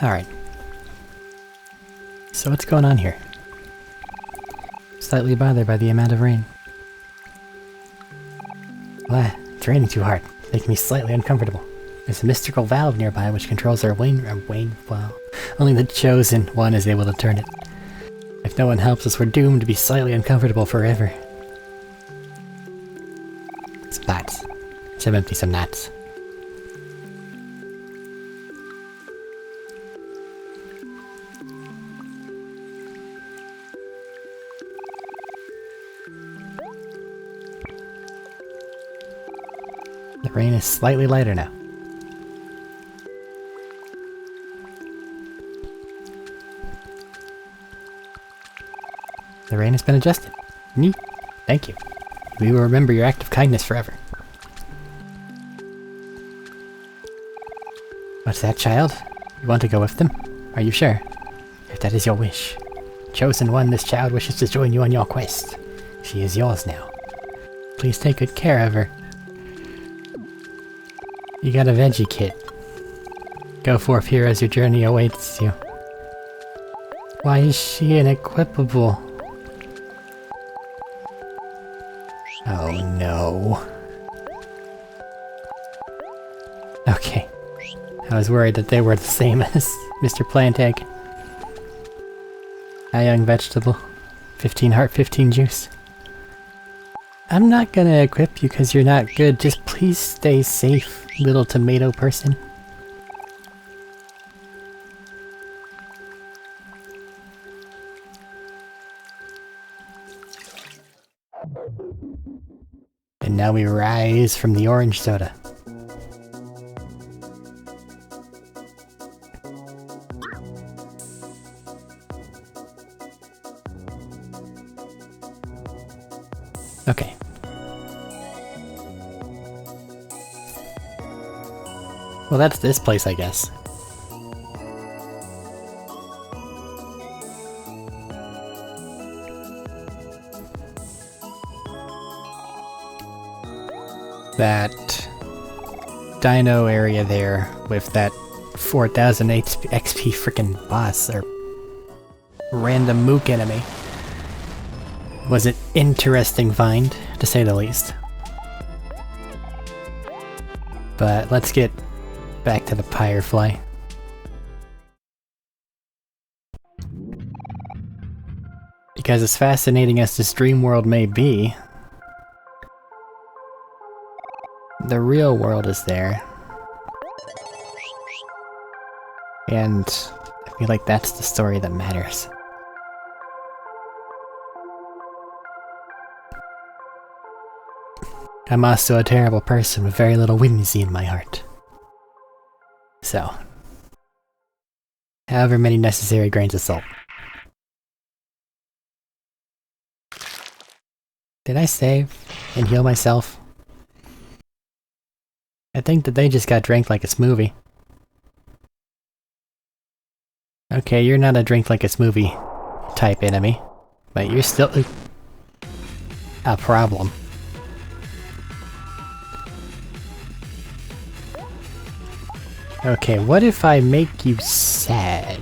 Alright. So what's going on here? Slightly bothered by the amount of rain. Well, it's raining too hard, making me slightly uncomfortable. There's a mystical valve nearby which controls our well, only the chosen one is able to turn it. If no one helps us, we're doomed to be slightly uncomfortable forever. Some nuts. Some empty some nuts. The rain is slightly lighter now. The rain has been adjusted. Neat. Thank you. We will remember your act of kindness forever. What's that, child? You want to go with them? Are you sure? If that is your wish. Chosen one, this child wishes to join you on your quest. She is yours now. Please take good care of her. You got a veggie kit. Go forth here as your journey awaits you. Why is she unequipable? Oh no. Okay. I was worried that they were the same as Mr. Plant Egg. Hi, young vegetable. 15 heart, 15 juice. I'm not gonna equip you because you're not good. Just please stay safe, little tomato person. And now we rise from the orange soda. Okay. Well, that's this place, I guess. That dino area there with that 4000 XP frickin' boss or random mook enemy was an interesting find, to say the least. But let's get back to the Firefly. Because as fascinating as this dream world may be, the real world is there. And I feel like that's the story that matters. I'm also a terrible person with very little whimsy in my heart. So, however many necessary grains of salt. Did I save and heal myself? I think that they just got drank like a smoothie. Okay, you're not a drink like a smoothie type enemy, but you're still a problem. Okay, what if I make you sad?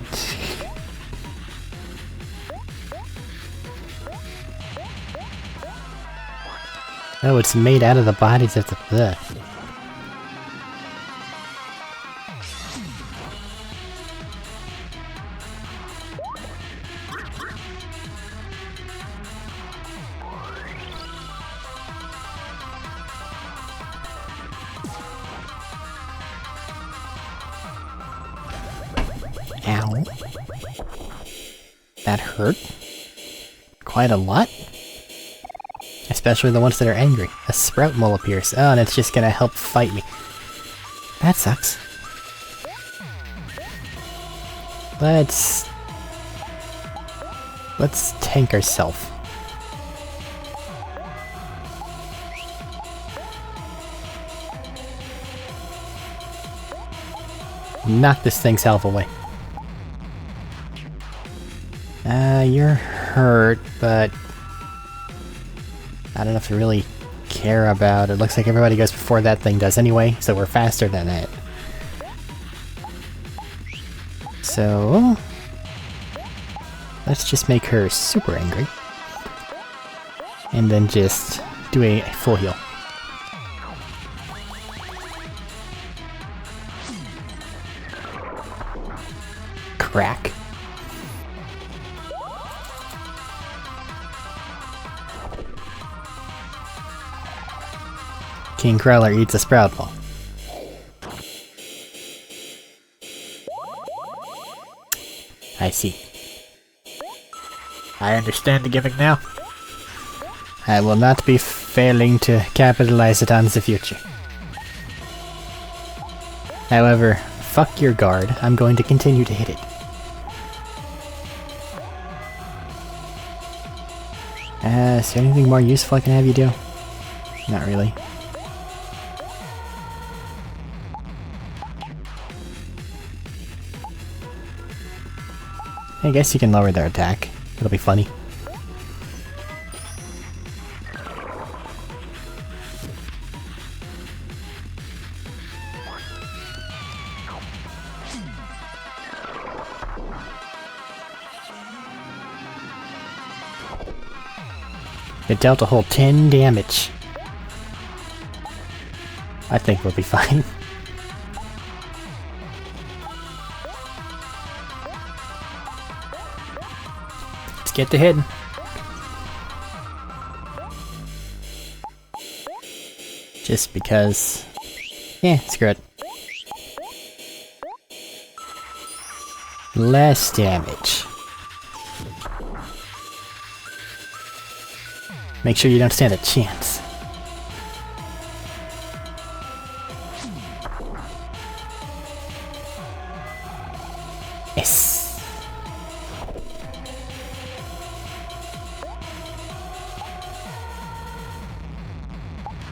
Oh, it's made out of the bodies of the... Ugh. Ow. That hurt? Quite a lot? Especially the ones that are angry. A sprout mole appears. Oh, and it's just gonna help fight me. That sucks. Let's tank ourselves. Knock this thing's health away. You're hurt, but I don't know if you really care about it. Looks like everybody goes before that thing does anyway, so we're faster than it. So let's just make her super angry. And then just do a full heal. Crack. King Crawler eats a Sprout Ball. I see. I understand the gimmick now. I will not be failing to capitalize it on the future. However, fuck your guard, I'm going to continue to hit it. Is there anything more useful I can have you do? Not really. I guess you can lower their attack. It'll be funny. It dealt a whole 10 damage. I think we'll be fine. Let's get to hitting. Just because... yeah, screw it. Less damage. Make sure you don't stand a chance. Yes.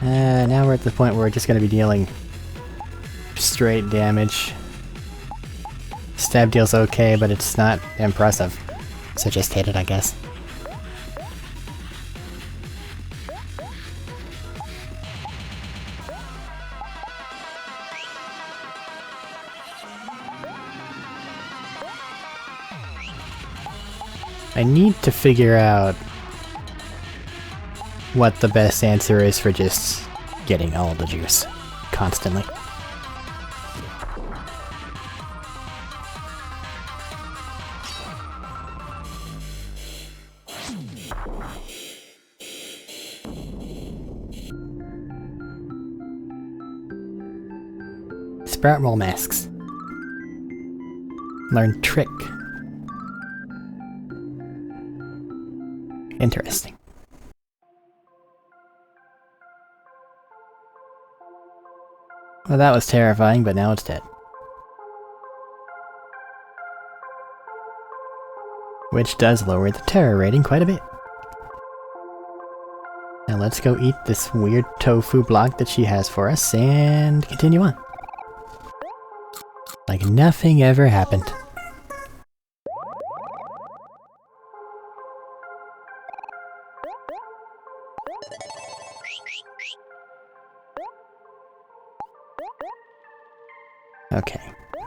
Now we're at the point where we're just going to be dealing straight damage. Stab deal's okay, but it's not impressive. So just hit it, I guess. I need to figure out what the best answer is for just getting all the juice constantly. Sprout roll masks. Learn trick. Interesting. Well, that was terrifying, but now it's dead. Which does lower the terror rating quite a bit. Now let's go eat this weird tofu block that she has for us and continue on. Like nothing ever happened. Okay,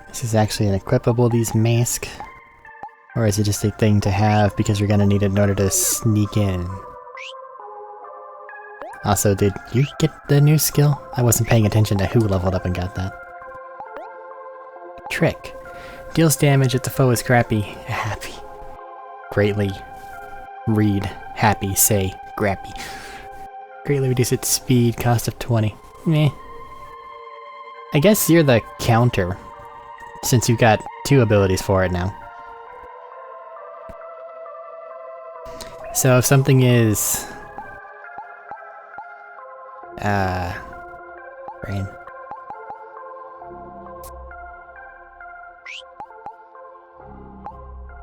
this is actually an equipable mask, or is it just a thing to have because you're gonna need it in order to sneak in? Also, did you get the new skill? I wasn't paying attention to who leveled up and got that. Trick. Deals damage if the foe is happy. Greatly. Read. Happy. Say. Grappy. Greatly reduce its speed. Cost of 20. Meh. I guess you're the counter, since you've got 2 abilities for it now. So if something is... brain.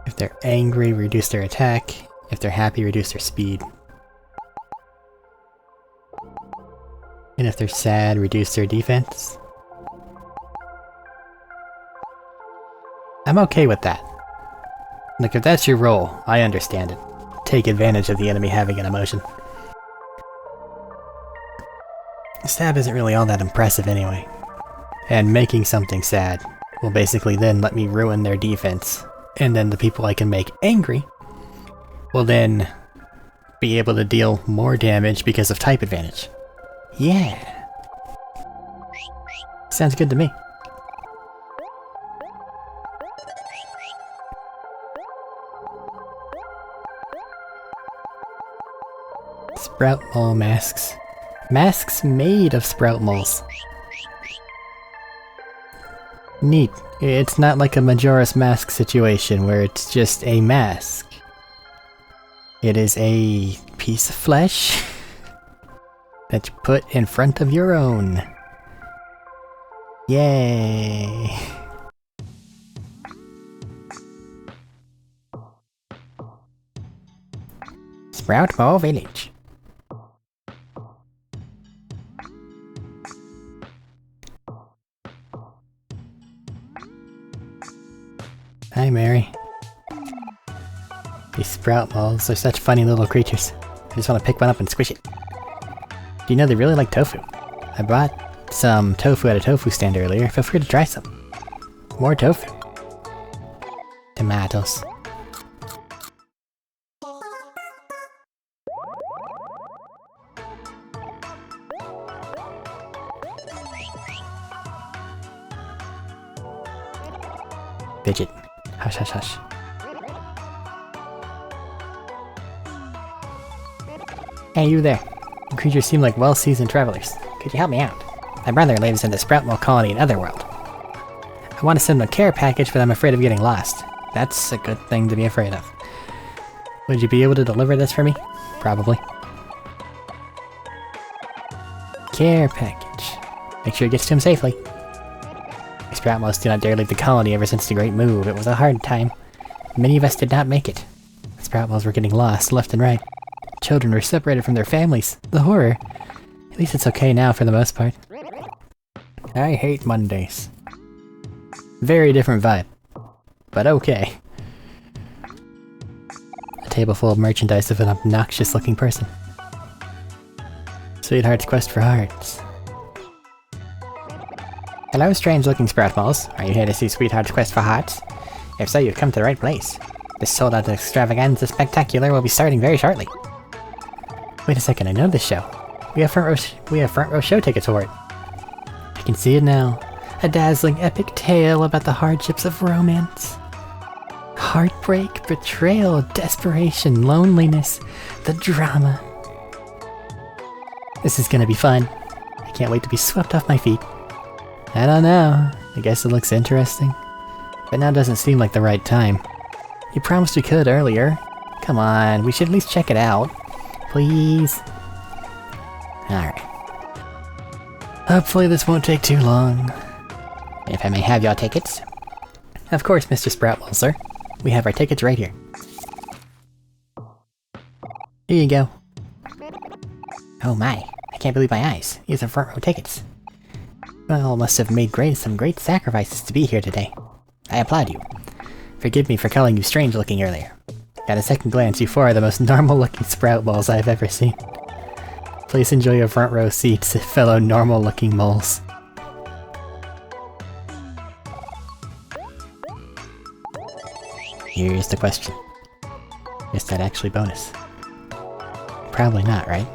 If they're angry, reduce their attack. If they're happy, reduce their speed. And if they're sad, reduce their defense. I'm okay with that. Like, if that's your role, I understand it. Take advantage of the enemy having an emotion. Stab isn't really all that impressive anyway. And making something sad will basically then let me ruin their defense. And then the people I can make angry will then be able to deal more damage because of type advantage. Yeah. Sounds good to me. Sprout mole masks. Masks made of sprout moles. Neat. It's not like a Majora's Mask situation where it's just a mask. It is a piece of flesh that you put in front of your own. Yay! Sprout Mole Village. Hi, Mary. These sprout moles are such funny little creatures. I just want to pick one up and squish it. Do you know they really like tofu? I bought some tofu at a tofu stand earlier. Feel free to try some. More tofu. Tomatoes. Fidget. Hush, hush, hush. Hey, you there. You creatures seem like well-seasoned travelers. Could you help me out? My brother lives in the Sprout Mole colony in Otherworld. I want to send him a care package, but I'm afraid of getting lost. That's a good thing to be afraid of. Would you be able to deliver this for me? Probably. Care package. Make sure it gets to him safely. The Sprout Moles do not dare leave the colony ever since the Great Move. It was a hard time. Many of us did not make it. The Sprout Moles were getting lost left and right. Children were separated from their families. The horror. At least it's okay now for the most part. I hate Mondays. Very different vibe. But okay. A table full of merchandise of an obnoxious looking person. Sweetheart's Quest for Hearts. Hello, strange looking Sprout Moles. Are you here to see Sweetheart's Quest for Hearts? If so, you've come to the right place. This sold out extravaganza spectacular will be starting very shortly. Wait a second, I know this show. We have front row show tickets for it. I can see it now. A dazzling epic tale about the hardships of romance. Heartbreak, betrayal, desperation, loneliness, the drama. This is gonna be fun. I can't wait to be swept off my feet. I don't know. I guess it looks interesting. But now doesn't seem like the right time. You promised we could earlier. Come on, we should at least check it out. Please. Alright. Hopefully this won't take too long. If I may have your tickets? Of course, Mr. Sproutwell, sir. We have our tickets right here. Here you go. Oh my, I can't believe my eyes. These are front row tickets. Well, must have made some great sacrifices to be here today. I applaud you. Forgive me for calling you strange looking earlier. At a second glance, you four are the most normal looking sprout moles I've ever seen. Please enjoy your front row seats, fellow normal looking moles. Here's the question. Is that actually bonus? Probably not, right?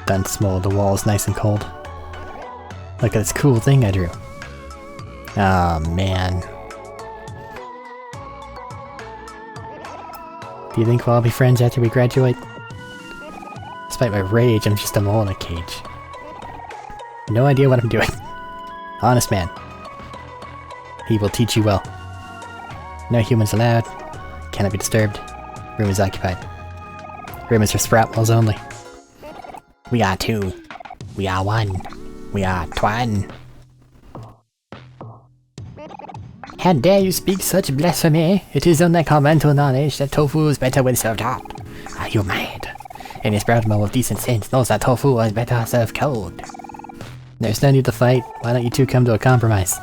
Dunsmole, the wall's nice and cold. Look at this cool thing I drew. Oh man. Do you think we'll all be friends after we graduate? Despite my rage, I'm just a mole in a cage. No idea what I'm doing. Honest man. He will teach you well. No humans allowed. Cannot be disturbed. Room is occupied. Room is for sprout moles only. We are two. We are one. We are twine. How dare you speak such blasphemy? It is only conventional knowledge that tofu is better when served hot. Are you mad? Any sprout mole with decent sense knows that tofu is better served cold. There's no need to fight. Why don't you two come to a compromise?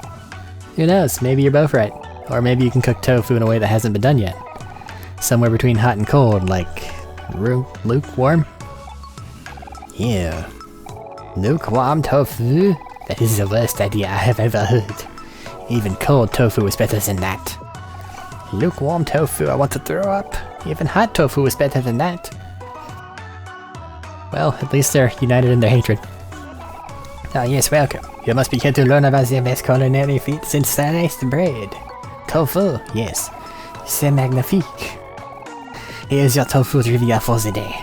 Who knows, maybe you're both right. Or maybe you can cook tofu in a way that hasn't been done yet. Somewhere between hot and cold, like lukewarm? Yeah. Lukewarm tofu? That is the worst idea I have ever heard. Even cold tofu is better than that. Lukewarm tofu, I want to throw up. Even hot tofu is better than that. Well, at least they're united in their hatred. Ah yes, welcome. You must be here to learn about the best culinary feats in sliced bread. Tofu, yes. C'est magnifique. Here's your tofu trivia for the day.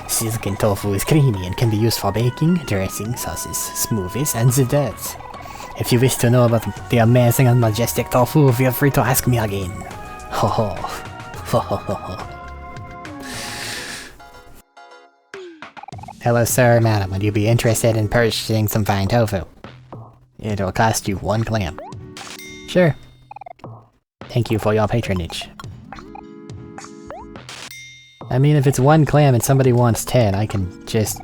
Silken tofu is creamy and can be used for baking, dressing, sauces, smoothies, and desserts. If you wish to know about the amazing and majestic tofu, feel free to ask me again. Ho ho. Ho ho ho ho. Hello sir, madam, would you be interested in purchasing some fine tofu? It'll cost you 1 clam. Sure. Thank you for your patronage. I mean, if it's 1 clam and somebody wants 10, I can just...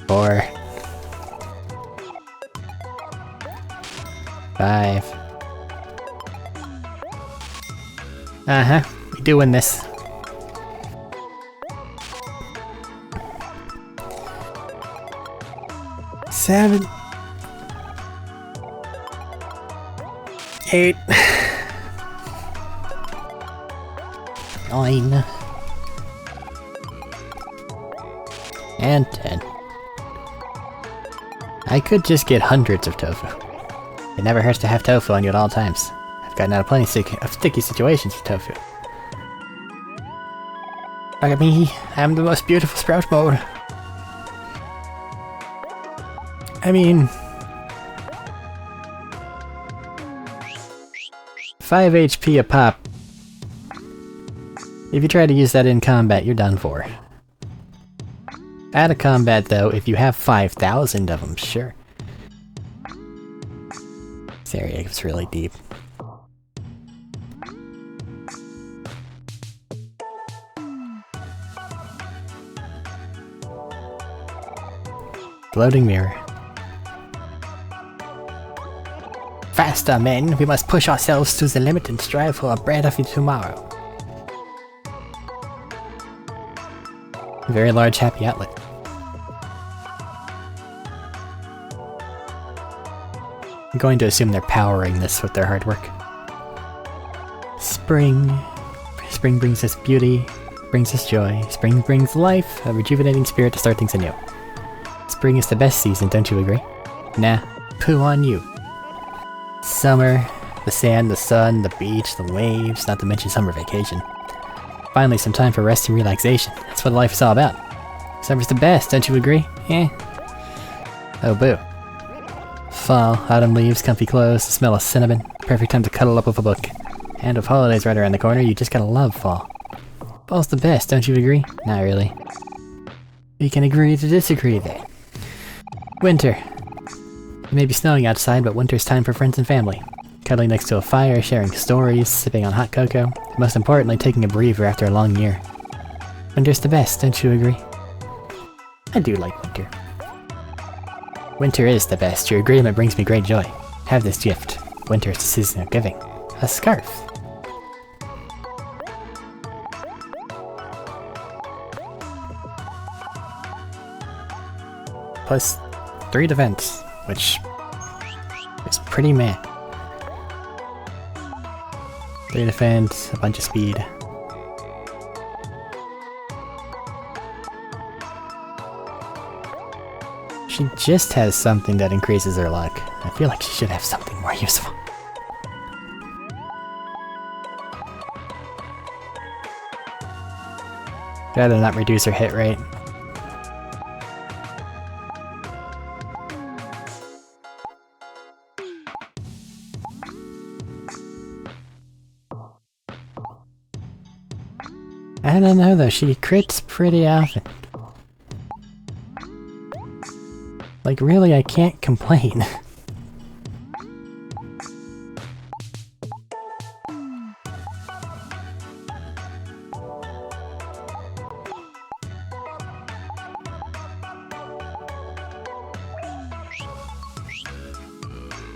Four. 5. Uh-huh, we doing this. Seven. 8. 9. And 10. I could just get hundreds of tofu. It never hurts to have tofu on you at all times. I've gotten out of plenty of sticky situations with tofu. Look at me, I'm the most beautiful sprout mode. I mean... 5 HP a pop. If you try to use that in combat, you're done for. Out of combat though, if you have 5,000 of them, sure. This area gets really deep. Floating mirror. Faster, men! We must push ourselves to the limit and strive for a brighter tomorrow. Very large happy outlet. I'm going to assume they're powering this with their hard work. Spring. Spring brings us beauty, brings us joy. Spring brings life, a rejuvenating spirit to start things anew. Spring is the best season, don't you agree? Nah, poo on you. Summer, the sand, the sun, the beach, the waves, not to mention summer vacation. Finally, some time for rest and relaxation. That's what life is all about. Summer's the best, don't you agree? Eh? Oh boo. Fall, autumn leaves, comfy clothes, the smell of cinnamon. Perfect time to cuddle up with a book. And with holidays right around the corner, you just gotta love fall. Fall's the best, don't you agree? Not really. We can agree to disagree then. Winter. It may be snowing outside, but winter's time for friends and family. Cuddling next to a fire, sharing stories, sipping on hot cocoa, and most importantly, taking a breather after a long year. Winter's the best, don't you agree? I do like winter. Winter is the best. Your agreement brings me great joy. Have this gift. Winter is the season of giving. A scarf. Plus 3 defense, which is pretty meh. 3 defense, a bunch of speed. She just has something that increases her luck. I feel like she should have something more useful. Rather not reduce her hit rate. I don't know though, she crits pretty often. Like really, I can't complain.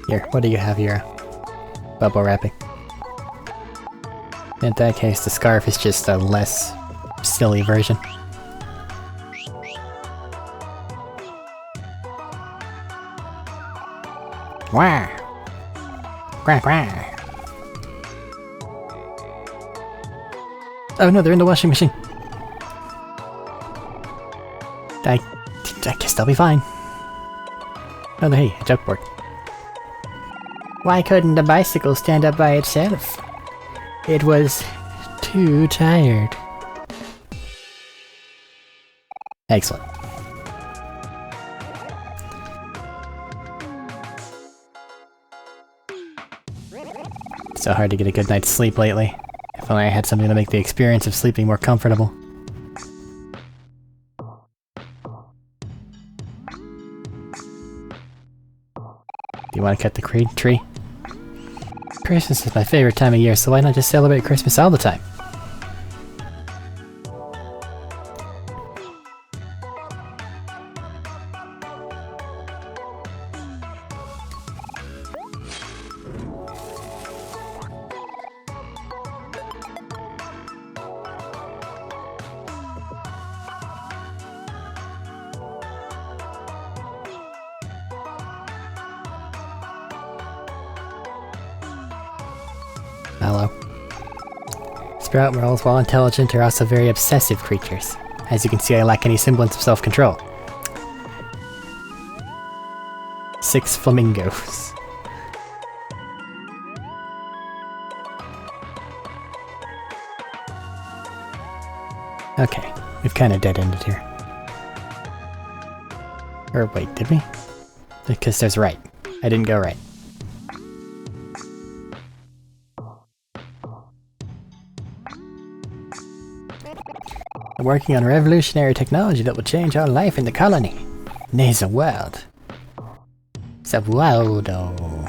Here, what do you have here? Bubble wrapping. In that case, the scarf is just a less silly version. Wah! Quack quack! Oh no, they're in the washing machine! I guess they'll be fine. Oh hey, a chalkboard. Why couldn't the bicycle stand up by itself? It was too tired. Excellent. So hard to get a good night's sleep lately. If only I had something to make the experience of sleeping more comfortable. Do you want to cut the tree? Christmas is my favorite time of year, so why not just celebrate Christmas all the time? Hello. Sprout Merles, while intelligent, are also very obsessive creatures. As you can see, I lack any semblance of self-control. 6 flamingos. Okay, we've kinda dead-ended here. Or wait, did we? Because there's right. I didn't go right. I'm working on revolutionary technology that will change our life in the colony. Nay, the world. The world, oh.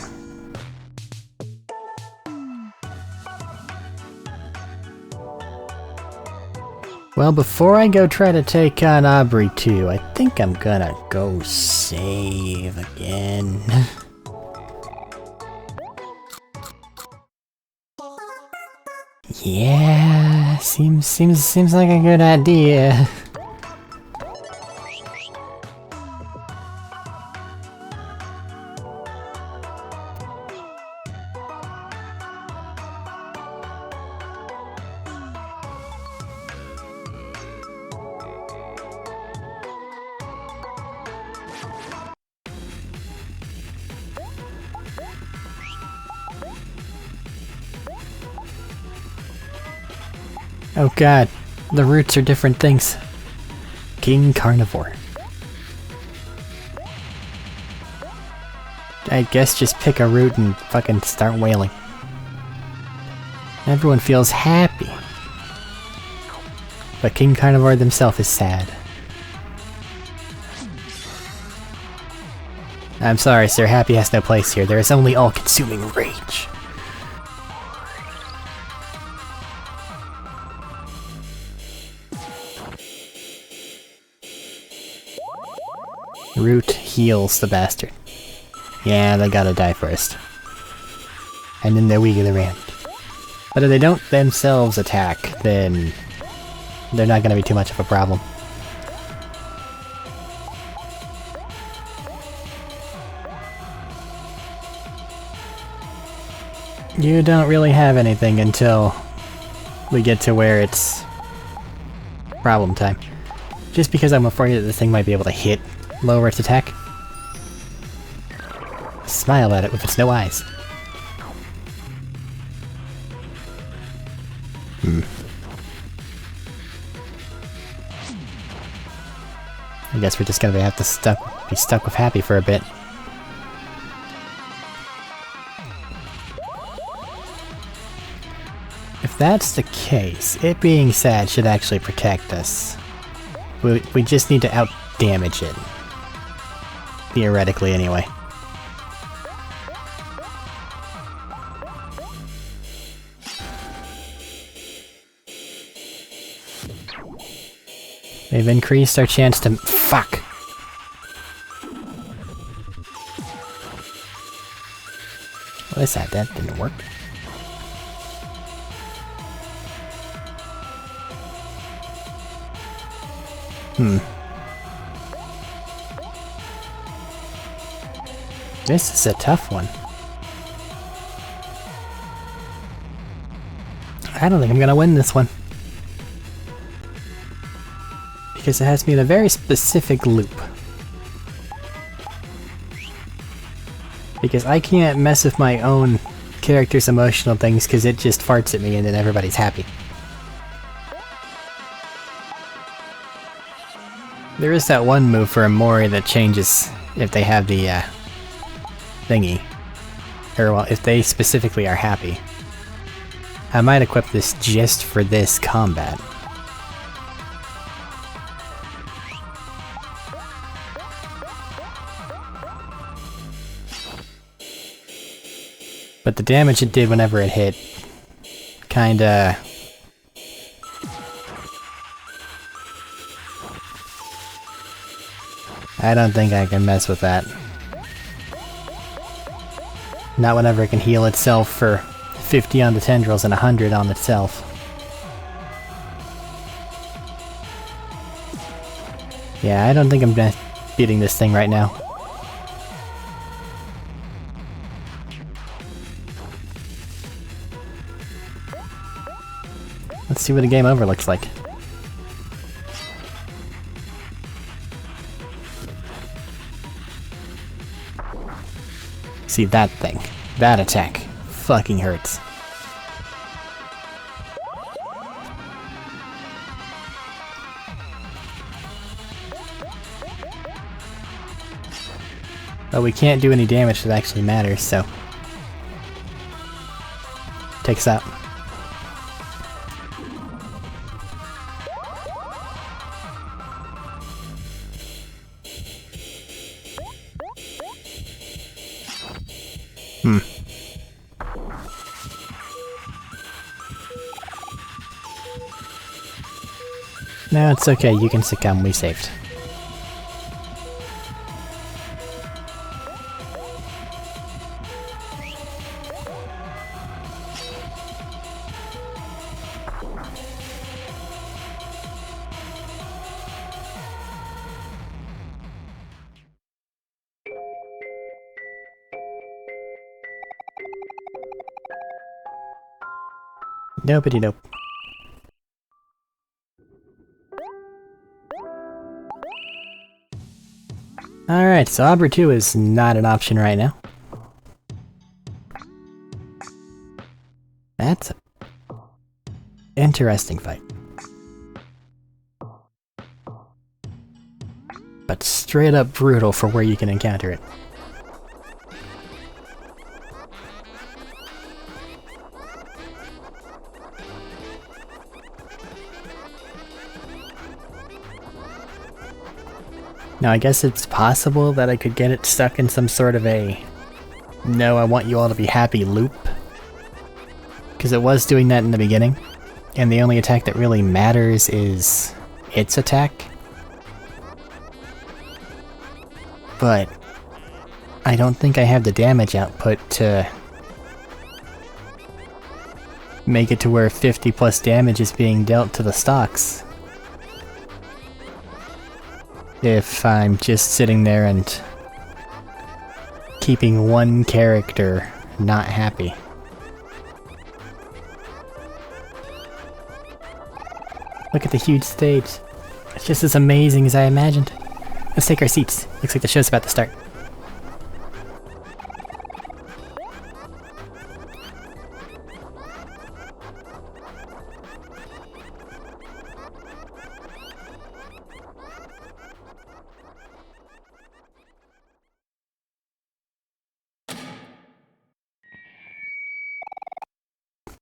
Well, before I go try to take on OMORI 2, I think I'm gonna go save again. Yeah, seems like a good idea. Oh god, the roots are different things. King Carnivore. I guess just pick a root and fucking start wailing. Everyone feels happy. But King Carnivore himself is sad. I'm sorry, sir, happy has no place here. There is only all-consuming rage. Root heals the bastard. Yeah, they gotta die first. And then they wiggle around. But if they don't themselves attack, then they're not gonna be too much of a problem. You don't really have anything until we get to where it's problem time. Just because I'm afraid that this thing might be able to hit lower its attack. Smile at it with its no eyes. I guess we're just gonna have to be stuck with Happy for a bit. If that's the case, it being sad should actually protect us. We just need to out-damage it. Theoretically, anyway. They've increased our chance to— fuck! What is that? That didn't work. This is a tough one. I don't think I'm gonna win this one. Because it has me in a very specific loop. Because I can't mess with my own character's emotional things because it just farts at me and then everybody's happy. There is that one move for OMORI that changes if they have the thingy. Or well, if they specifically are happy. I might equip this just for this combat. But the damage it did whenever it hit, kinda... I don't think I can mess with that. Not whenever it can heal itself for 50 on the tendrils and 100 on itself. Yeah, I don't think I'm beating this thing right now. Let's see what a game over looks like. See that thing. That attack fucking hurts. But we can't do any damage that actually matters, so... Takes out. No, it's okay, you can succumb, we saved. Nobody nope. Alright, so Aubrey 2 is not an option right now. That's an interesting fight. But straight up brutal for where you can encounter it. Now I guess it's possible that I could get it stuck in some sort of a no, I want you all to be happy loop. Because it was doing that in the beginning, and the only attack that really matters is its attack. But I don't think I have the damage output to make it to where 50 plus damage is being dealt to the stocks. If I'm just sitting there and keeping one character not happy. Look at the huge stage. It's just as amazing as I imagined. Let's take our seats. Looks like the show's about to start.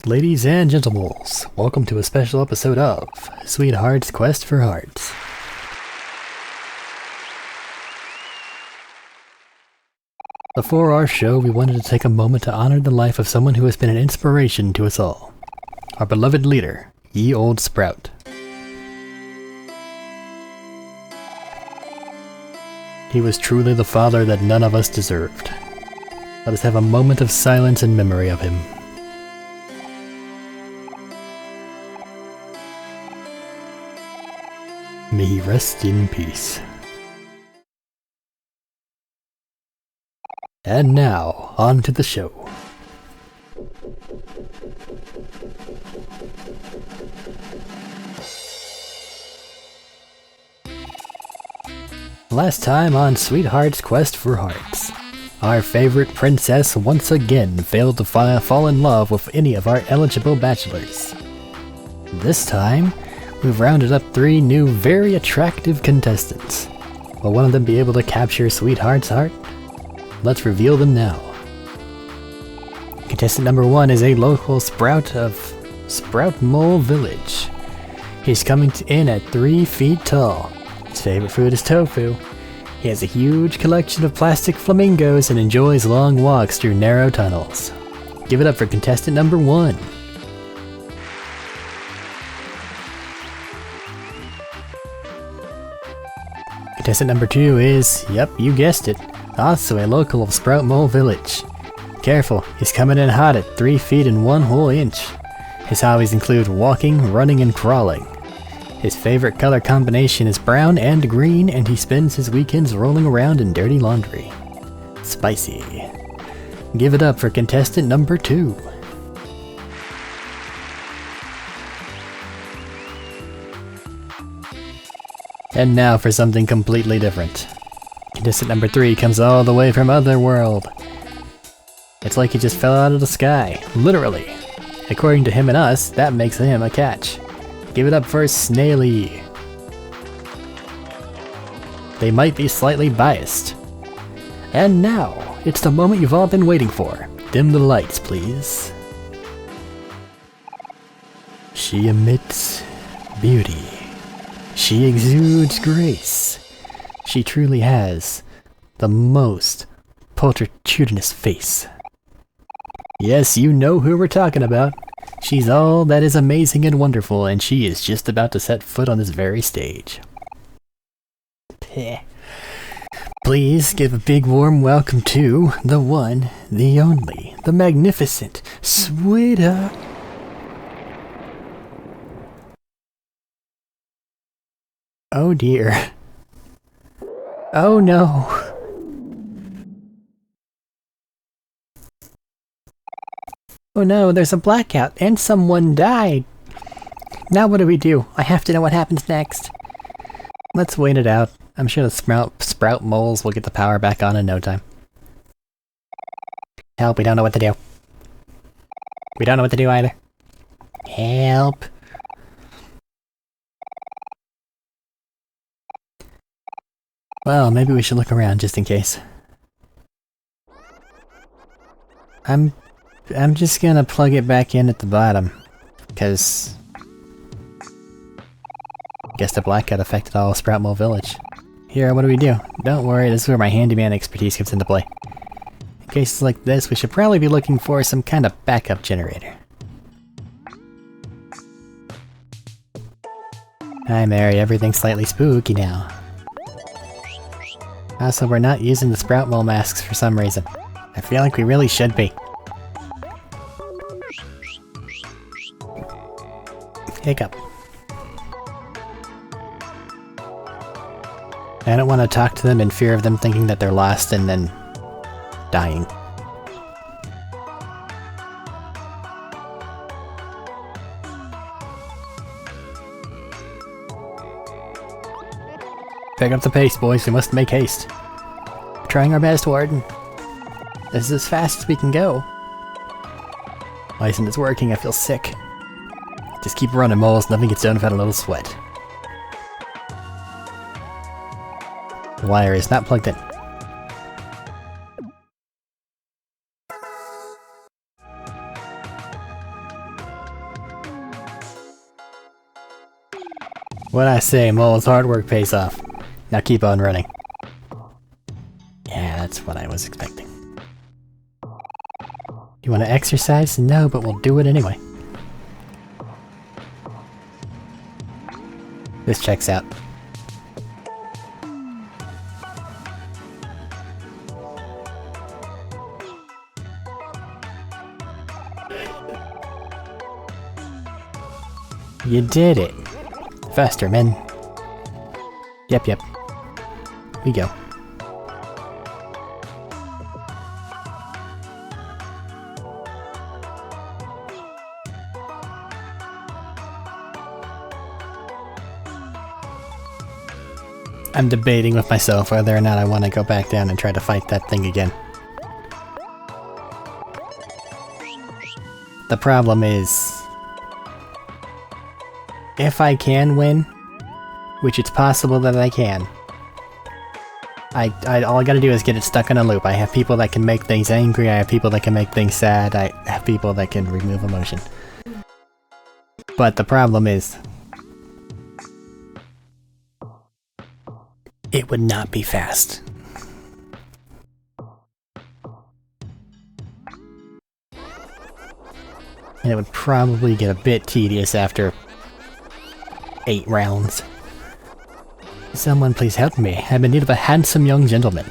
Ladies and gentlemen, welcome to a special episode of Sweetheart's Quest for Hearts. Before our show, we wanted to take a moment to honor the life of someone who has been an inspiration to us all. Our beloved leader, Ye Old Sprout. He was truly the father that none of us deserved. Let us have a moment of silence in memory of him. May he rest in peace. And now, on to the show. Last time on Sweetheart's Quest for Hearts, our favorite princess once again failed to fall in love with any of our eligible bachelors. This time, we've rounded up 3 new very attractive contestants. Will one of them be able to capture Sweetheart's heart? Let's reveal them now. Contestant number 1 is a local sprout of Sprout Mole Village. He's coming in at 3 feet tall. His favorite food is tofu. He has a huge collection of plastic flamingos and enjoys long walks through narrow tunnels. Give it up for contestant number 1. Contestant number 2 is, yep, you guessed it, also a local of Sprout Mole Village. Careful, he's coming in hot at 3 feet and 1 whole inch. His hobbies include walking, running, and crawling. His favorite color combination is brown and green, and he spends his weekends rolling around in dirty laundry. Spicy. Give it up for contestant number 2. And now for something completely different. Contestant number 3 comes all the way from Otherworld. It's like he just fell out of the sky, literally. According to him and us, that makes him a catch. Give it up for Snaily. They might be slightly biased. And now, it's the moment you've all been waiting for. Dim the lights, please. She emits beauty. She exudes grace. She truly has the most pulchritudinous face. Yes, you know who we're talking about. She's all that is amazing and wonderful, and she is just about to set foot on this very stage. Please give a big warm welcome to the one, the only, the magnificent Sweetheart. Oh dear. Oh no. Oh no, there's a blackout, and someone died! Now what do we do? I have to know what happens next. Let's wait it out. I'm sure the sprout moles will get the power back on in no time. Help, we don't know what to do. We don't know what to do either. Help. Well, maybe we should look around just in case. I'm just gonna plug it back in at the bottom, because I guess the blackout affected all of Sprout Mole Village. Here, what do we do? Don't worry, this is where my handyman expertise comes into play. In cases like this, we should probably be looking for some kind of backup generator. Hi Mary, everything's slightly spooky now. Also, we're not using the Sprout Mole masks for some reason. I feel like we really should be. Hiccup. I don't want to talk to them in fear of them thinking that they're lost and then dying. Pick up the pace, boys. We must make haste. We're trying our best, Warden. This is as fast as we can go. Why isn't this working? I feel sick. Just keep running, moles. Nothing gets done without a little sweat. The wire is not plugged in. What I say, moles, hard work pays off. Now keep on running. Yeah, that's what I was expecting. You want to exercise? No, but we'll do it anyway. This checks out. You did it! Faster, men. Yep. We go. I'm debating with myself whether or not I want to go back down and try to fight that thing again. The problem is, if I can win, which it's possible that I can, all I gotta do is get it stuck in a loop. I have people that can make things angry, I have people that can make things sad, I have people that can remove emotion. But the problem is, it would not be fast. And it would probably get a bit tedious after 8 rounds. Someone please help me. I'm in need of a handsome young gentleman.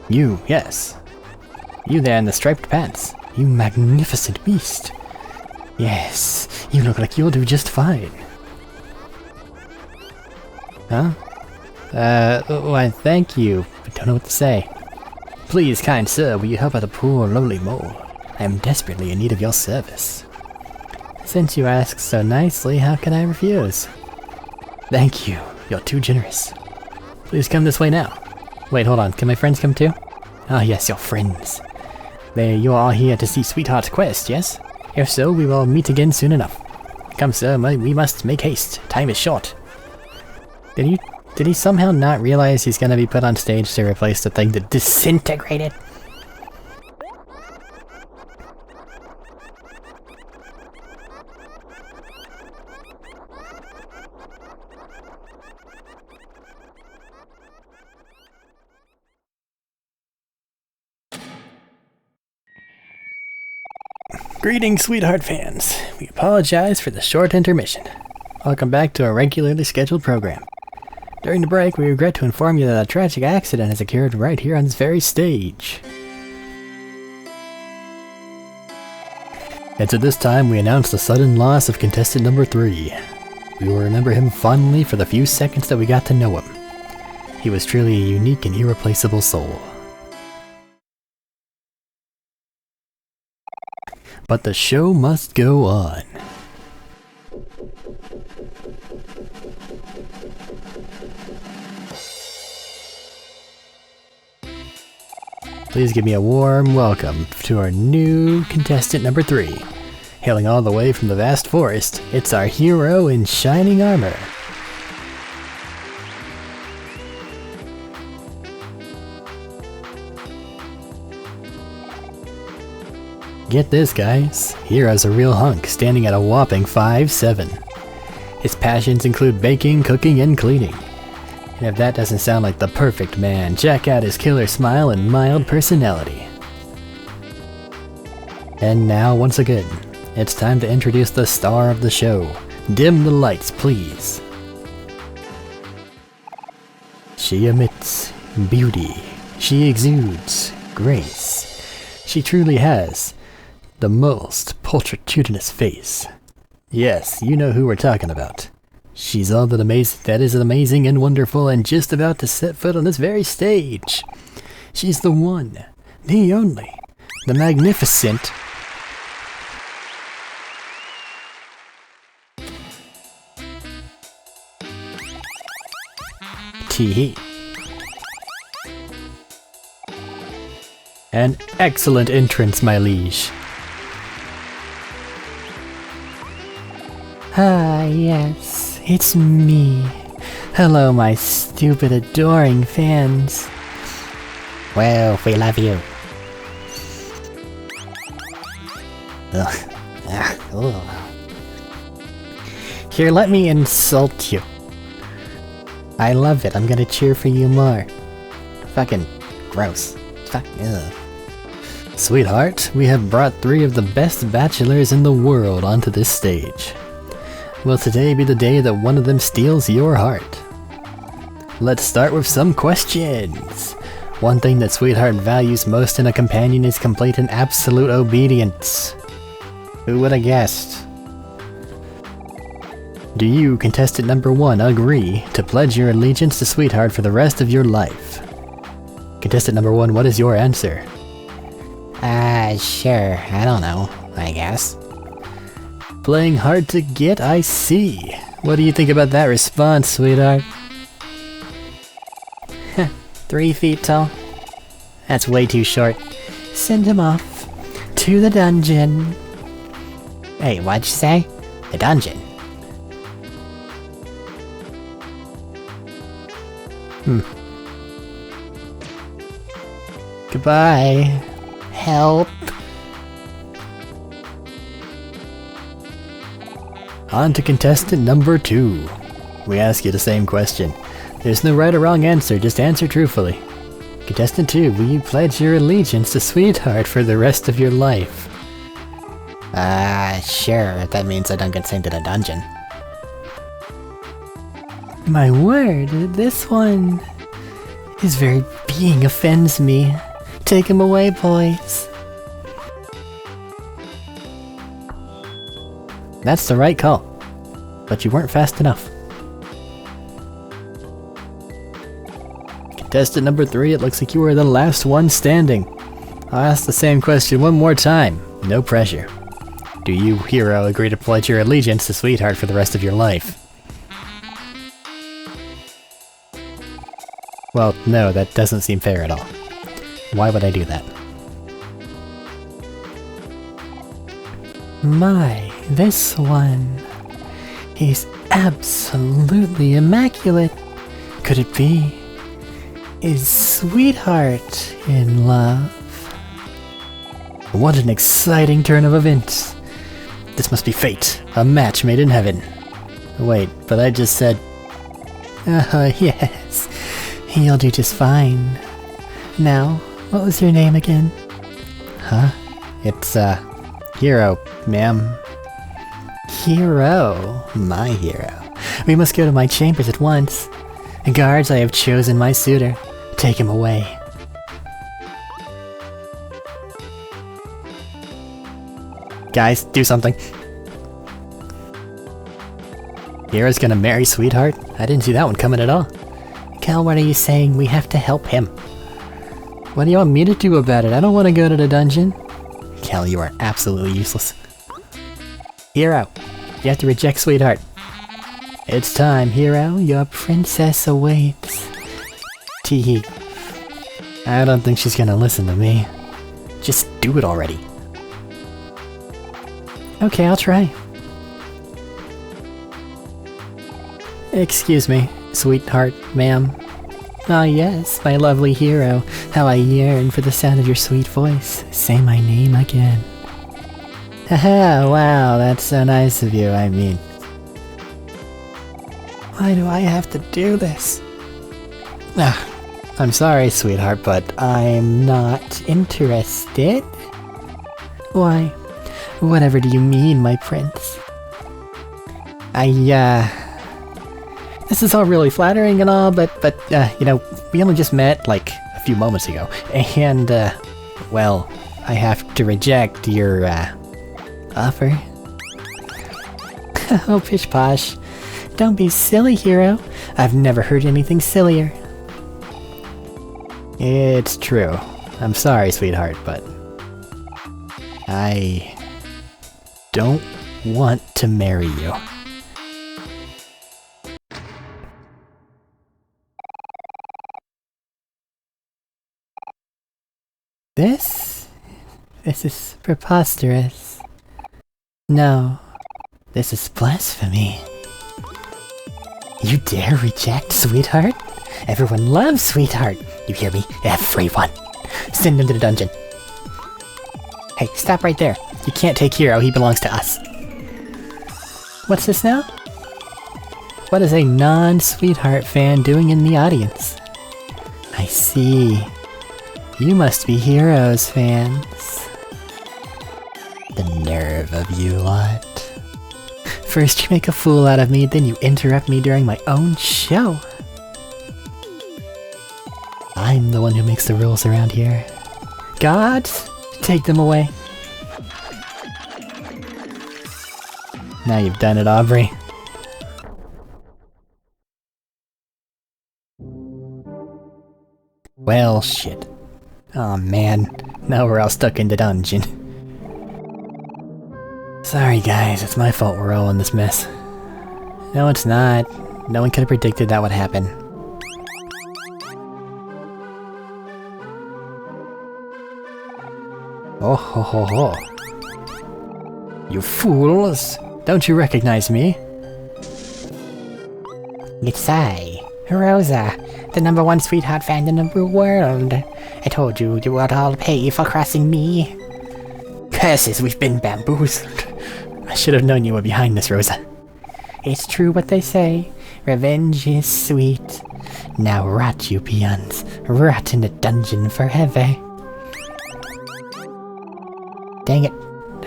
You, yes. You there in the striped pants. You magnificent beast. Yes, you look like you'll do just fine. Huh? Why thank you. I don't know what to say. Please, kind sir, will you help out a poor, lowly mole? I am desperately in need of your service. Since you ask so nicely, how can I refuse? Thank you. You're too generous. Please come this way now. Wait, hold on. Can my friends come too? Ah, yes, your friends. You're all here to see Sweetheart's quest, yes? If so, we will meet again soon enough. Come, sir, we must make haste. Time is short. Did he somehow not realize he's gonna be put on stage to replace the thing that disintegrated? Greetings, Sweetheart fans. We apologize for the short intermission. Welcome back to our regularly scheduled program. During the break, we regret to inform you that a tragic accident has occurred right here on this very stage. And at this time, we announce the sudden loss of contestant number 3. We will remember him fondly for the few seconds that we got to know him. He was truly a unique and irreplaceable soul. But the show must go on. Please give me a warm welcome to our new contestant number 3. Hailing all the way from the vast forest, it's our hero in shining armor. Get this, guys. Hero's a real hunk, standing at a whopping 5'7". His passions include baking, cooking, and cleaning. And if that doesn't sound like the perfect man, check out his killer smile and mild personality. And now, once again, it's time to introduce the star of the show. Dim the lights, please. She emits beauty. She exudes grace. She truly has the most pulchritudinous face. Yes, you know who we're talking about. She's all that is amazing and wonderful and just about to set foot on this very stage. She's the one, the only, the magnificent Tee. An excellent entrance, my liege. Ah, yes, it's me. Hello, my stupid, adoring fans. Well, we love you. Ugh. Here, let me insult you. I love it. I'm gonna cheer for you more. Fucking gross. Fuck. Ugh. Sweetheart, we have brought 3 of the best bachelors in the world onto this stage. Will today be the day that one of them steals your heart? Let's start with some questions. One thing that Sweetheart values most in a companion is complete and absolute obedience. Who would have guessed? Do you, contestant number 1, agree to pledge your allegiance to Sweetheart for the rest of your life? Contestant number 1, what is your answer? Sure. I don't know, I guess. Playing hard to get, I see. What do you think about that response, Sweetheart? 3 feet tall. That's way too short. Send him off to the dungeon. Hey, what'd you say? The dungeon. Goodbye. Help. On to contestant number 2. We ask you the same question. There's no right or wrong answer, just answer truthfully. Contestant 2, will you pledge your allegiance to Sweetheart for the rest of your life? Sure. That means I don't get sent to the dungeon. My word, this one... his very being offends me. Take him away, boys. That's the right call. But you weren't fast enough. Contestant number 3, it looks like you are the last one standing. I'll ask the same question one more time. No pressure. Do you, hero, agree to pledge your allegiance to Sweetheart for the rest of your life? Well, no, that doesn't seem fair at all. Why would I do that? My, this one. He's absolutely immaculate. Could it be? Is Sweetheart in love? What an exciting turn of events. This must be fate. A match made in heaven. Wait, but I just said... Yes. He'll do just fine. Now, what was your name again? Huh? It's, Hero, ma'am. Hero? My hero. We must go to my chambers at once. Guards, I have chosen my suitor. Take him away. Guys, do something. Hero's gonna marry Sweetheart? I didn't see that one coming at all. Kel, what are you saying? We have to help him. What do you want me to do about it? I don't want to go to the dungeon. Kel, you are absolutely useless. Hero, you have to reject Sweetheart. It's time, Hero. Your princess awaits. Teehee. I don't think she's gonna listen to me. Just do it already. Okay, I'll try. Excuse me, Sweetheart, ma'am. Ah yes, my lovely hero. How I yearn for the sound of your sweet voice. Say my name again. Haha, wow, that's so nice of you, I mean. Why do I have to do this? I'm sorry, Sweetheart, but I'm not interested. Why? Whatever do you mean, my prince? This is all really flattering and all, but you know, we only just met, like, a few moments ago, and, well, I have to reject your, offer. Oh, pish posh. Don't be silly, hero. I've never heard anything sillier. It's true. I'm sorry, Sweetheart, but I don't want to marry you. This is preposterous. No, this is blasphemy. You dare reject Sweetheart? Everyone loves Sweetheart. You hear me? Everyone. Send him to the dungeon. Hey, stop right there. You can't take Hero, he belongs to us. What's this now? What is a non-Sweetheart fan doing in the audience? I see. You must be Heroes fans. The nerve of you lot. First you make a fool out of me, then you interrupt me during my own show. I'm the one who makes the rules around here. Gods, take them away. Now you've done it, Aubrey. Well, shit. Oh man, now we're all stuck in the dungeon. Sorry guys, it's my fault we're all in this mess. No, it's not. No one could have predicted that would happen. Oh ho ho ho. You fools! Don't you recognize me? It's I, Rosa, the #1 sweetheart fan in the world. I told you you would all pay for crossing me. Curses, we've been bamboozled. I should have known you were behind this, Rosa. It's true what they say. Revenge is sweet. Now rot, you peons. Rot in the dungeon forever. Dang it.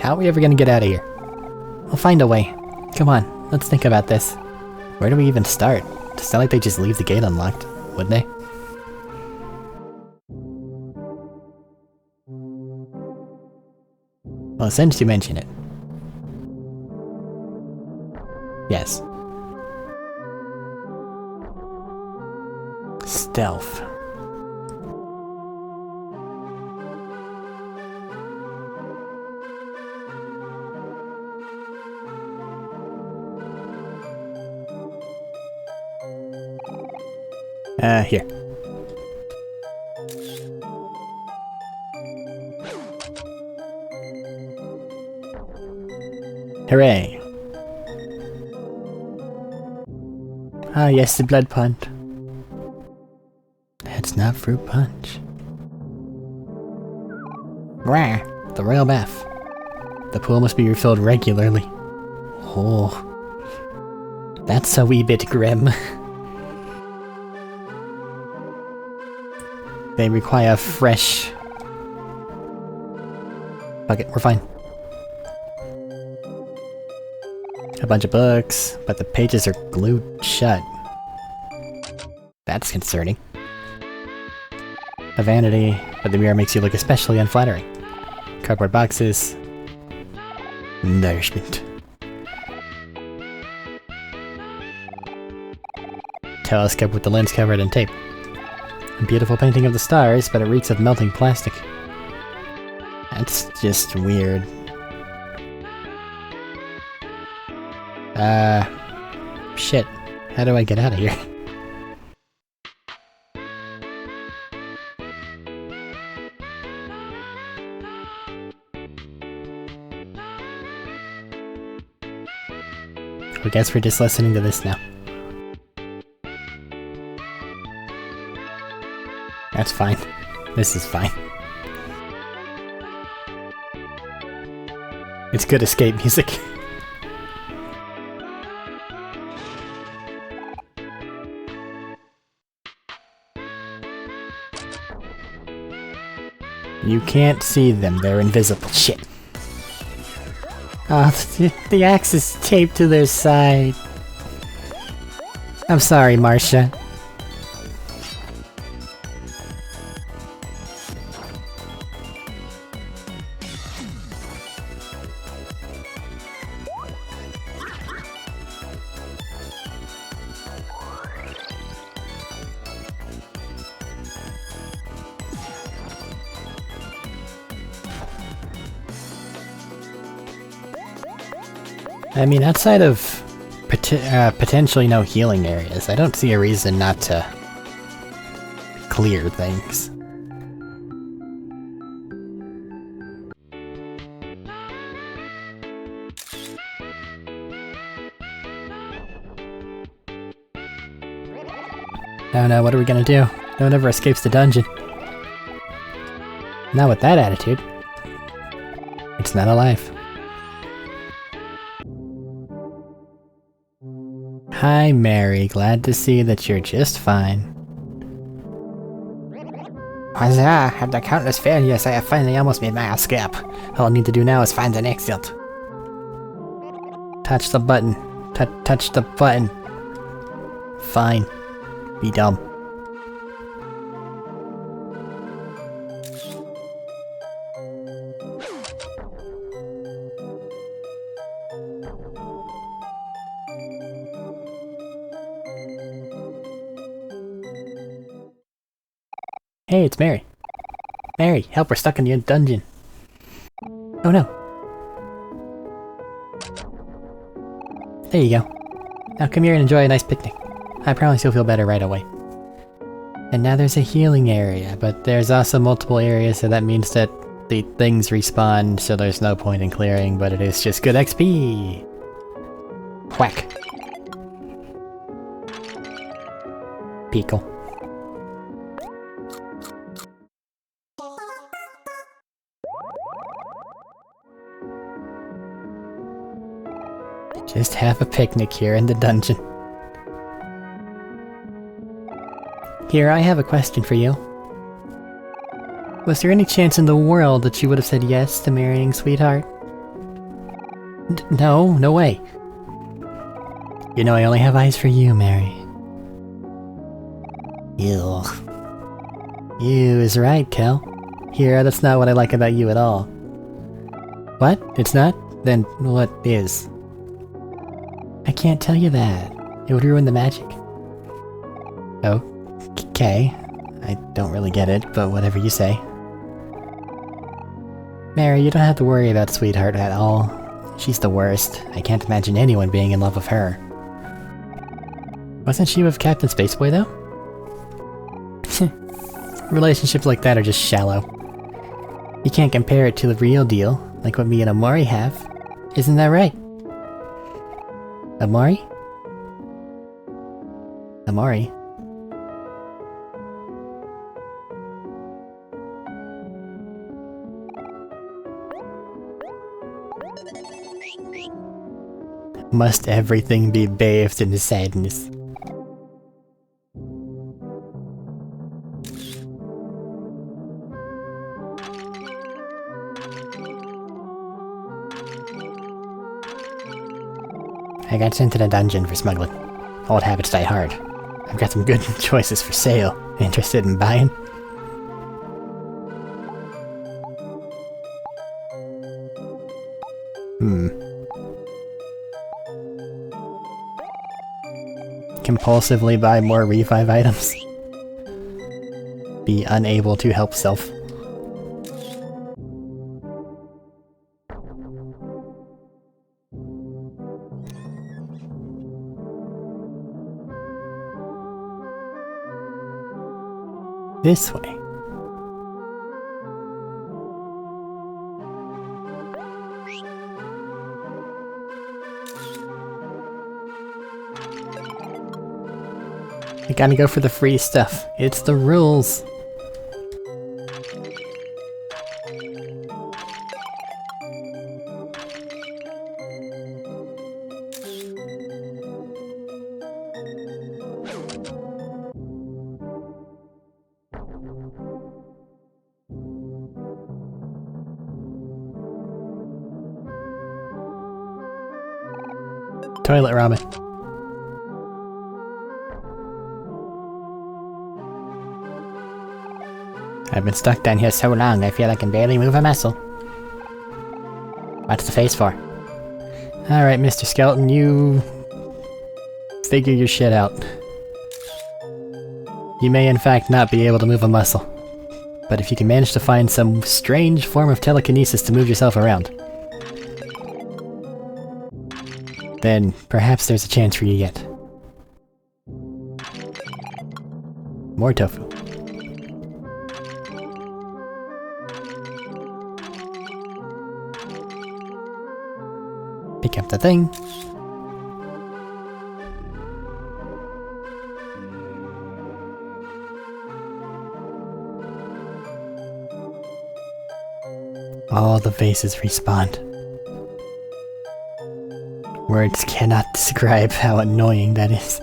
How are we ever gonna get out of here? We'll find a way. Come on, let's think about this. Where do we even start? It's not like they just leave the gate unlocked, would they? Well, since you mention it. Yes. Stealth. Here. Hooray! Ah yes, the blood punch. That's not fruit punch. Rah! The royal bath. The pool must be refilled regularly. Oh. That's a wee bit grim. They require fresh... Fuck it, we're fine. A bunch of books, but the pages are glued shut. That's concerning. A vanity, but the mirror makes you look especially unflattering. Cardboard boxes. Nourishment. Telescope with the lens covered in tape. A beautiful painting of the stars, but it reeks of melting plastic. That's just weird. Shit. How do I get out of here? I guess we're just listening to this now. That's fine. This is fine. It's good escape music. You can't see them, they're invisible. Shit. Oh, the axe is taped to their side. I'm sorry, Marcia. I mean, outside of potentially no healing areas, I don't see a reason not to clear things. Oh no, what are we gonna do? No one ever escapes the dungeon. Not with that attitude. It's not alive. Hi, Mary. Glad to see that you're just fine. Huzzah! After countless failures, I have finally almost made my escape. All I need to do now is find an exit. Touch the button. Touch the button. Fine. Be dumb. Hey, it's Mary. Mary, help, we're stuck in the dungeon. Oh no. There you go. Now come here and enjoy a nice picnic. I promise you'll feel better right away. And now there's a healing area, but there's also multiple areas, so that means that the things respawn, so there's no point in clearing, but it is just good XP! Whack. Pickle. Just have a picnic here in the dungeon. Here, I have a question for you. Was there any chance in the world that you would have said yes to marrying Sweetheart? No, no way. You know I only have eyes for you, Mary. Ew. You is right, Kel. Here, that's not what I like about you at all. What? It's not? Then what is? I can't tell you that. It would ruin the magic. Okay. I don't really get it, but whatever you say. Mary, you don't have to worry about Sweetheart at all. She's the worst. I can't imagine anyone being in love with her. Wasn't she with Captain Spaceboy, though? Relationships like that are just shallow. You can't compare it to the real deal, like what me and OMORI have. Isn't that right? OMORI? OMORI? Must everything be bathed in sadness? I got sent to the dungeon for smuggling. Old habits die hard. I've got some good choices for sale. Interested in buying? Compulsively buy more revive items. Be unable to help self. This way. I gotta go for the free stuff. It's the rules. Toilet ramen. I've been stuck down here so long, I feel I can barely move a muscle. What's the face for? Alright, Mr. Skeleton, you... figure your shit out. You may in fact not be able to move a muscle. But if you can manage to find some strange form of telekinesis to move yourself around, then perhaps there's a chance for you yet. More tofu. Pick up the thing. All the faces respawned. Words cannot describe how annoying that is.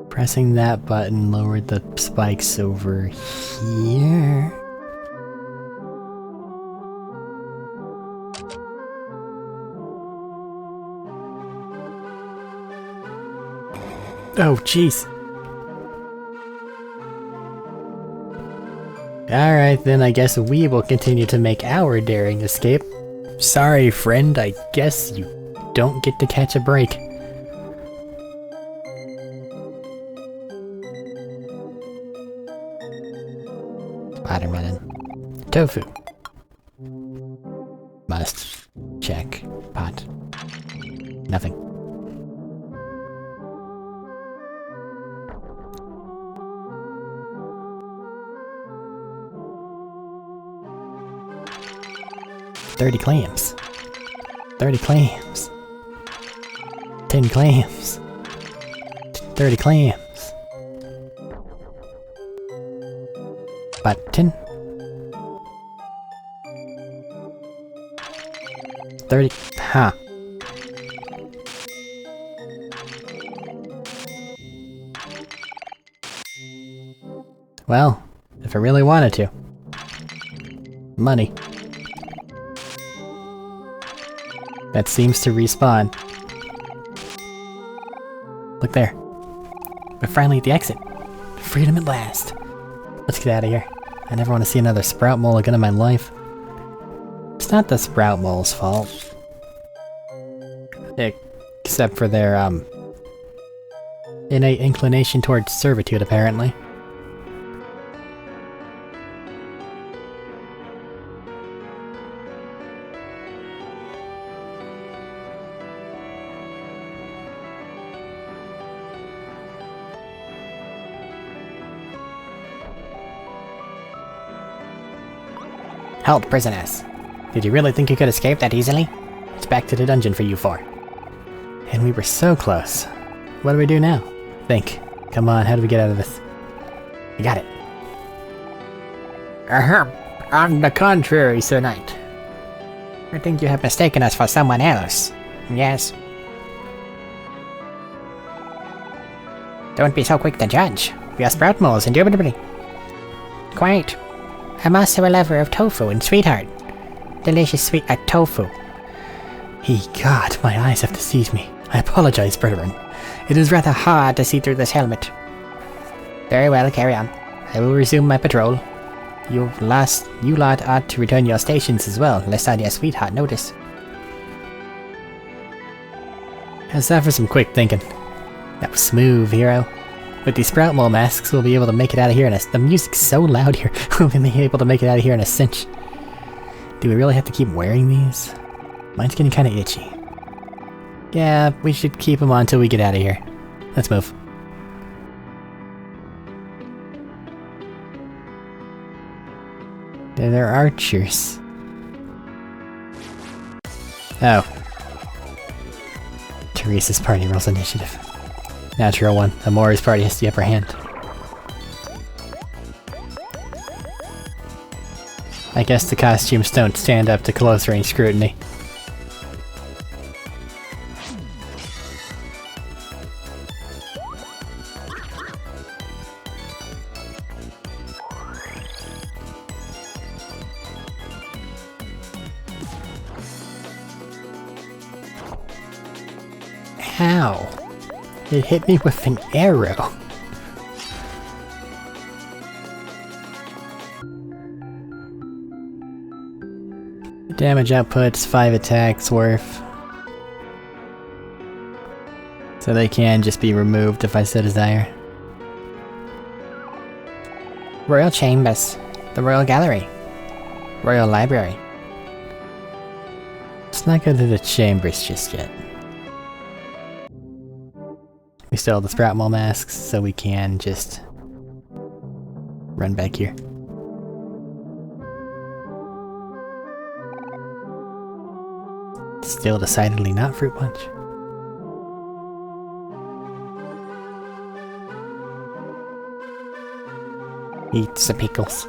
Pressing that button lowered the spikes over here. Oh, jeez. Alright, then I guess we will continue to make our daring escape. Sorry, friend, I guess you don't get to catch a break. Watermelon. Tofu. Must. Check. Pot. Nothing. $30 clams. 30 clams. 10 clams. 30 clams. Button. 30. Huh. Well, if I really wanted to. Money. That seems to respawn. Look there. We're finally at the exit. Freedom at last. Let's get out of here. I never want to see another sprout mole again in my life. It's not the sprout mole's fault. Except for their, innate inclination towards servitude, apparently. Halt, prisoners. Did you really think you could escape that easily? It's back to the dungeon for you four. And we were so close. What do we do now? Think. Come on, how do we get out of this? You got it. Ahem. On the contrary, Sir Knight. I think you have mistaken us for someone else. Yes. Don't be so quick to judge. We are sprout moles, indubitably. Quite. I'm also a lover of tofu and sweetheart. Delicious sweet tofu. God, my eyes have deceived me. I apologize, brethren. It is rather hard to see through this helmet. Very well, carry on. I will resume my patrol. You lot ought to return your stations as well, lest our dear sweetheart notice. How's that for some quick thinking? That was smooth, hero. With these sprout mole masks, we'll be able to make it out of here in a... The music's so loud here, we'll be able to make it out of here in a cinch. Do we really have to keep wearing these? Mine's getting kinda itchy. Yeah, we should keep them on until we get out of here. Let's move. They're archers. Oh. Teresa's party rolls initiative. Natural one. OMORI's party has the upper hand. I guess the costumes don't stand up to close range scrutiny. How? It hit me with an arrow. Damage output's 5 attacks worth. So they can just be removed if I so desire. Royal Chambers. The Royal Gallery. Royal Library. Let's not go to the chambers just yet. We still have the sprout mole masks, so we can just run back here. Still decidedly not fruit punch. Eat the pickles.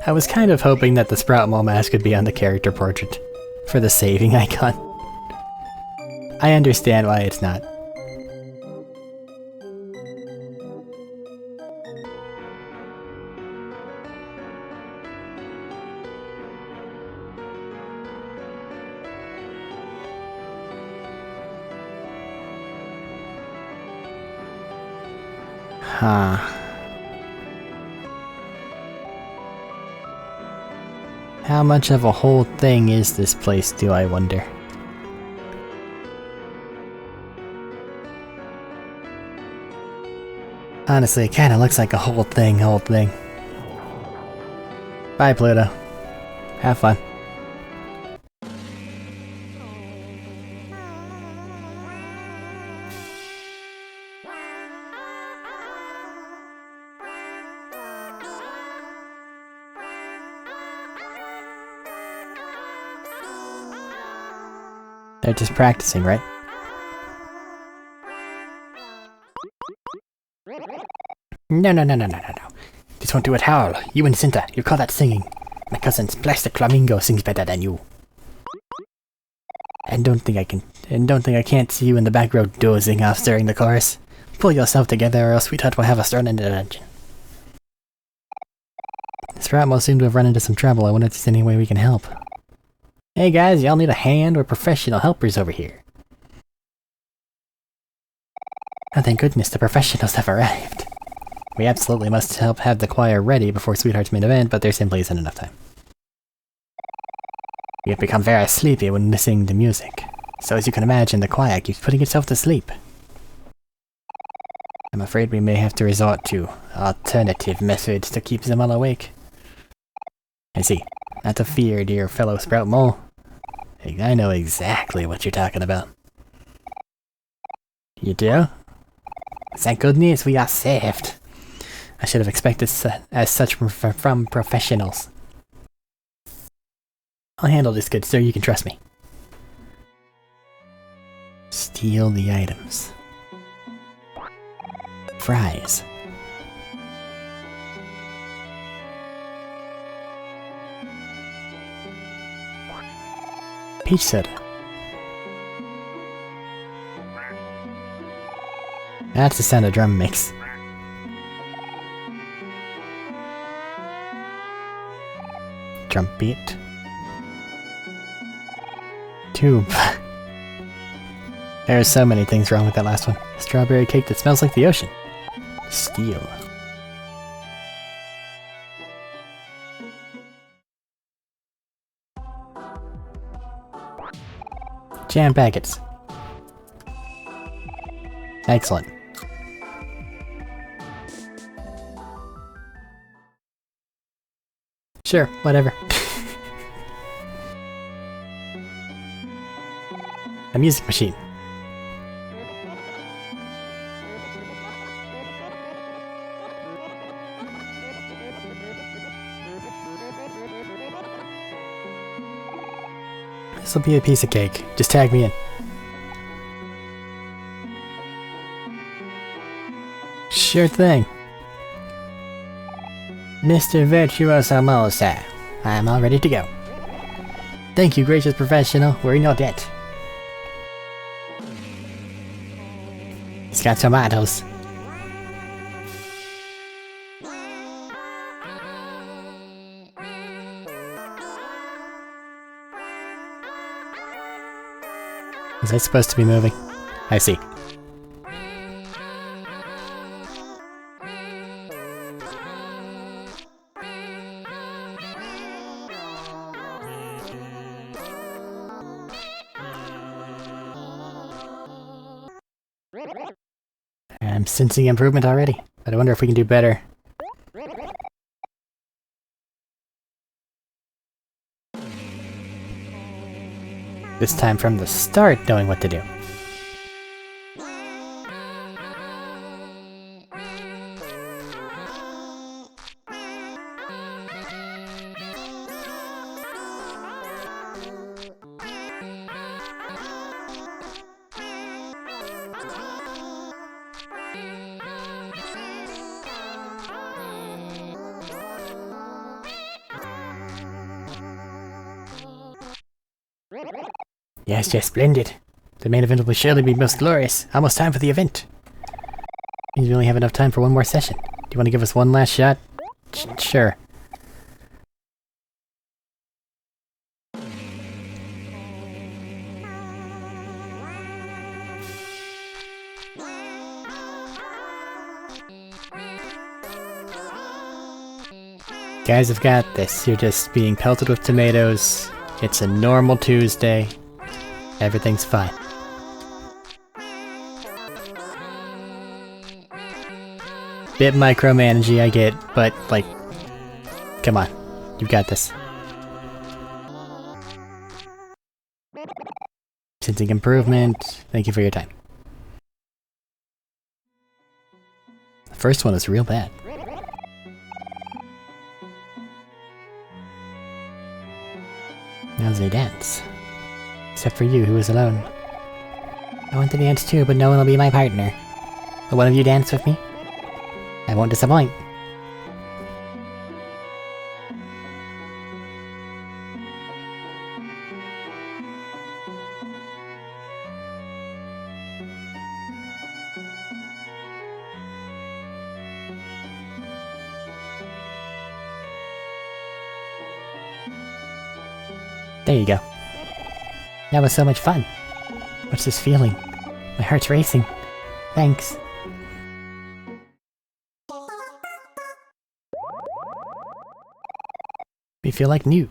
I was kind of hoping that the sprout mole mask would be on the character portrait for the saving icon. I understand why it's not. Huh. How much of a whole thing is this place, do I wonder? Honestly, it kinda looks like a whole thing. Bye, Pluto. Have fun. They're just practicing, right? No. This won't do at all. You and Cinta, you call that singing. My cousin's Plastic Flamingo sings better than you. And don't think I can't see you in the back row dozing off during the chorus. Pull yourself together or else Sweetheart will have us thrown into the dungeon. This rat must seem to have run into some trouble. I wonder if there's any way we can help. Hey guys, y'all need a hand? We're professional helpers over here. Oh, thank goodness the professionals have arrived. We absolutely must help have the choir ready before Sweetheart's main event, but there simply isn't enough time. We have become very sleepy when listening to music. So as you can imagine, the choir keeps putting itself to sleep. I'm afraid we may have to resort to alternative methods to keep them all awake. I see. Not to fear, dear fellow Sprout Mole. I know exactly what you're talking about. You do? Thank goodness we are saved. I should have expected as such from professionals. I'll handle this, good sir. You can trust me. Steal the items. Fries. Peach soda. That's the sound a drum makes. Drum beat. Tube. There are so many things wrong with that last one. Strawberry cake that smells like the ocean. Steel. Jam packets. Excellent. Sure, whatever. A music machine. This'll be a piece of cake. Just tag me in. Sure thing. Mr. Virtuoso Mole, sir. I'm all ready to go. Thank you, gracious professional. We're in your debt. It's got tomatoes. Was I supposed to be moving? I see. I'm sensing improvement already, but I wonder if we can do better. This time from the start, knowing what to do. Yes, splendid. The main event will surely be most glorious. Almost time for the event. Means we only have enough time for one more session. Do you want to give us one last shot? Sure. Guys have got this. You're just being pelted with tomatoes. It's a normal Tuesday. Everything's fine. Bit micromanagey, I get, but, like, come on. You got this. Sensing improvement. Thank you for your time. The first one was real bad. Now's their dance. Except for you, who is alone. I want to dance too, but no one will be my partner. Will one of you dance with me? I won't disappoint. There you go. That was so much fun. What's this feeling? My heart's racing. Thanks. We feel like new.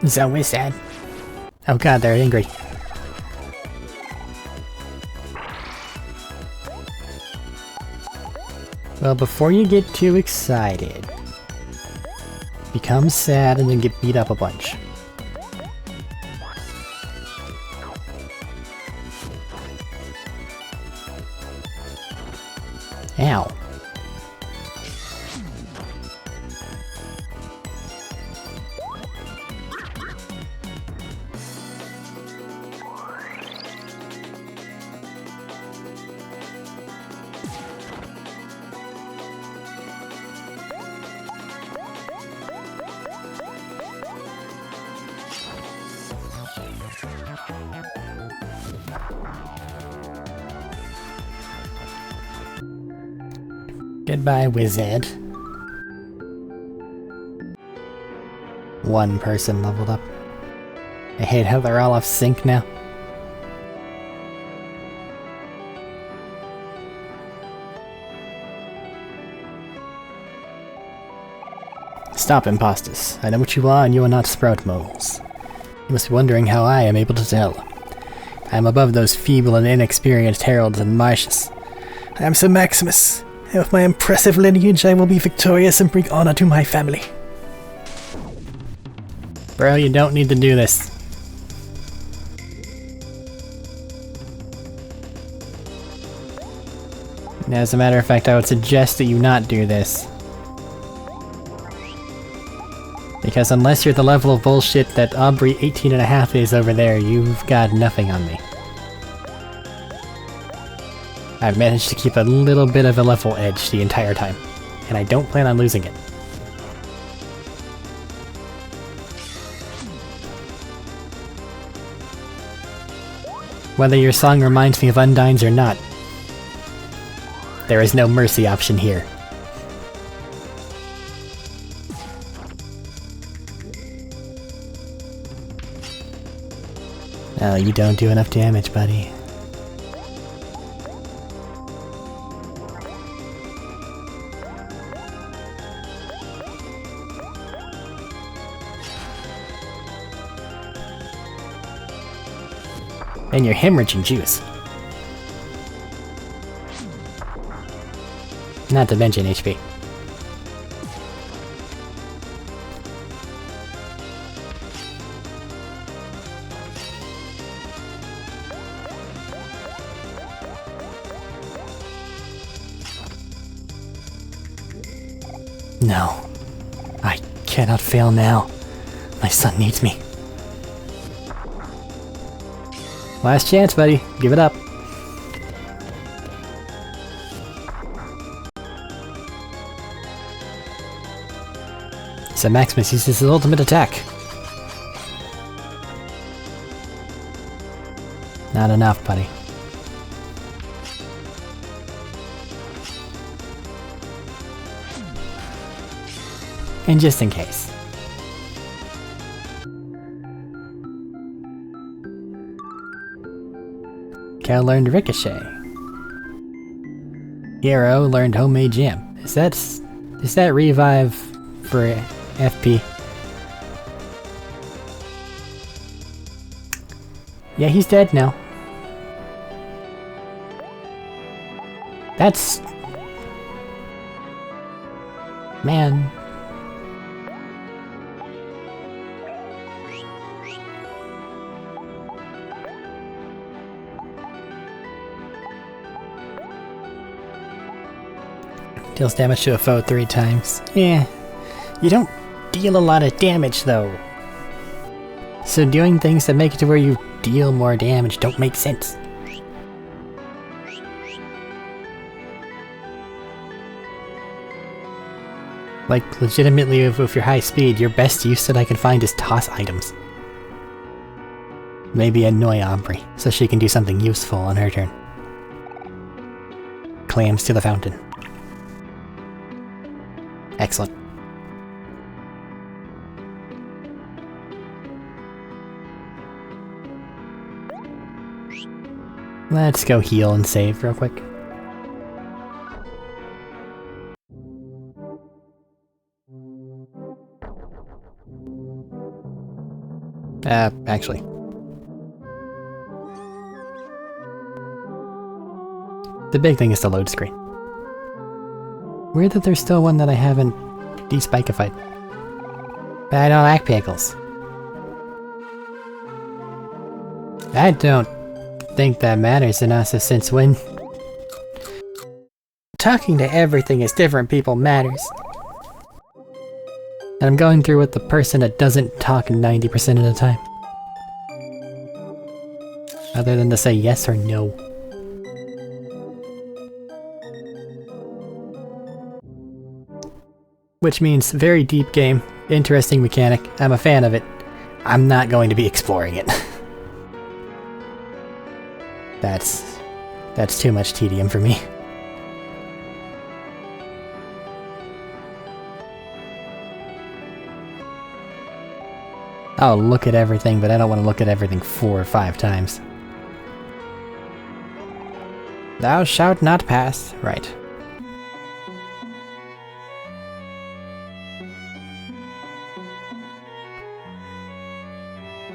So sad. Oh god, they're angry. Well, before you get too excited, become sad and then get beat up a bunch. Ow. Goodbye, wizard. One person leveled up. I hate how they're all off sync now. Stop, imposters. I know what you are, and you are not sprout moles. You must be wondering how I am able to tell. I am above those feeble and inexperienced heralds and marshes. I am Sir Maximus, and with my impressive lineage I will be victorious and bring honor to my family. Bro, you don't need to do this. As a matter of fact, I would suggest that you not do this. Because unless you're the level of bullshit that Aubrey 18.5 is over there, you've got nothing on me. I've managed to keep a little bit of a level edge the entire time, and I don't plan on losing it. Whether your song reminds me of Undines or not, there is no mercy option here. Oh, you don't do enough damage, buddy. And you're hemorrhaging juice. Not to mention HP. No. I cannot fail now. My son needs me. Last chance, buddy. Give it up. So Maximus uses his ultimate attack. Not enough, buddy. And just in case. Anika learned Ricochet. Hero learned Homemade Jam. Is that revive for FP? Yeah, he's dead now. That's... Man. Deals damage to a foe 3 times. Yeah. You don't deal a lot of damage though. So doing things that make it to where you deal more damage don't make sense. Like, legitimately, with your high speed, your best use that I can find is toss items. Maybe annoy Omri, so she can do something useful on her turn. Clams to the fountain. Excellent. Let's go heal and save real quick. Actually. The big thing is the load screen. Weird that there's still one that I haven't de-spikefied. But I don't like pickles. I don't think that matters in us, since when talking to everything is different people matters. And I'm going through with the person that doesn't talk 90% of the time. Other than to say yes or no. Which means very deep game, interesting mechanic, I'm a fan of it. I'm not going to be exploring it. That's too much tedium for me. I'll look at everything, but I don't want to look at everything 4 or 5 times. Thou shalt not pass. Right.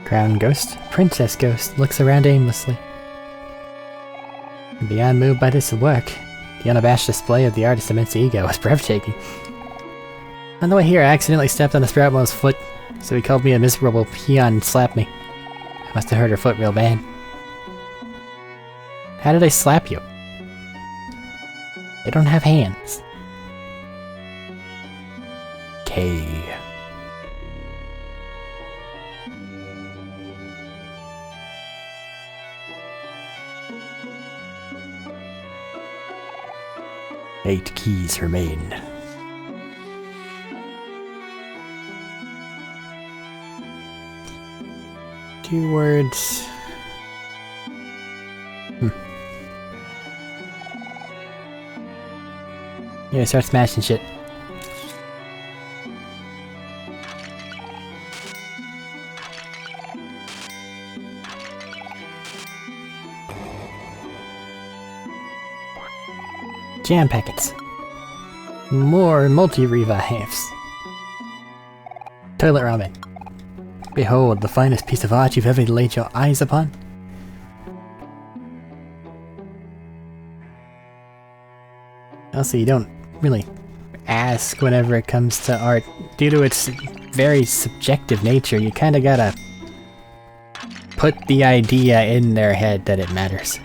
Crown Ghost, Princess Ghost, looks around aimlessly. Beyond moved by this work, the unabashed display of the artist's immense ego was breathtaking. On the way here, I accidentally stepped on the Sproutmo's foot, so he called me a miserable peon and slapped me. I must have hurt her foot real bad. How did I slap you? They don't have hands. K. Eight keys remain. Two words. Yeah, start smashing shit. Jam packets. More multi-revives. Toilet ramen. Behold, the finest piece of art you've ever laid your eyes upon. Also, you don't really ask whenever it comes to art. Due to its very subjective nature, you kinda gotta put the idea in their head that it matters.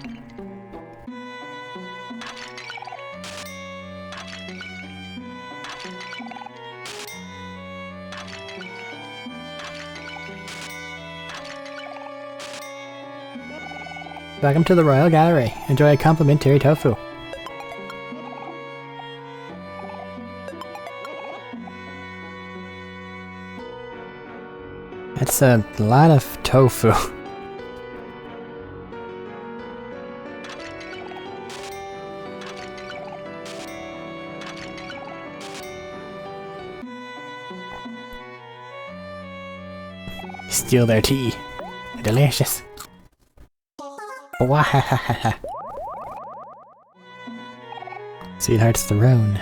Welcome to the Royal Gallery. Enjoy a complimentary tofu. That's a lot of tofu. Steal their tea. Delicious. Wahahaha. Sweetheart's throne.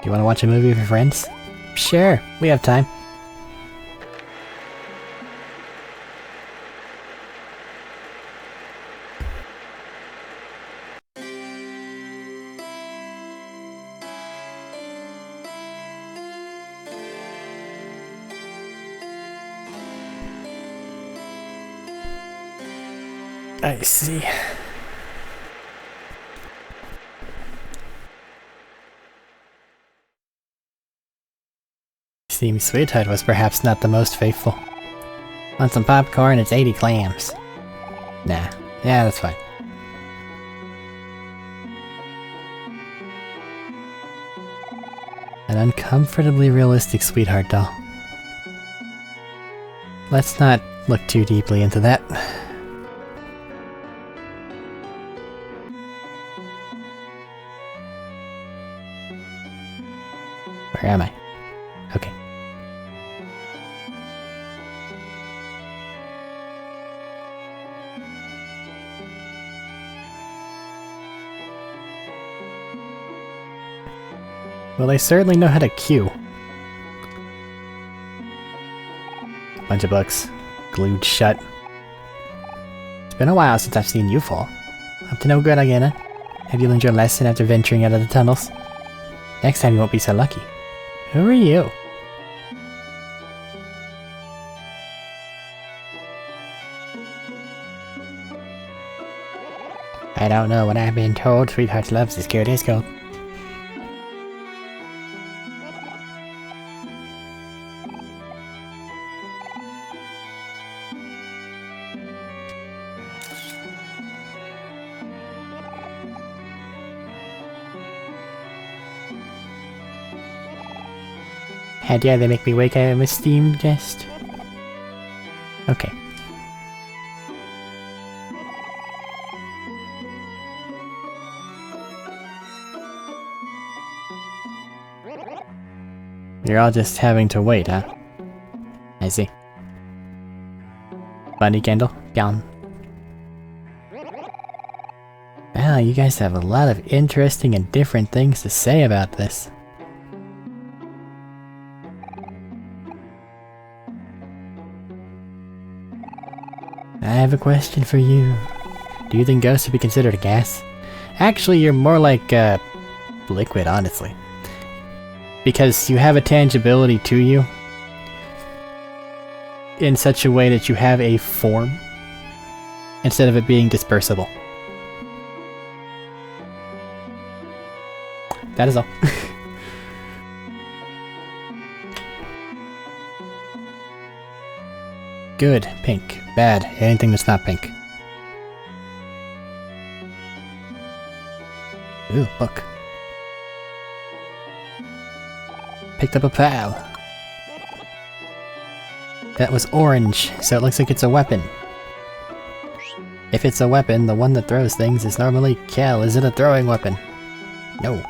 Do you want to watch a movie with your friends? Sure, we have time. I see. Seems Sweetheart was perhaps not the most faithful. Want some popcorn? It's 80 clams. Nah. Yeah, that's fine. An uncomfortably realistic Sweetheart doll. Let's not look too deeply into that. Where am I? Okay. Well, they certainly know how to queue. Bunch of books. Glued shut. It's been a while since I've seen you fall. Up to no good again, huh? Have you learned your lesson after venturing out of the tunnels? Next time you won't be so lucky. Who are you? I don't know what I've been told. Sweetheart loves this cute disco. How dare they make me wake out of a steam nest? Okay. You're all just having to wait, huh? I see. Bunny candle? Down. Wow, you guys have a lot of interesting and different things to say about this. I have a question for you. Do you think ghosts would be considered a gas? Actually, you're more like, liquid, honestly. Because you have a tangibility to you in such a way that you have a form instead of it being dispersible. That is all. Good. Pink. Bad. Anything that's not pink. Ooh, book. Picked up a pal. That was orange, so it looks like it's a weapon. If it's a weapon, the one that throws things is normally Kel. Is it a throwing weapon? No.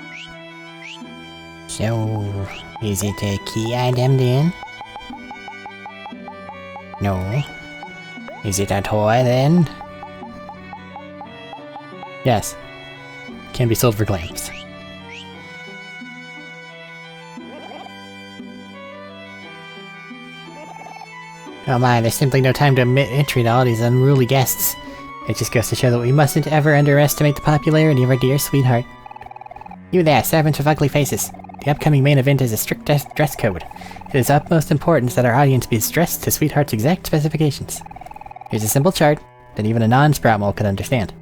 So, is it a key item then? No. Is it a toy then? Yes. Can be sold for clams. Oh my, there's simply no time to admit entry to all these unruly guests. It just goes to show that we mustn't ever underestimate the popularity of our dear sweetheart. You there, servants with ugly faces. The upcoming main event is a strict dress code. It is of utmost importance that our audience be dressed to Sweetheart's exact specifications. Here's a simple chart that even a non-sprout mole could understand.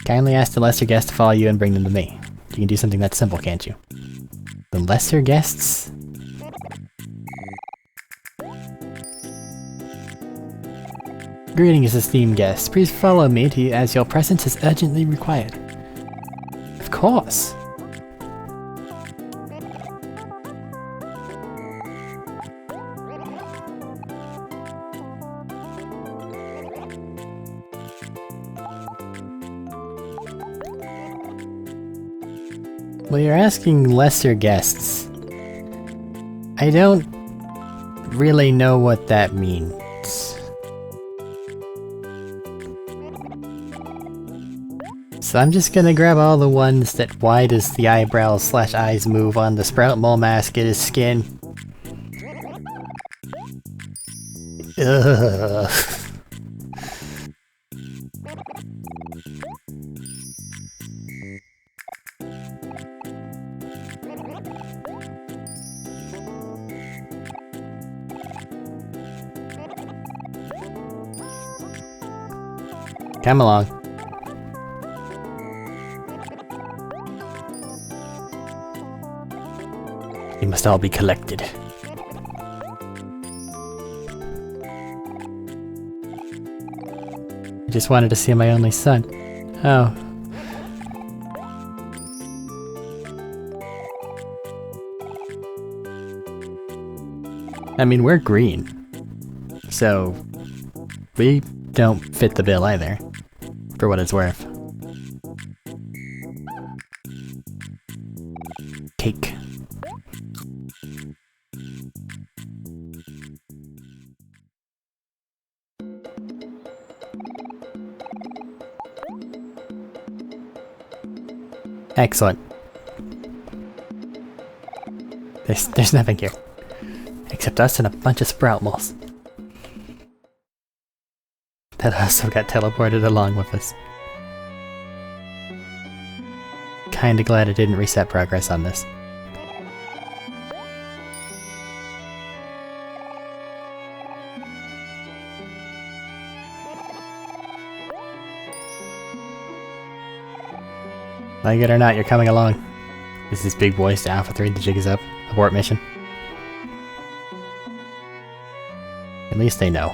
Kindly ask the lesser guests to follow you and bring them to me. You can do something that simple, can't you? The lesser guests? Greetings, esteemed guests. Please follow me as your presence is urgently required. Of course. Well, you're asking lesser guests. I don't really know what that means. So I'm just gonna grab all the ones that wide as the eyebrows / eyes move on the Sprout Mole mask at his skin. Ugh. Come along. You must all be collected. I just wanted to see my only son. Oh. I mean, we're green. So, we don't fit the bill either. For what it's worth. Cake. Excellent. There's nothing here. Except us and a bunch of sprout moles. That also got teleported along with us. Kinda glad it didn't reset progress on this. Like it or not, you're coming along. This is Big Boys to Alpha 3, the jig is up. Abort mission. At least they know.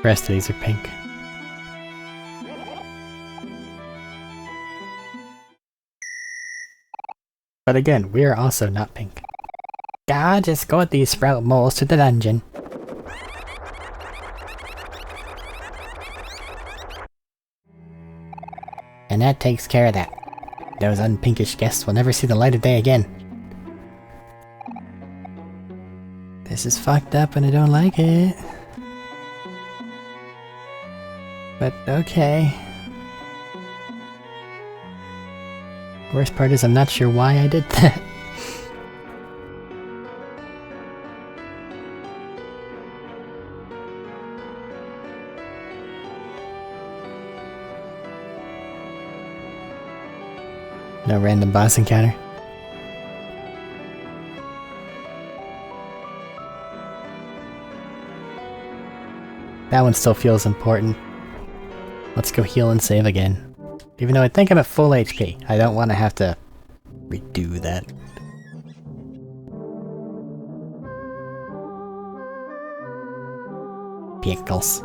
The rest of these are pink. But again, we are also not pink. God, just go with these sprout moles to the dungeon. And that takes care of that. Those unpinkish guests will never see the light of day again. This is fucked up and I don't like it. But okay. Worst part is I'm not sure why I did that. No random boss encounter. That one still feels important. Let's go heal and save again. Even though I think I'm at full HP, I don't want to have to redo that. Pickles.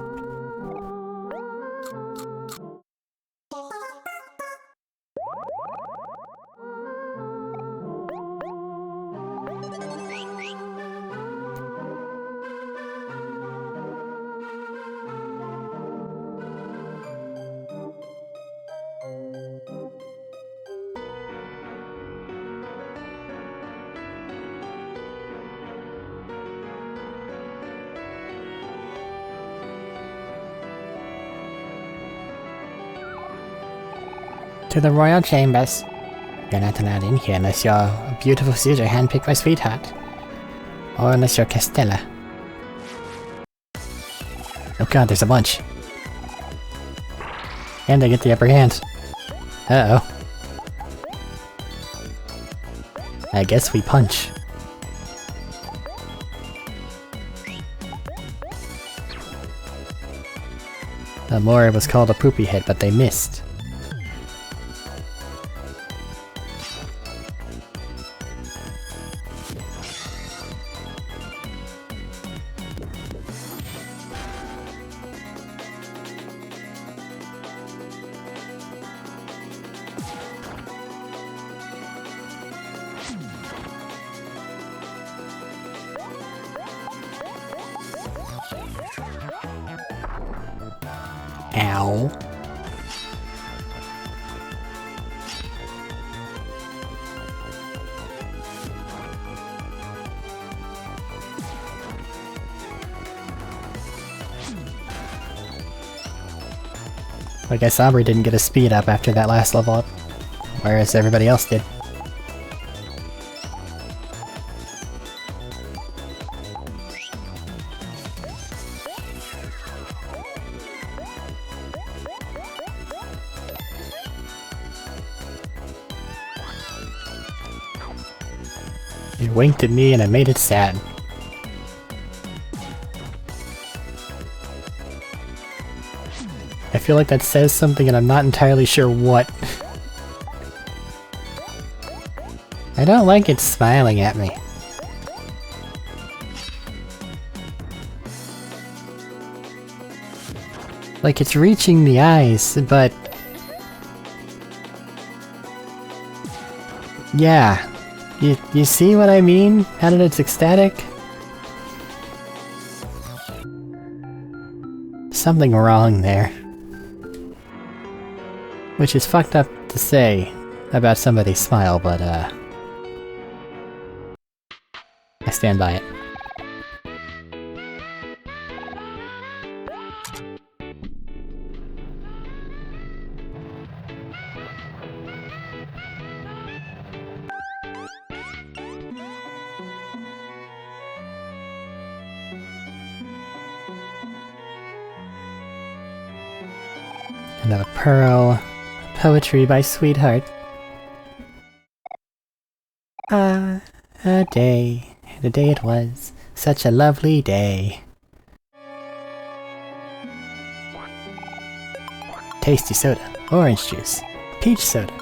To the royal chambers. You're not allowed in here unless you're a beautiful suitor handpicked by Sweetheart. Or unless you're Castella. Oh god, there's a bunch. And I get the upper hand. Uh-oh. I guess we punch. OMORI was called a poopy head, but they missed. Ow. I guess Aubrey didn't get a speed up after that last level up, whereas everybody else did. It winked at me and I made it sad. I feel like that says something and I'm not entirely sure what. I don't like it smiling at me. Like it's reaching the eyes, but... yeah. You see what I mean? How that it's ecstatic? Something wrong there. Which is fucked up to say about somebody's smile, but I stand by it. Another pearl. Poetry by Sweetheart. Ah, a day. The day it was. Such a lovely day. Tasty soda. Orange juice. Peach soda.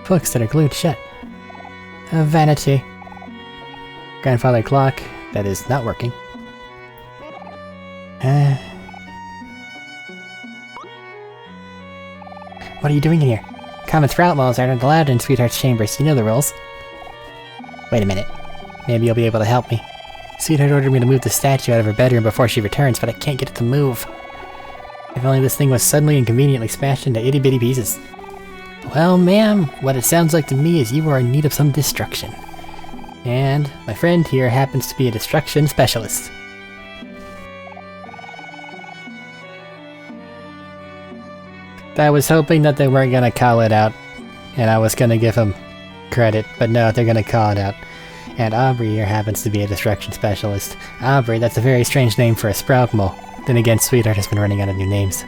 Books that are glued shut. A vanity. Grandfather clock that is not working. What are you doing in here? Common sprout malls aren't allowed in Sweetheart's chambers, you know the rules. Wait a minute. Maybe you'll be able to help me. Sweetheart ordered me to move the statue out of her bedroom before she returns, but I can't get it to move. If only this thing was suddenly and conveniently smashed into itty-bitty pieces. Well, ma'am, what it sounds like to me is you are in need of some destruction. And my friend here happens to be a destruction specialist. I was hoping that they weren't gonna call it out, and I was gonna give them credit, but no, they're gonna call it out. And Aubrey here happens to be a destruction specialist. Aubrey, that's a very strange name for a sprout mole. Then again, Sweetheart has been running out of new names.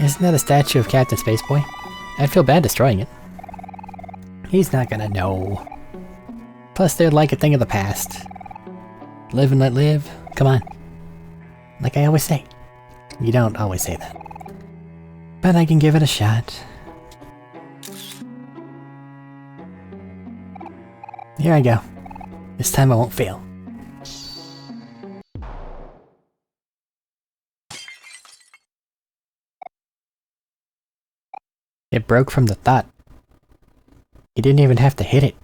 Isn't that a statue of Captain Spaceboy? I'd feel bad destroying it. He's not gonna know. Plus, they're like a thing of the past. Live and let live. Come on. Like I always say. You don't always say that. But I can give it a shot. Here I go. This time I won't fail. It broke from the thought. You didn't even have to hit it.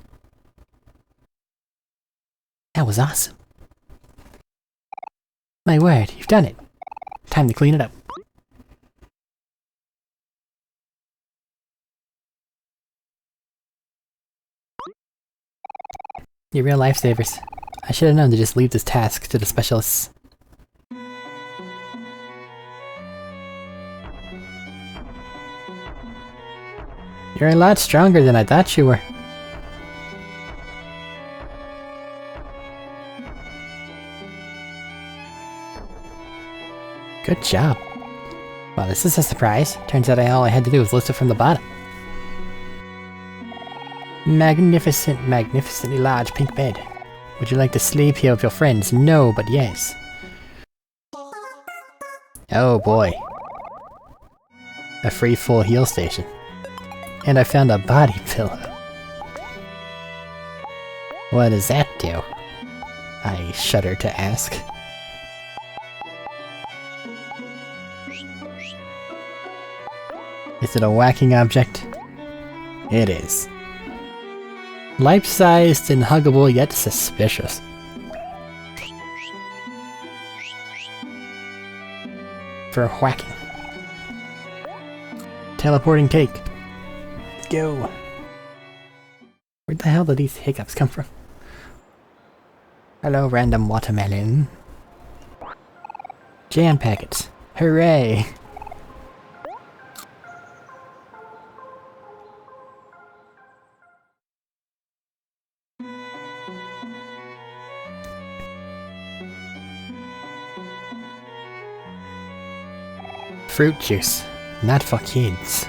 That was awesome. My word, you've done it. Time to clean it up. You're real lifesavers. I should have known to just leave this task to the specialists. You're a lot stronger than I thought you were. Good job. Well, this is a surprise. Turns out all I had to do was list it from the bottom. Magnificent, magnificently large pink bed. Would you like to sleep here with your friends? No, but yes. Oh boy. A free full heal station. And I found a body pillow. What does that do? I shudder to ask. Is it a whacking object? It is. Life-sized and huggable, yet suspicious. for whacking. Teleporting cake. Let's go. Where the hell did these hiccups come from? Hello, random watermelon. Jam packets. Hooray! Fruit juice. Not for kids.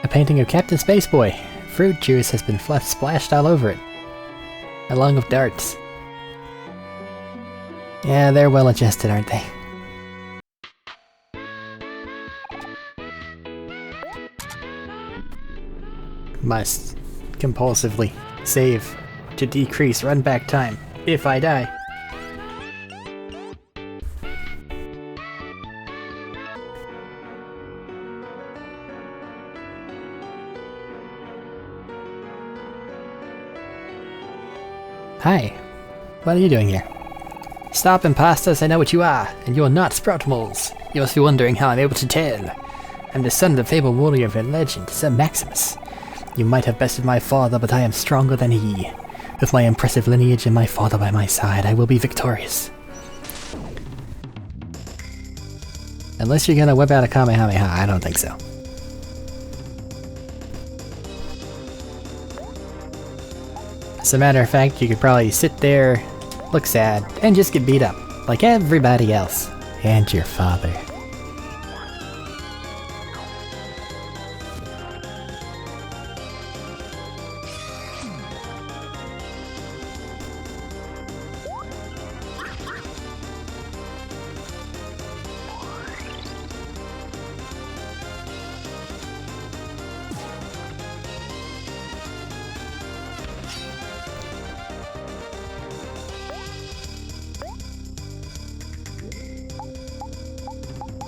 A painting of Captain Spaceboy. Fruit juice has been splashed all over it. Along with darts. Yeah, they're well adjusted, aren't they? Must compulsively save to decrease run back time if I die. Hi, what are you doing here? Stop, imposters, I know what you are, and you are not sprout moles. You must be wondering how I'm able to tell. I'm the son of the fabled warrior of a legend, Sir Maximus. You might have bested my father, but I am stronger than he. With my impressive lineage and my father by my side, I will be victorious. Unless you're gonna whip out a Kamehameha, I don't think so. As a matter of fact, you could probably sit there, look sad, and just get beat up, like everybody else. And your father.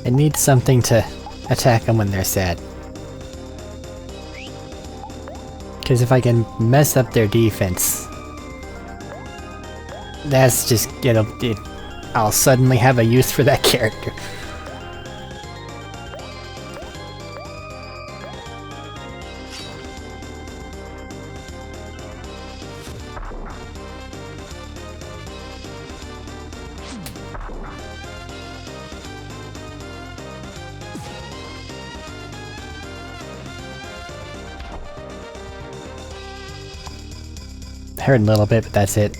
I need something to attack them when they're sad. Because if I can mess up their defense, that's just, I'll suddenly have a use for that character. Hurt a little bit, but that's it.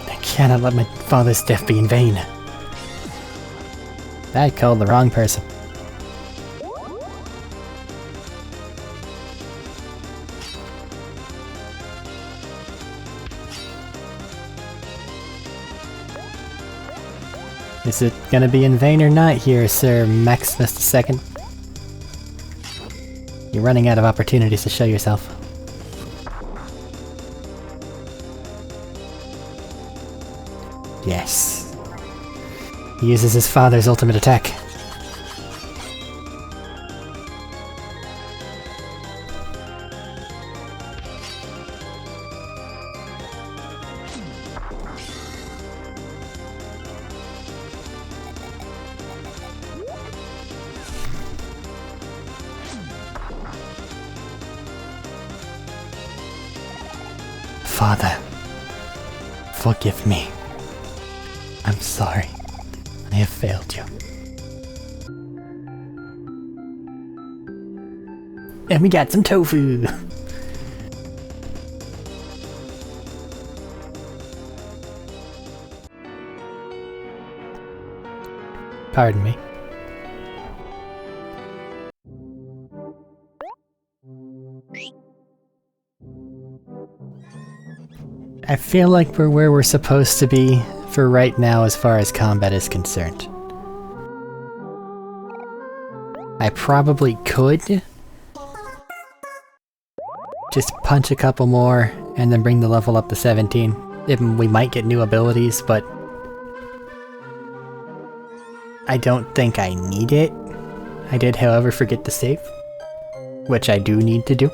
I cannot let my father's death be in vain. I called the wrong person. Is it gonna be in vain or not here, Sir Maximus II? You're running out of opportunities to show yourself. Yes. He uses his father's ultimate attack. Father, forgive me. I'm sorry. I have failed you. And we got some tofu! Pardon me. I feel like we're where we're supposed to be for right now as far as combat is concerned. I probably could just punch a couple more and then bring the level up to 17. We might get new abilities, but I don't think I need it. I did, however, forget to save, which I do need to do.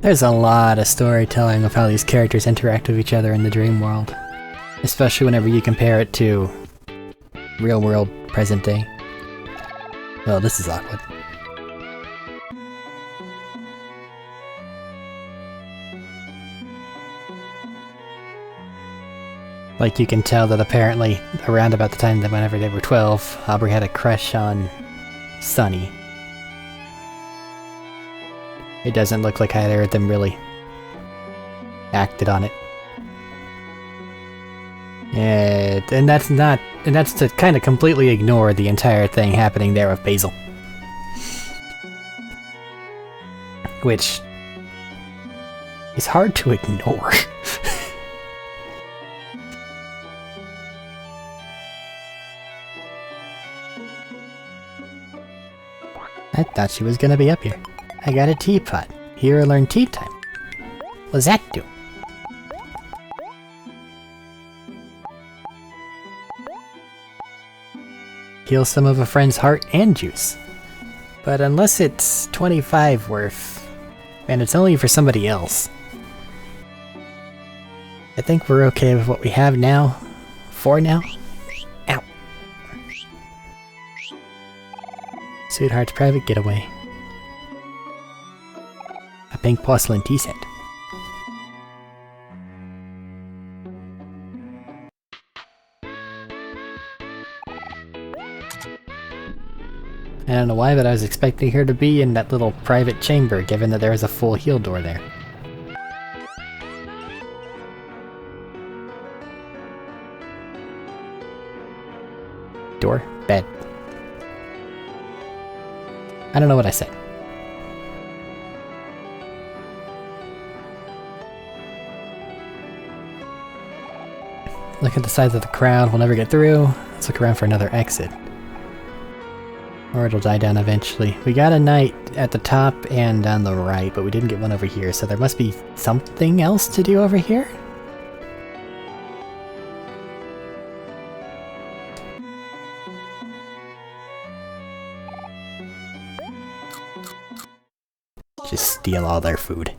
There's a lot of storytelling of how these characters interact with each other in the dream world. Especially whenever you compare it to real world present day. Oh, this is awkward. Like, you can tell that apparently around about the time that whenever they were 12, Aubrey had a crush on Sunny. It doesn't look like either of them really acted on it. And that's to kind of completely ignore the entire thing happening there with Basil. Which is hard to ignore. I thought she was gonna be up here. I got a teapot. Here I learn tea time. What's that do? Heal some of a friend's heart and juice. But unless it's 25 worth, and it's only for somebody else, I think we're okay with what we have now. For now. Ow. Sweetheart's private getaway. A pink porcelain tea set. I don't know why, but I was expecting her to be in that little private chamber, given that there is a full heal door there. Door? Bed. I don't know what I said. Look at the size of the crowd, we'll never get through. Let's look around for another exit. Or it'll die down eventually. We got a knight at the top and on the right, but we didn't get one over here, so there must be something else to do over here? Just steal all their food.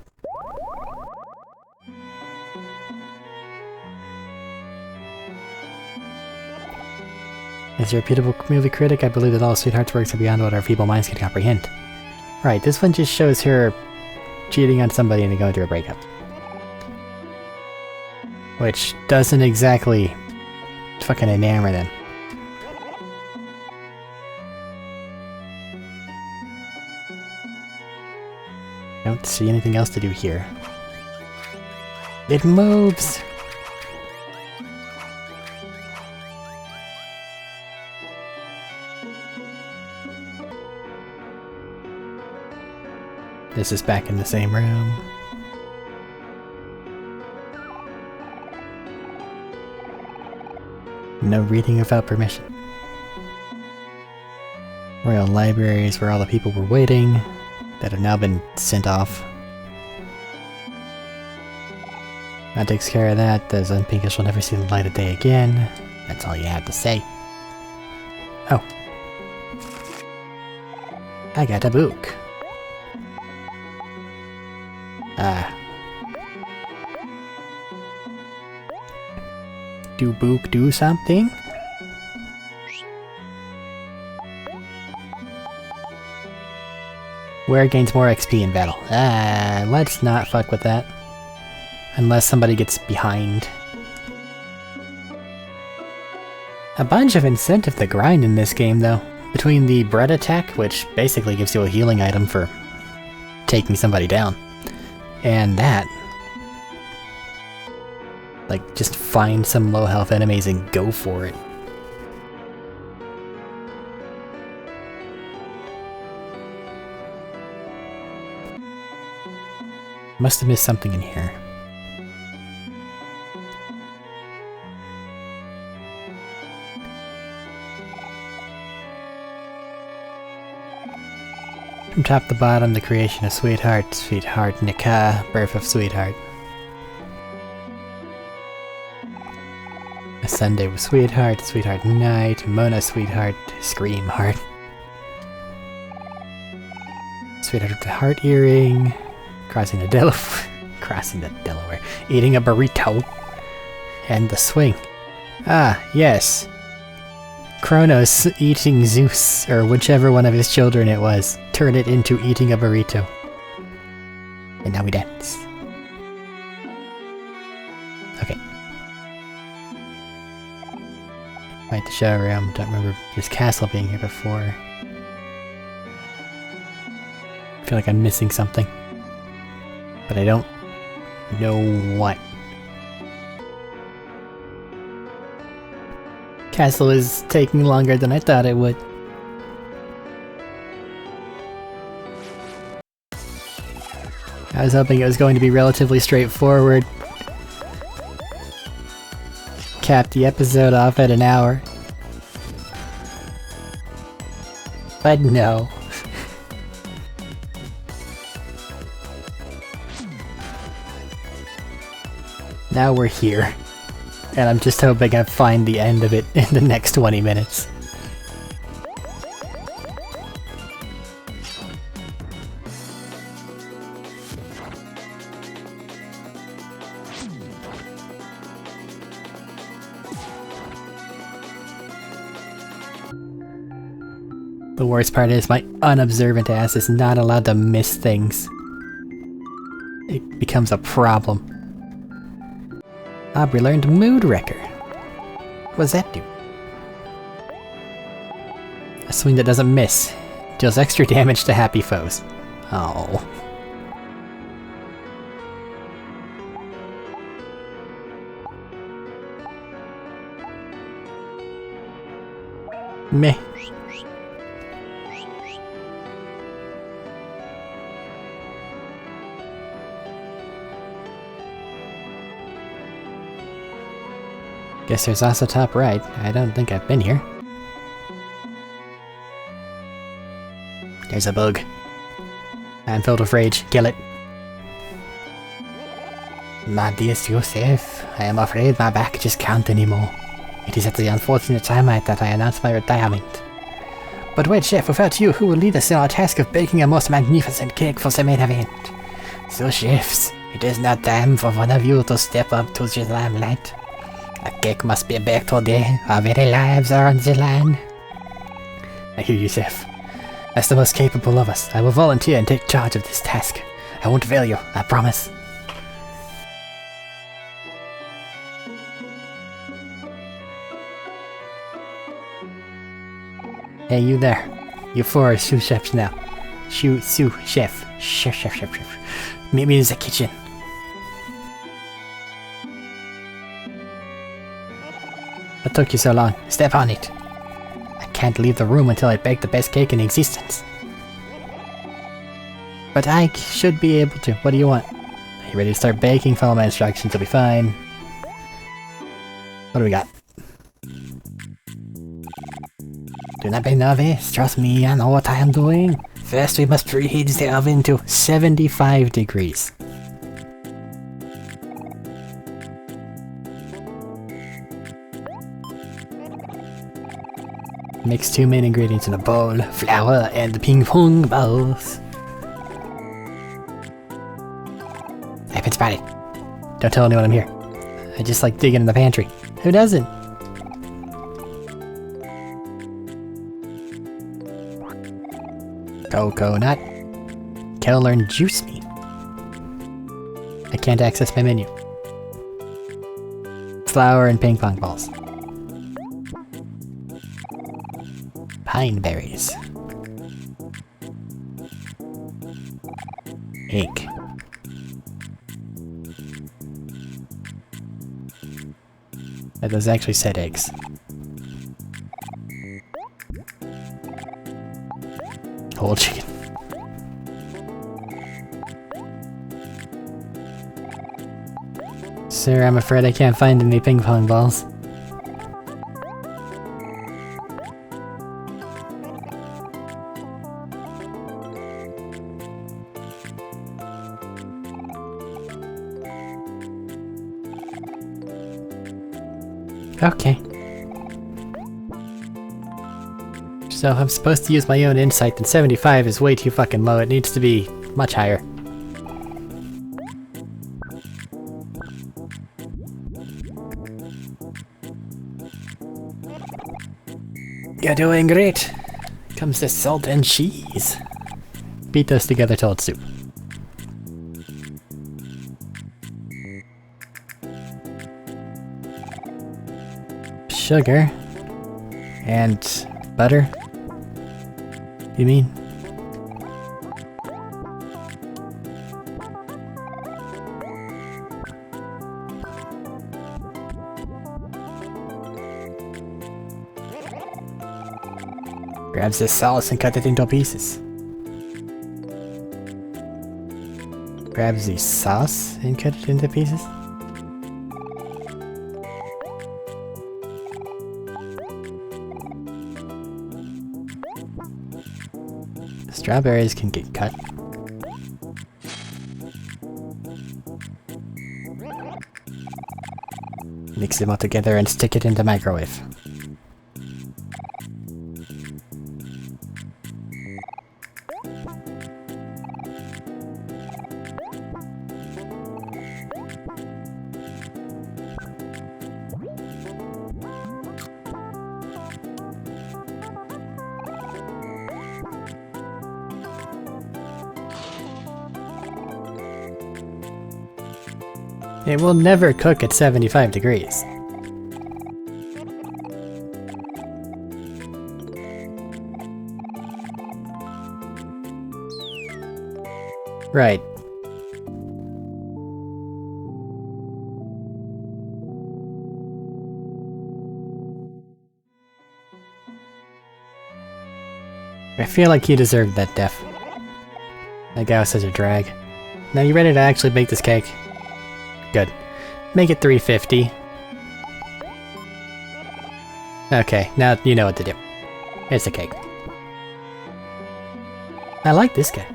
As a reputable movie critic, I believe that all Sweetheart's works are beyond what our feeble minds can comprehend. Right, this one just shows her cheating on somebody and going through a breakup. Which doesn't exactly fucking enamor them. Don't see anything else to do here. It moves! This is back in the same room. No reading without permission. Royal Library is where all the people were waiting that have now been sent off. That takes care of that. The Unpinkish will never see the light of day again. That's all you have to say. Oh. I got a book. Do book do something? Where gains more XP in battle? Let's not fuck with that. Unless somebody gets behind. A bunch of incentive to grind in this game though. Between the bread attack, which basically gives you a healing item for taking somebody down, and that. Like, just find some low health enemies and go for it. Must have missed something in here. From top to bottom, the creation of Sweetheart, Sweetheart Nikah, Birth of Sweetheart. A Sunday with Sweetheart, Sweetheart Night, Mona Sweetheart, Scream Heart. Sweetheart with the Heart Earring, Crossing the Delaware, Eating a Burrito, and the Swing. Ah, yes. Kronos eating Zeus, or whichever one of his children it was, turned it into eating a burrito. And now we dance. Okay. Right, the showroom. Don't remember this castle being here before. I feel like I'm missing something. But I don't know what. Castle is taking longer than I thought it would. I was hoping it was going to be relatively straightforward. Cap the episode off at an hour. But no. Now we're here. And I'm just hoping I find the end of it in the next 20 minutes. The worst part is my unobservant ass is not allowed to miss things. It becomes a problem. Aubrey learned Mood Wrecker. What does that do? A swing that doesn't miss. Deals extra damage to happy foes. Oh. Meh. Guess there's also top right. I don't think I've been here. There's a bug. I'm filled with rage. Kill it. My dear Joseph, I am afraid my back just can't anymore. It is at the unfortunate time that I announce my retirement. But wait, Chef, without you, who will lead us in our task of baking a most magnificent cake for the main event? So, chefs, it is now time for one of you to step up to the limelight. A cake must be baked today, our very lives are on the line. I hear you, Chef. As the most capable of us, I will volunteer and take charge of this task. I won't fail you, I promise. Hey, you there. You four are sous chefs now. Sous chef. Chef. Meet me in the kitchen. What took you so long? Step on it. I can't leave the room until I bake the best cake in existence. But I should be able to. What do you want? Are you ready to start baking? Follow my instructions, you'll be fine. What do we got? Do not be nervous. Trust me, I know what I am doing. First we must preheat the oven to 75 degrees. Mix 2 main ingredients in a bowl, flour and the ping pong balls. I've been spotted. Don't tell anyone I'm here. I just like digging in the pantry. Who doesn't? Coconut. Killer juice me. I can't access my menu. Flour and ping pong balls. Pine berries. Egg. Those actually said eggs. Whole chicken. Sir, I'm afraid I can't find any ping pong balls. Okay. So I'm supposed to use my own insight, then 75 is way too fucking low. It needs to be much higher. You're doing great. Comes the salt and cheese. Beat those together till it's soup. Sugar. And butter. You mean? Grabs the sauce and cut it into pieces. Grabs the sauce and cut it into pieces? Strawberries can get cut. Mix them all together and stick it in the microwave. It will never cook at 75 degrees. Right. I feel like he deserved that death. That guy was such a drag. Now you ready to actually bake this cake? Good. Make it 350. Okay, now you know what to do. Here's the cake. I like this guy.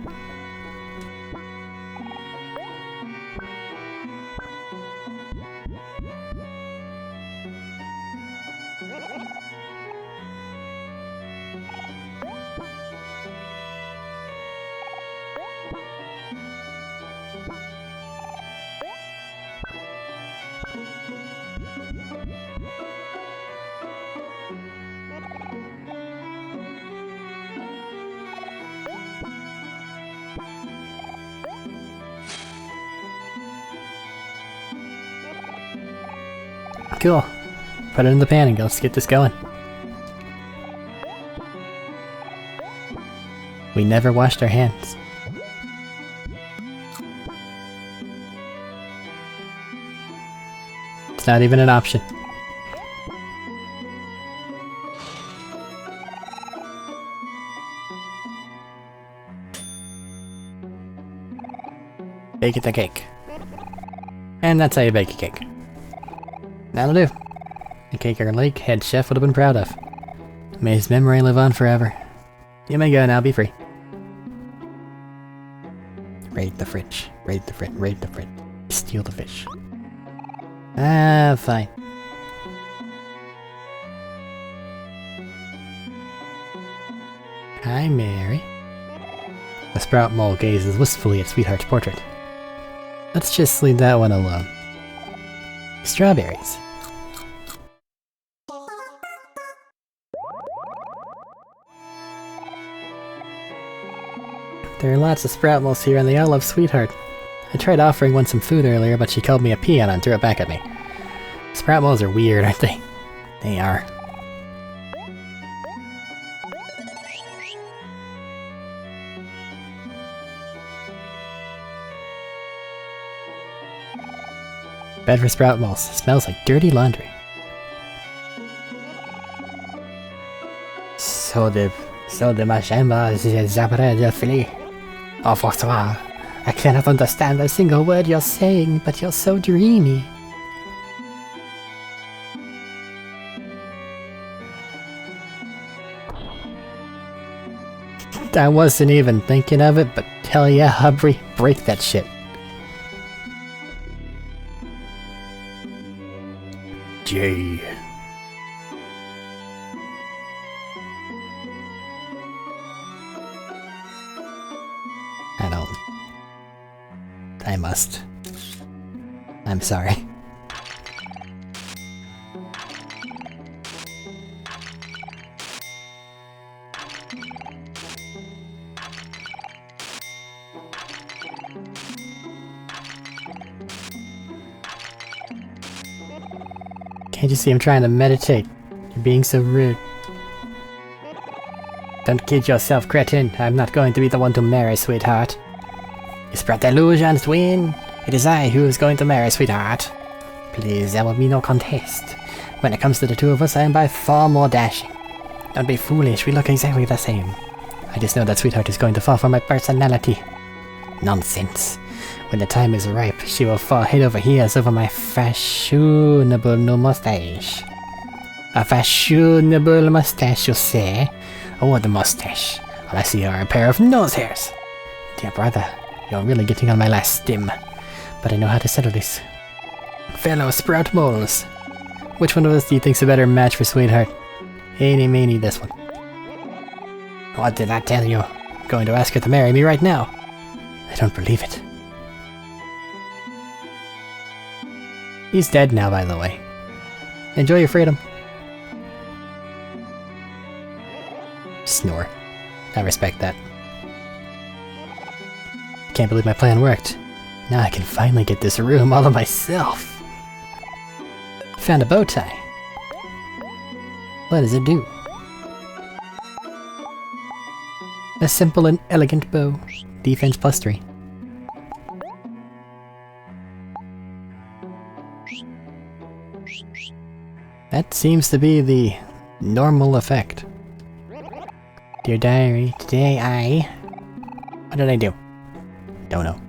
Cool. Put it in the pan and let's get this going. We never washed our hands. It's not even an option. Bake it the cake. And that's how you bake a cake. That'll do. A cake our late head chef would have been proud of. May his memory live on forever. You may go now, be free. Raid the fridge. Raid the fridge. Raid the fridge. Steal the fish. Ah, fine. Hi, Mary. The sprout mole gazes wistfully at Sweetheart's portrait. Let's just leave that one alone. Strawberries. There are lots of sprout moles here and they all love Sweetheart. I tried offering one some food earlier, but she called me a peon and threw it back at me. Sprout moles are weird, aren't they? They are. Bed for sprout moles. Smells like dirty laundry. So de ma chambre, j'aimerais de filer. Au revoir. I cannot understand a single word you're saying, but you're so dreamy. I wasn't even thinking of it, but hell yeah, Hubry, break that shit. J. I must. I'm sorry. Can't you see I'm trying to meditate? You're being so rude. Don't kid yourself, cretin. I'm not going to be the one to marry, sweetheart. You spread the illusions, Twin. It is I who is going to marry, sweetheart. Please, there will be no contest. When it comes to the two of us, I am by far more dashing. Don't be foolish, we look exactly the same. I just know that sweetheart is going to fall for my personality. Nonsense. When the time is ripe, she will fall head over heels over my fashionable new mustache. A fashionable mustache, you say? Oh, the mustache. All I see are a pair of nose hairs. Dear brother, you're really getting on my last stem. But I know how to settle this. Fellow sprout moles. Which one of us do you think's a better match for sweetheart? Eeny meeny this one. What did I tell you? I'm going to ask her to marry me right now. I don't believe it. He's dead now, by the way. Enjoy your freedom. Snore. I respect that. Can't believe my plan worked. Now I can finally get this room all to myself. Found a bow tie. What does it do? A simple and elegant bow. Defense +3. That seems to be the normal effect. Dear diary, today I... What did I do? Don't know.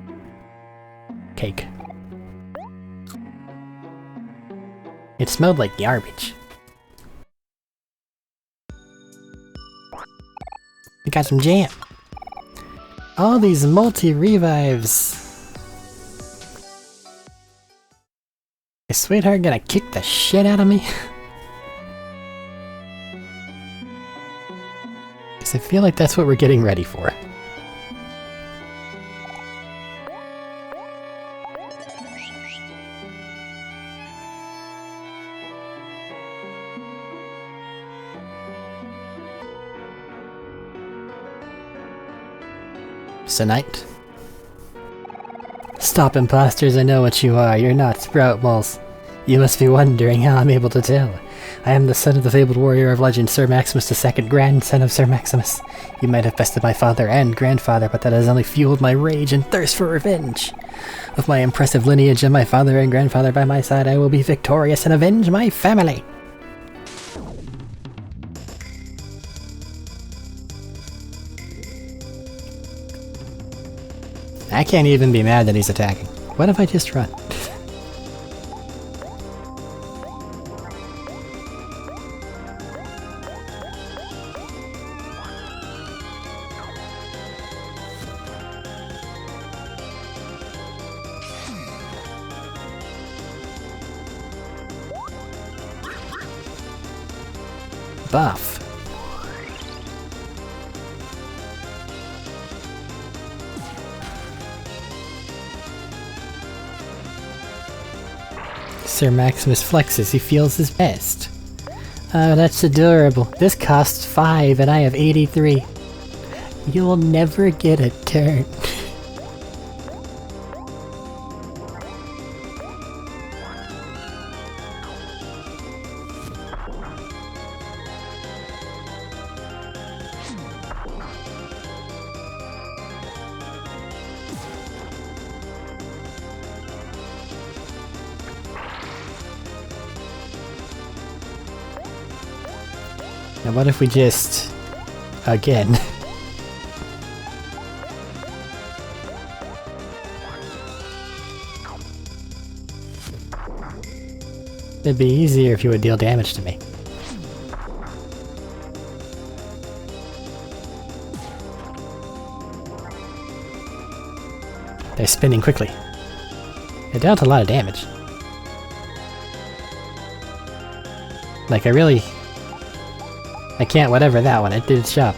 Cake. It smelled like garbage. I got some jam. All these multi-revives. Is sweetheart gonna kick the shit out of me? Because I feel like that's what we're getting ready for. Tonight. Stop, imposters, I know what you are. You're not sprout moles. You must be wondering how I'm able to tell. I am the son of the fabled warrior of legend, Sir Maximus II, grandson of Sir Maximus. You might have bested my father and grandfather, but that has only fueled my rage and thirst for revenge. With my impressive lineage and my father and grandfather by my side, I will be victorious and avenge my family. I can't even be mad that he's attacking. What if I just run? Buff. Sir Maximus flexes, he feels his best. Oh, that's adorable. This costs 5 and I have 83. You'll never get a turn. Now what if we just... again... It'd be easier if you would deal damage to me. They're spinning quickly. They dealt a lot of damage. Like, I can't whatever that one, it did its job.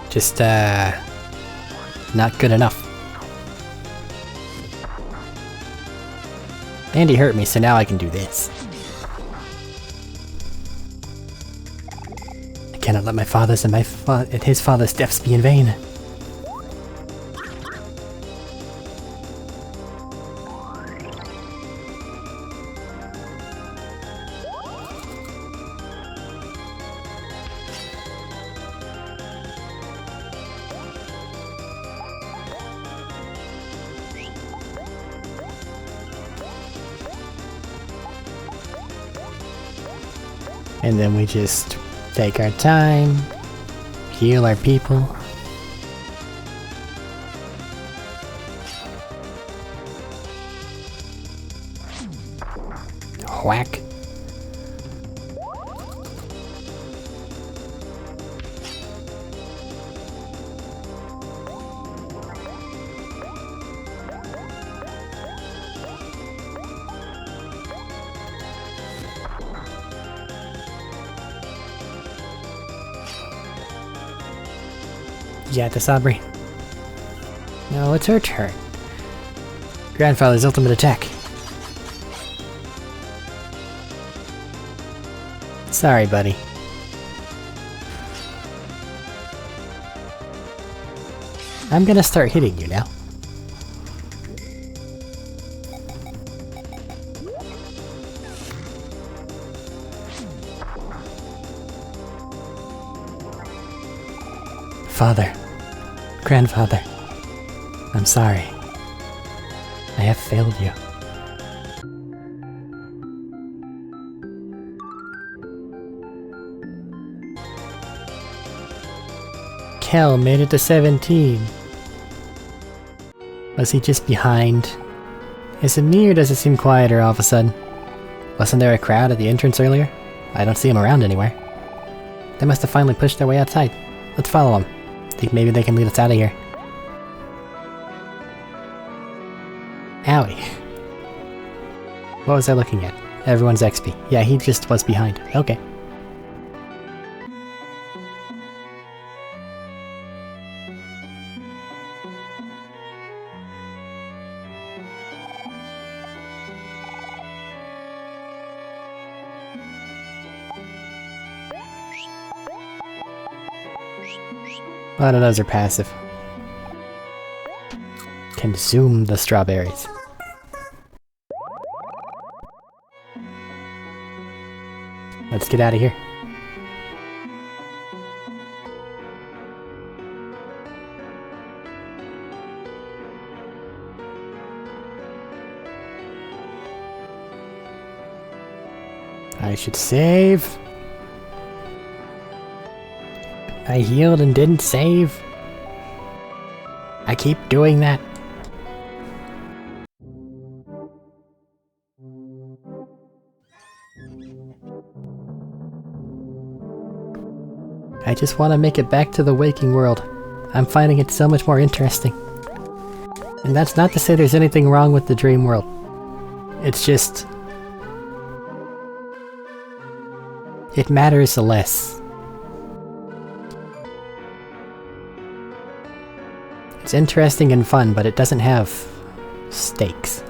Just, not good enough. And he hurt me, so now I can do this. I cannot let my father's and his father's deaths be in vain. And then we just take our time, heal our people. Whack. Yeah, this Aubrey. No, it's her turn. Grandfather's ultimate attack. Sorry, buddy. I'm gonna start hitting you now. Father. Grandfather. I'm sorry. I have failed you. Kel made it to 17. Was he just behind? Is it me or does it seem quieter all of a sudden? Wasn't there a crowd at the entrance earlier? I don't see him around anywhere. They must have finally pushed their way outside. Let's follow them. Think maybe they can lead us out of here. Owie. What was I looking at? Everyone's XP. Yeah, he just was behind. Okay. A lot of those are passive. Consume the strawberries. Let's get out of here. I should save. I healed and didn't save. I keep doing that. I just want to make it back to the waking world. I'm finding it so much more interesting. And that's not to say there's anything wrong with the dream world. It's just... it matters less. It's interesting and fun, but it doesn't have stakes.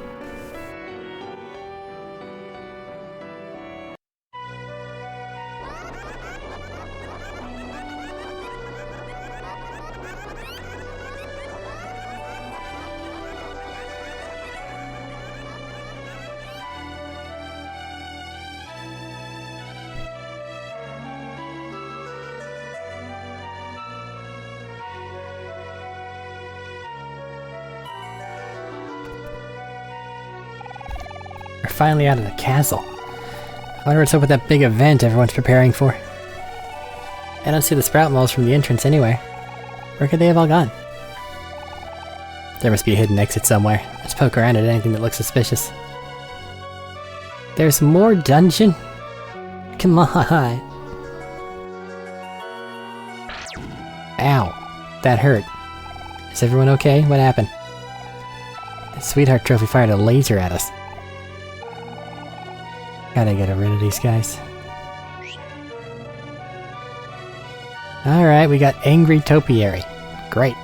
We're finally out of the castle. I wonder what's up with that big event everyone's preparing for. I don't see the sprout moles from the entrance anywhere. Where could they have all gone? There must be a hidden exit somewhere. Let's poke around at anything that looks suspicious. There's more dungeon? Come on. Ow. That hurt. Is everyone okay? What happened? The Sweetheart Trophy fired a laser at us. Gotta get rid of these guys. Alright, we got Angry Topiary. Great.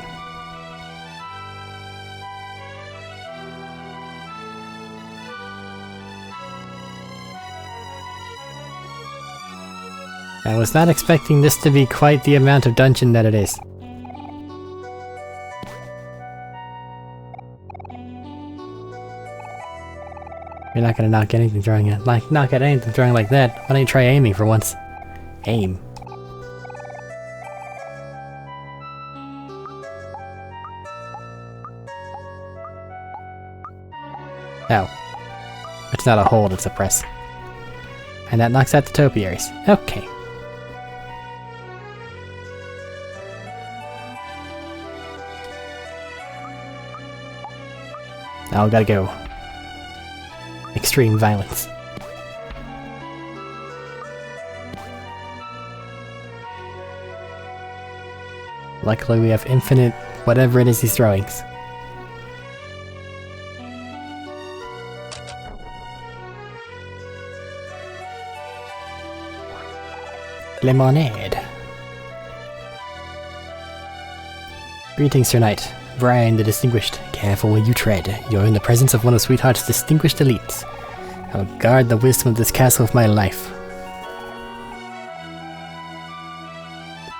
I was not expecting this to be quite the amount of dungeon that it is. You're not gonna knock anything throwing it. Like, knock at anything throwing like that. Why don't you try aiming for once? Aim. Oh. It's not a hold, it's a press. And that knocks out the topiaries. Okay. Now gotta go. Extreme violence. Luckily we have infinite whatever it is he's throwing. Lemonade. Greetings, Sir Knight. Brian the Distinguished. Careful where you tread. You're in the presence of one of Sweetheart's distinguished elites. I will guard the wisdom of this castle with my life.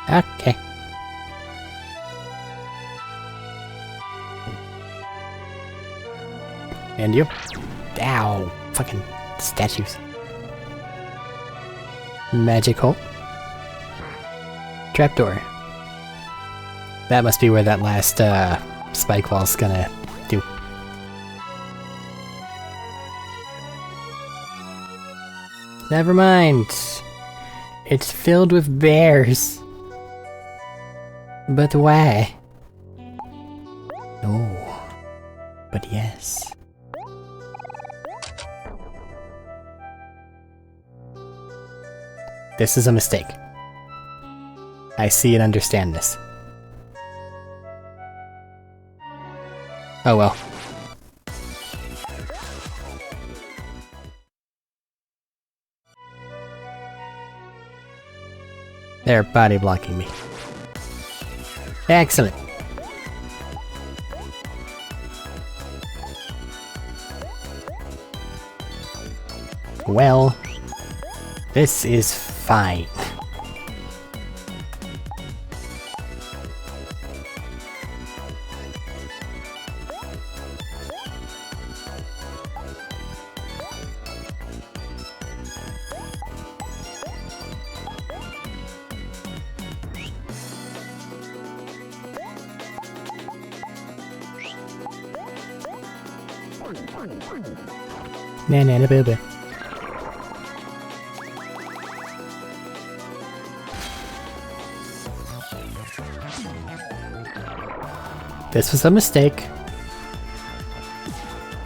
Okay. And you? Ow! Fucking statues. Magic hole. Trapdoor. That must be where that last spike wall's gonna do. Never mind. It's filled with bears. But why? No. But yes. This is a mistake. I see and understand this. Oh well. They're body blocking me. Excellent. Well, this is fine. Banana booba. This was a mistake,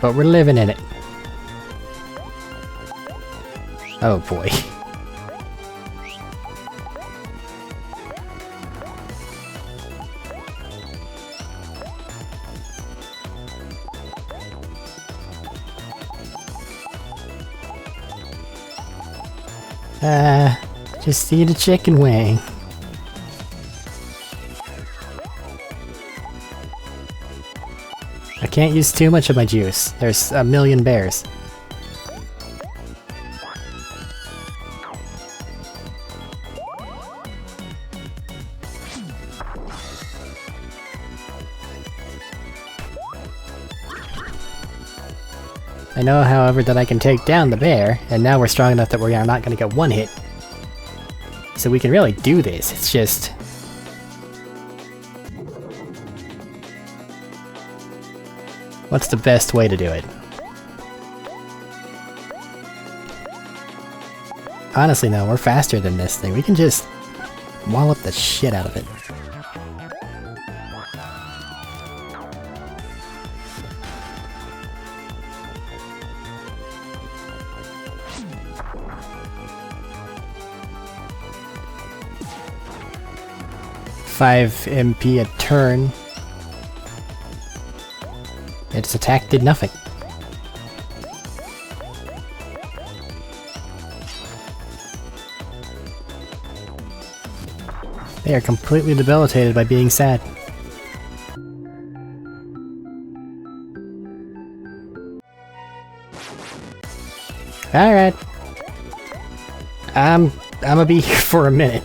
but we're living in it. Oh boy. Just eat a chicken wing. I can't use too much of my juice. There's a million bears. I know, however, that I can take down the bear, and now we're strong enough that we are not going to get one hit. So we can really do this, it's just... what's the best way to do it? Honestly, no, we're faster than this thing. We can just wallop the shit out of it. 5 MP a turn. Its attack did nothing. They are completely debilitated by being sad. Alright. I'm gonna be here for a minute.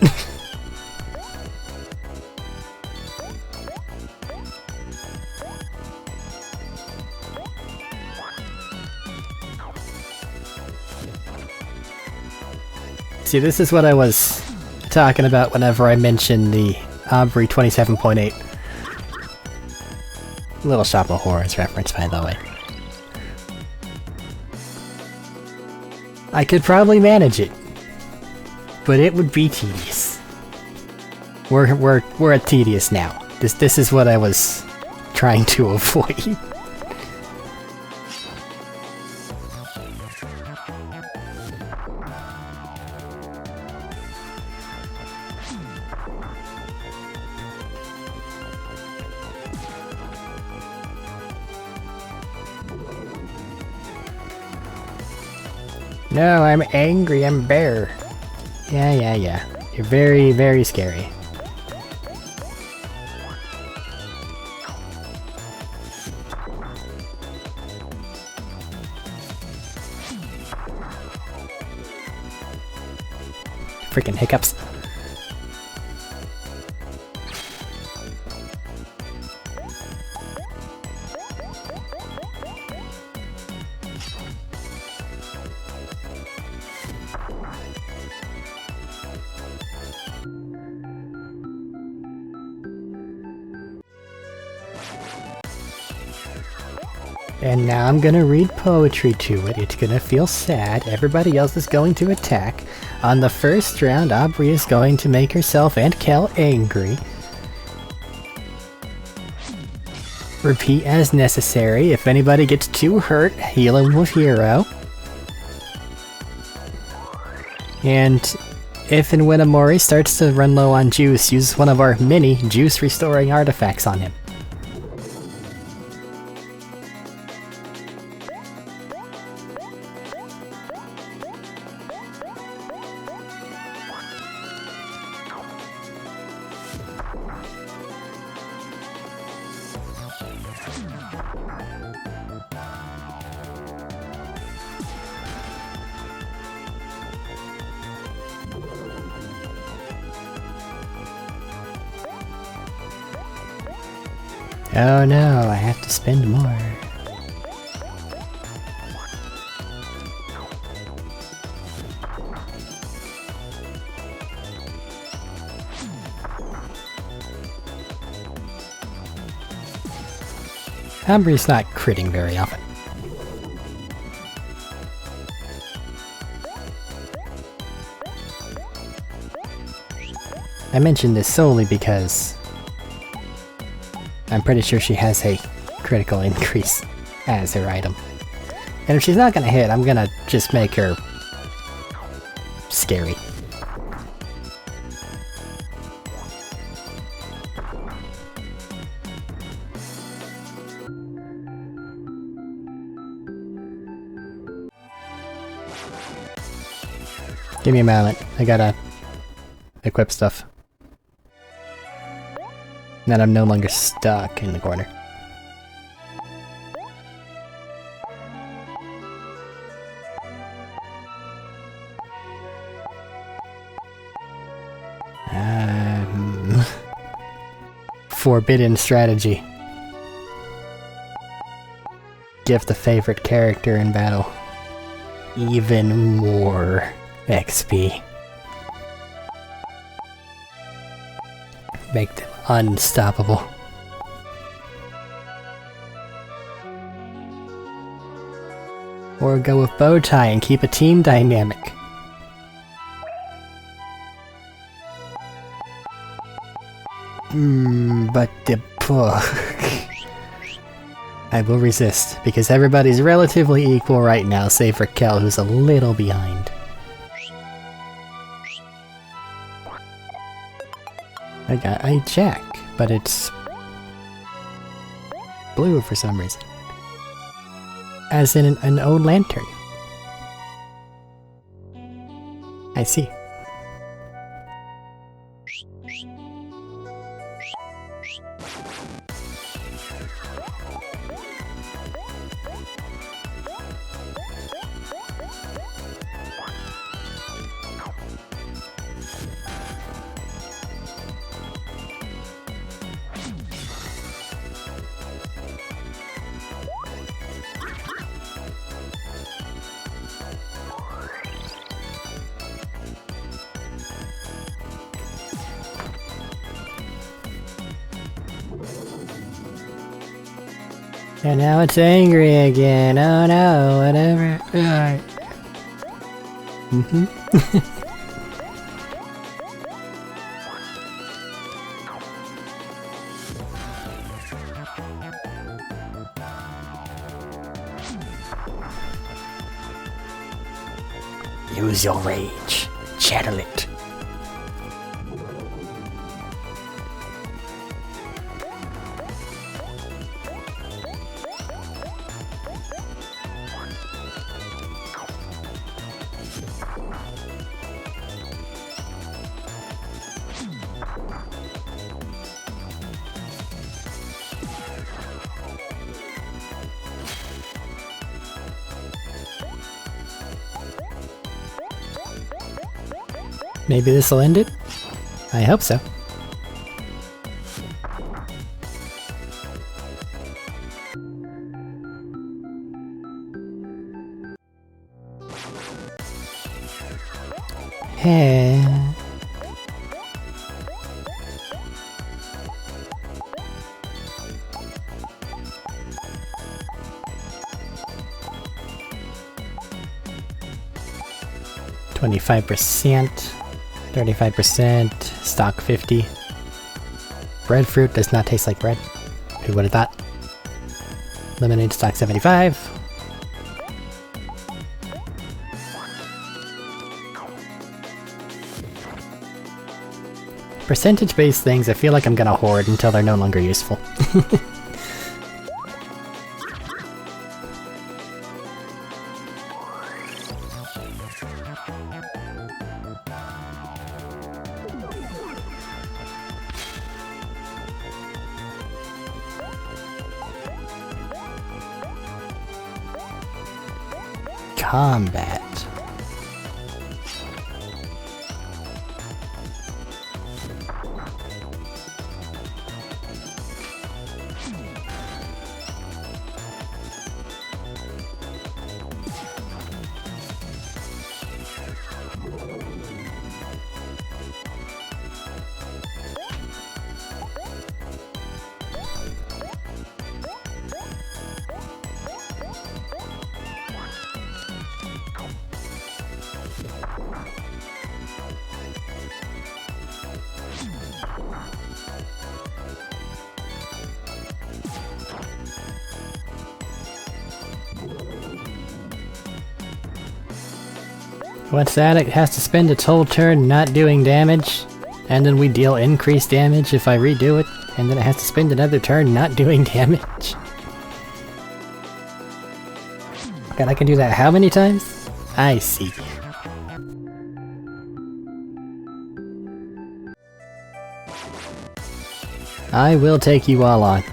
See, this is what I was talking about whenever I mentioned the OMORI 27.8. Little Shop of Horrors reference, by the way. I could probably manage it, but it would be tedious. We're at tedious now. This is what I was trying to avoid. No, I'm angry, I'm bear. Yeah. You're very, very scary. Freaking hiccups. And now I'm gonna read poetry to it. It's gonna feel sad. Everybody else is going to attack. On the first round, OMORI is going to make herself and Kel angry. Repeat as necessary. If anybody gets too hurt, heal him with Hero. And if and when OMORI starts to run low on juice, use one of our mini juice restoring artifacts on him. Oh no, I have to spend more. OMORI's not critting very often. I mention this solely because I'm pretty sure she has a critical increase as her item. And if she's not gonna hit, I'm gonna just make her scary. Give me a moment, I gotta equip stuff. Then I'm no longer stuck in the corner. Forbidden strategy. Give the favorite character in battle even more XP. Make them unstoppable. Or go with Bowtie and keep a team dynamic. But the book... I will resist, because everybody's relatively equal right now, save for Kel, who's a little behind. I got a jack, but it's blue for some reason. As in an old lantern. I see. And now it's angry again. Oh no, whatever. Use your rage. Channel it. Maybe this'll end it? I hope so. Hey. %, 35%, stock 50. Breadfruit does not taste like bread. Who would have thought? Lemonade stock 75. Percentage-based things I feel like I'm gonna hoard until they're no longer useful. Combat. What's that? It has to spend its whole turn not doing damage, and then we deal increased damage if I redo it, and then it has to spend another turn not doing damage. God, I can do that how many times? I see. I will take you all on.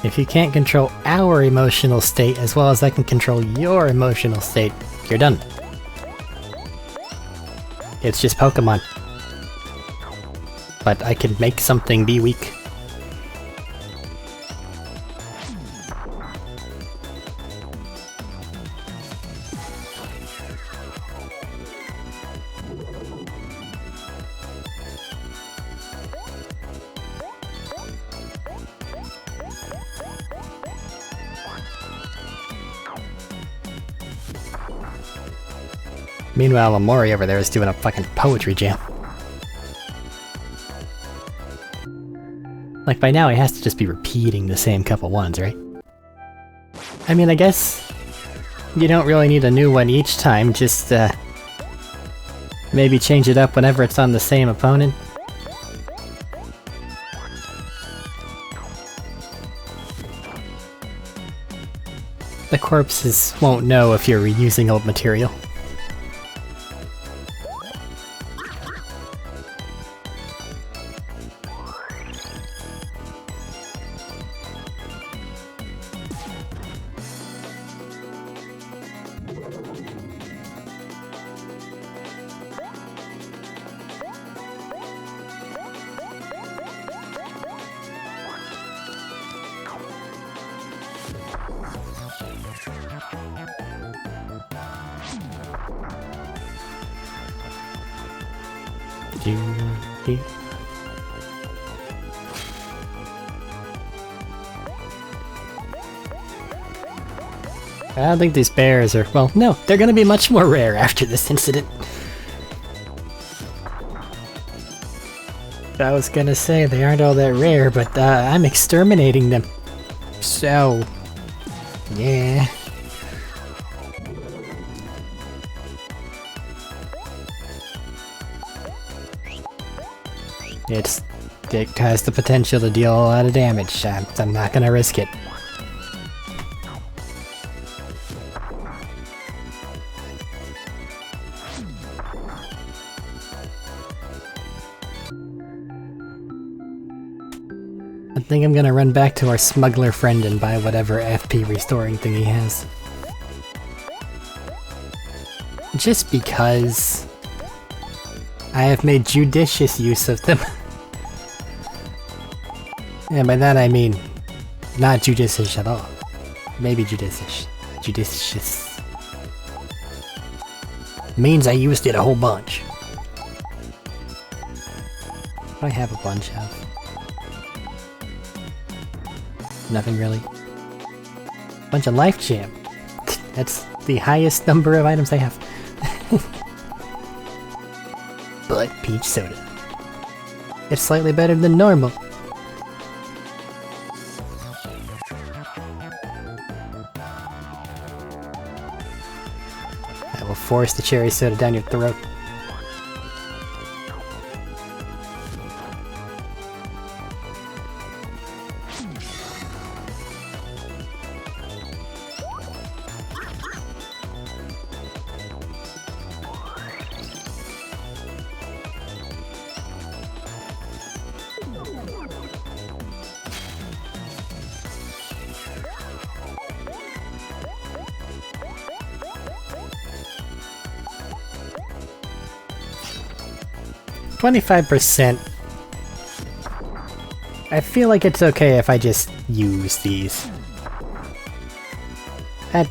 If you can't control our emotional state as well as I can control your emotional state, you're done. It's just Pokemon. But I can make something be weak. Meanwhile, OMORI over there is doing a fucking poetry jam. Like, by now he has to just be repeating the same couple ones, right? I mean, I guess you don't really need a new one each time, just, maybe change it up whenever it's on the same opponent. The corpses won't know if you're reusing old material. I don't think these bears are... well, no, they're gonna be much more rare after this incident. I was gonna say they aren't all that rare, but I'm exterminating them. So... yeah... it has the potential to deal a lot of damage. I'm not gonna risk it. I think I'm gonna run back to our smuggler friend and buy whatever FP restoring thing he has. Just because I have made judicious use of them. And by that I mean not judicious at all. Maybe judicious. Judicious. Means I used it a whole bunch. What do I have a bunch of? Nothing really. Bunch of life jam. That's the highest number of items I have. But peach soda. It's slightly better than normal. I will force the cherry soda down your throat. $25%. I feel like it's okay if I just use these.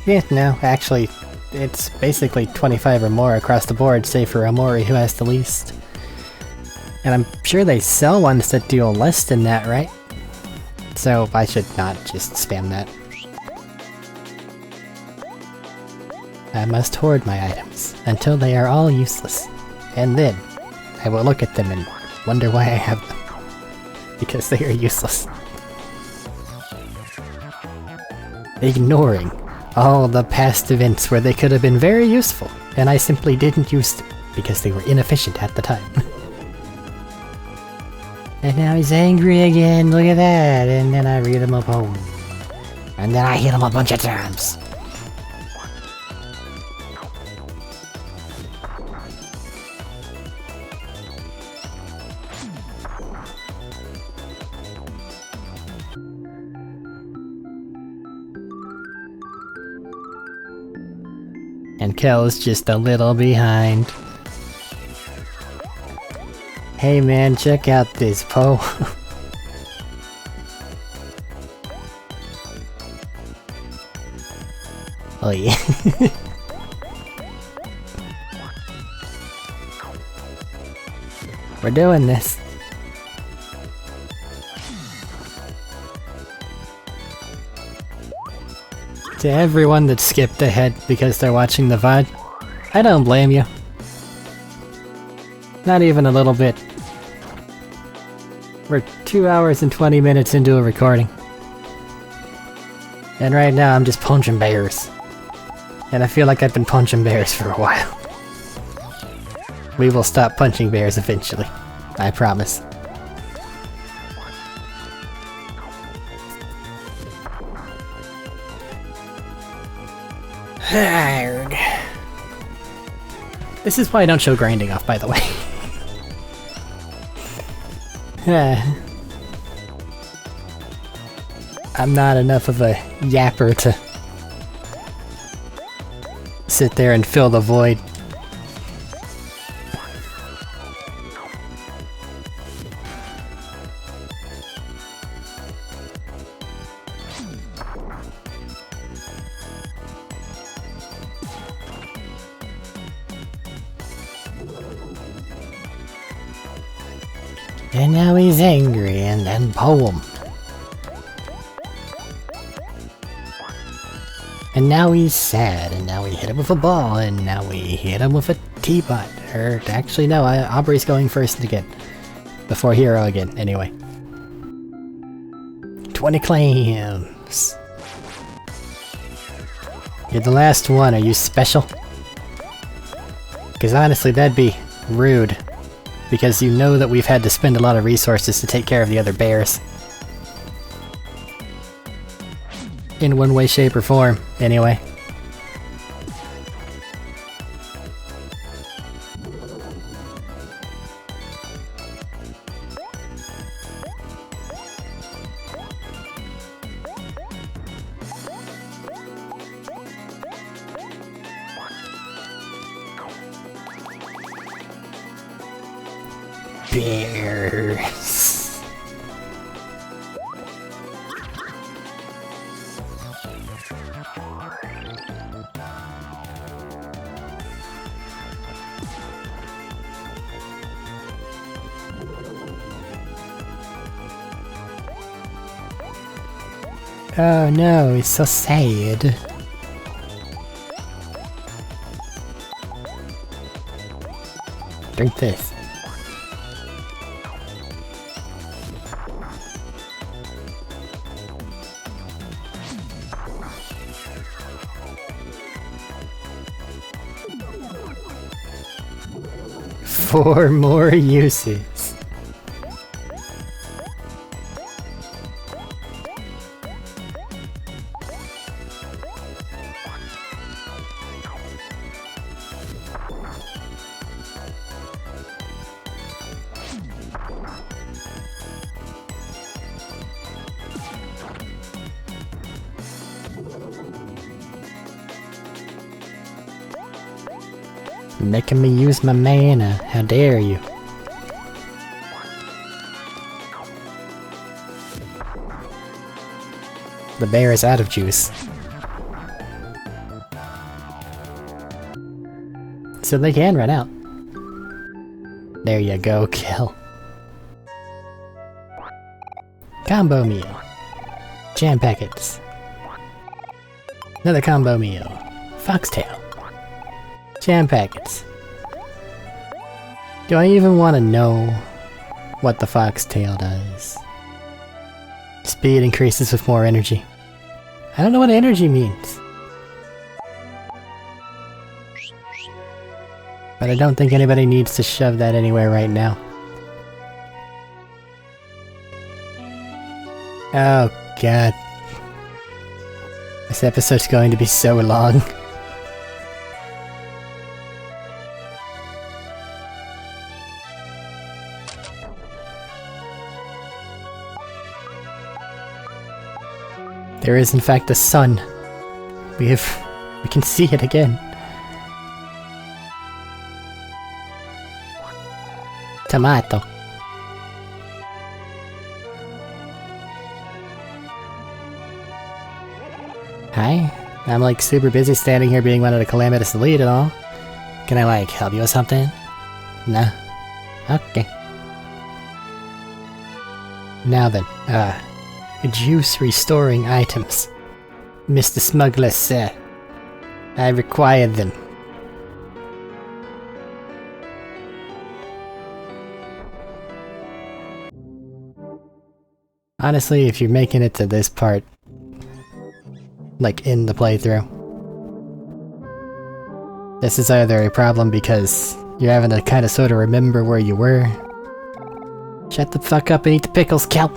Yeah, no, actually, it's basically 25 or more across the board, save for OMORI, who has the least. And I'm sure they sell ones that do less than that, right? So I should not just spam that. I must hoard my items until they are all useless, and then I will look at them and wonder why I have them. Because they are useless. Ignoring all the past events where they could have been very useful, and I simply didn't use them because they were inefficient at the time. And now he's angry again, look at that, and then I read him a poem. And then I hit him a bunch of times. And Kel's just a little behind. Hey man, check out this Poe. Oh yeah. We're doing this. To everyone that skipped ahead because they're watching the VOD, I don't blame you. Not even a little bit. We're 2 hours and 20 minutes into a recording. And right now I'm just punching bears. And I feel like I've been punching bears for a while. We will stop punching bears eventually. I promise. This is why I don't show grinding off, by the way. I'm not enough of a yapper to sit there and fill the void. And now he's angry, and then poem. And now he's sad, and now we hit him with a ball, and now we hit him with a teapot. Or actually no, Aubrey's going first again. Before Hero again, anyway. 20 claims. You're the last one, are you special? Because honestly, that'd be rude. Because you know that we've had to spend a lot of resources to take care of the other bears. In one way, shape, or form, anyway. Bears. Oh no, it's so sad. Drink this. Four more uses. Making me use my mana, how dare you? The bear is out of juice. So they can run out. There you go, kill. Combo meal. Jam packets. Another combo meal. Foxtail. Jam packets. Do I even want to know what the foxtail does? Speed increases with more energy. I don't know what energy means. But I don't think anybody needs to shove that anywhere right now. Oh god. This episode's going to be so long. There is in fact a sun. We can see it again. Tomato. Hi. I'm like super busy standing here being one of the calamitous elite and all. Can I like help you with something? No. Okay. Now then, juice restoring items. Mr. Smuggler, sir. I require them. Honestly, if you're making it to this part, like in the playthrough, this is either a problem because you're having to kind of sort of remember where you were. Shut the fuck up and eat the pickles, kelp!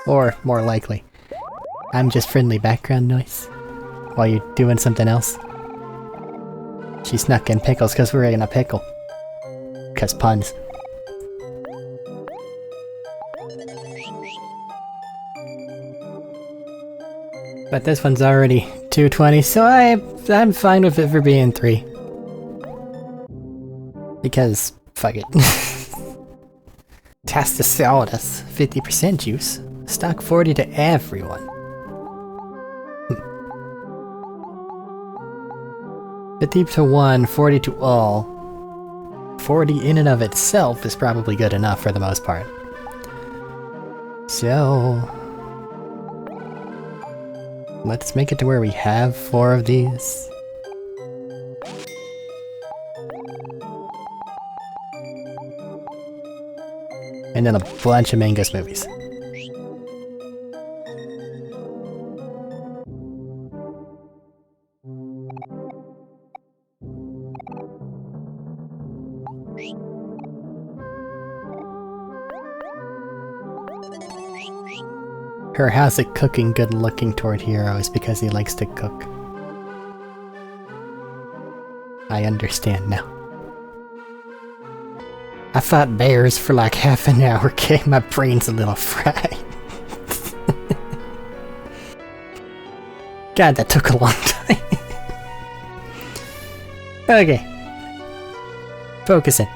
Or, more likely, I'm just friendly background noise while you're doing something else. She snuck in pickles because we're in a pickle. 'Cause puns. But this one's already 220, so I'm fine with it for being 3. Because, fuck it. Testosterone, 50% juice. Stock 40 to everyone. 50 to 1, 40 to all. 40 in and of itself is probably good enough for the most part. So... let's make it to where we have 4 of these. And then a bunch of mango smoothies. Her how's it cooking good looking toward Hero is because he likes to cook. I understand now. I fought bears for like half an hour, okay? My brain's a little fried. God, that took a long time. Okay. Focusing.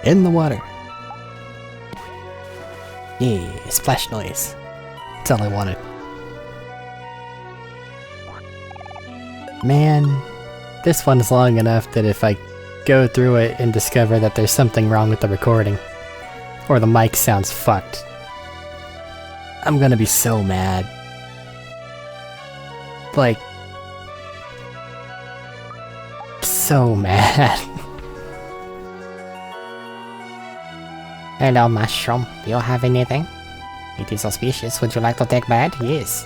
In the water. Yeah, splash noise. That's all I wanted. Man, this one's long enough that if I go through it and discover that there's something wrong with the recording, or the mic sounds fucked, I'm gonna be so mad. Like, so mad. Hello, mushroom. Do you have anything? It is auspicious. Would you like to take bed? Yes.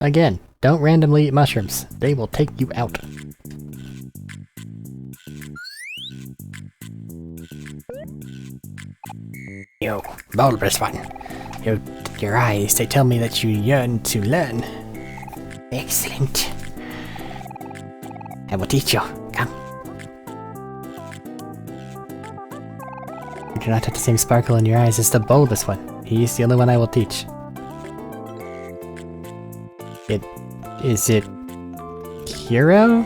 Again, don't randomly eat mushrooms. They will take you out. You bulbous one. Your eyes, they tell me that you yearn to learn. Excellent. I will teach you. Come. You do not have the same sparkle in your eyes as the bulbous one. He is the only one I will teach. Is it... Hero?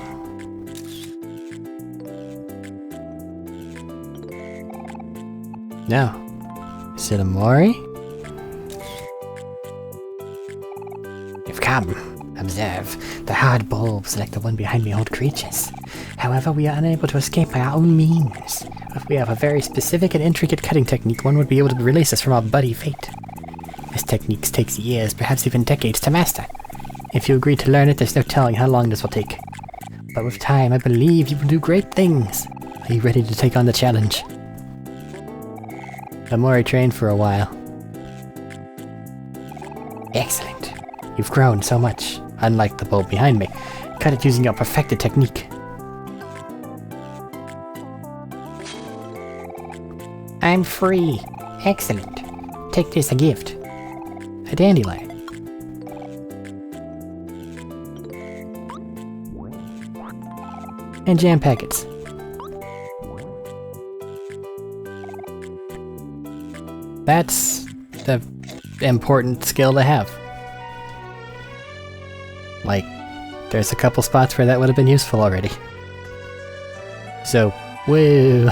No. Is it OMORI? You've come. Observe. The hard bulbs, like the one behind me, hold creatures. However, we are unable to escape by our own means. If we have a very specific and intricate cutting technique, one would be able to release us from our bloody fate. This technique takes years, perhaps even decades to master. If you agree to learn it, there's no telling how long this will take. But with time, I believe you will do great things. Are you ready to take on the challenge? OMORI trained for a while. Excellent. You've grown so much, unlike the bulb behind me. Cut it using your perfected technique. I'm free. Excellent. Take this as a gift. A dandelion. And jam packets. That's the important skill to have. Like, there's a couple spots where that would have been useful already. So, woo!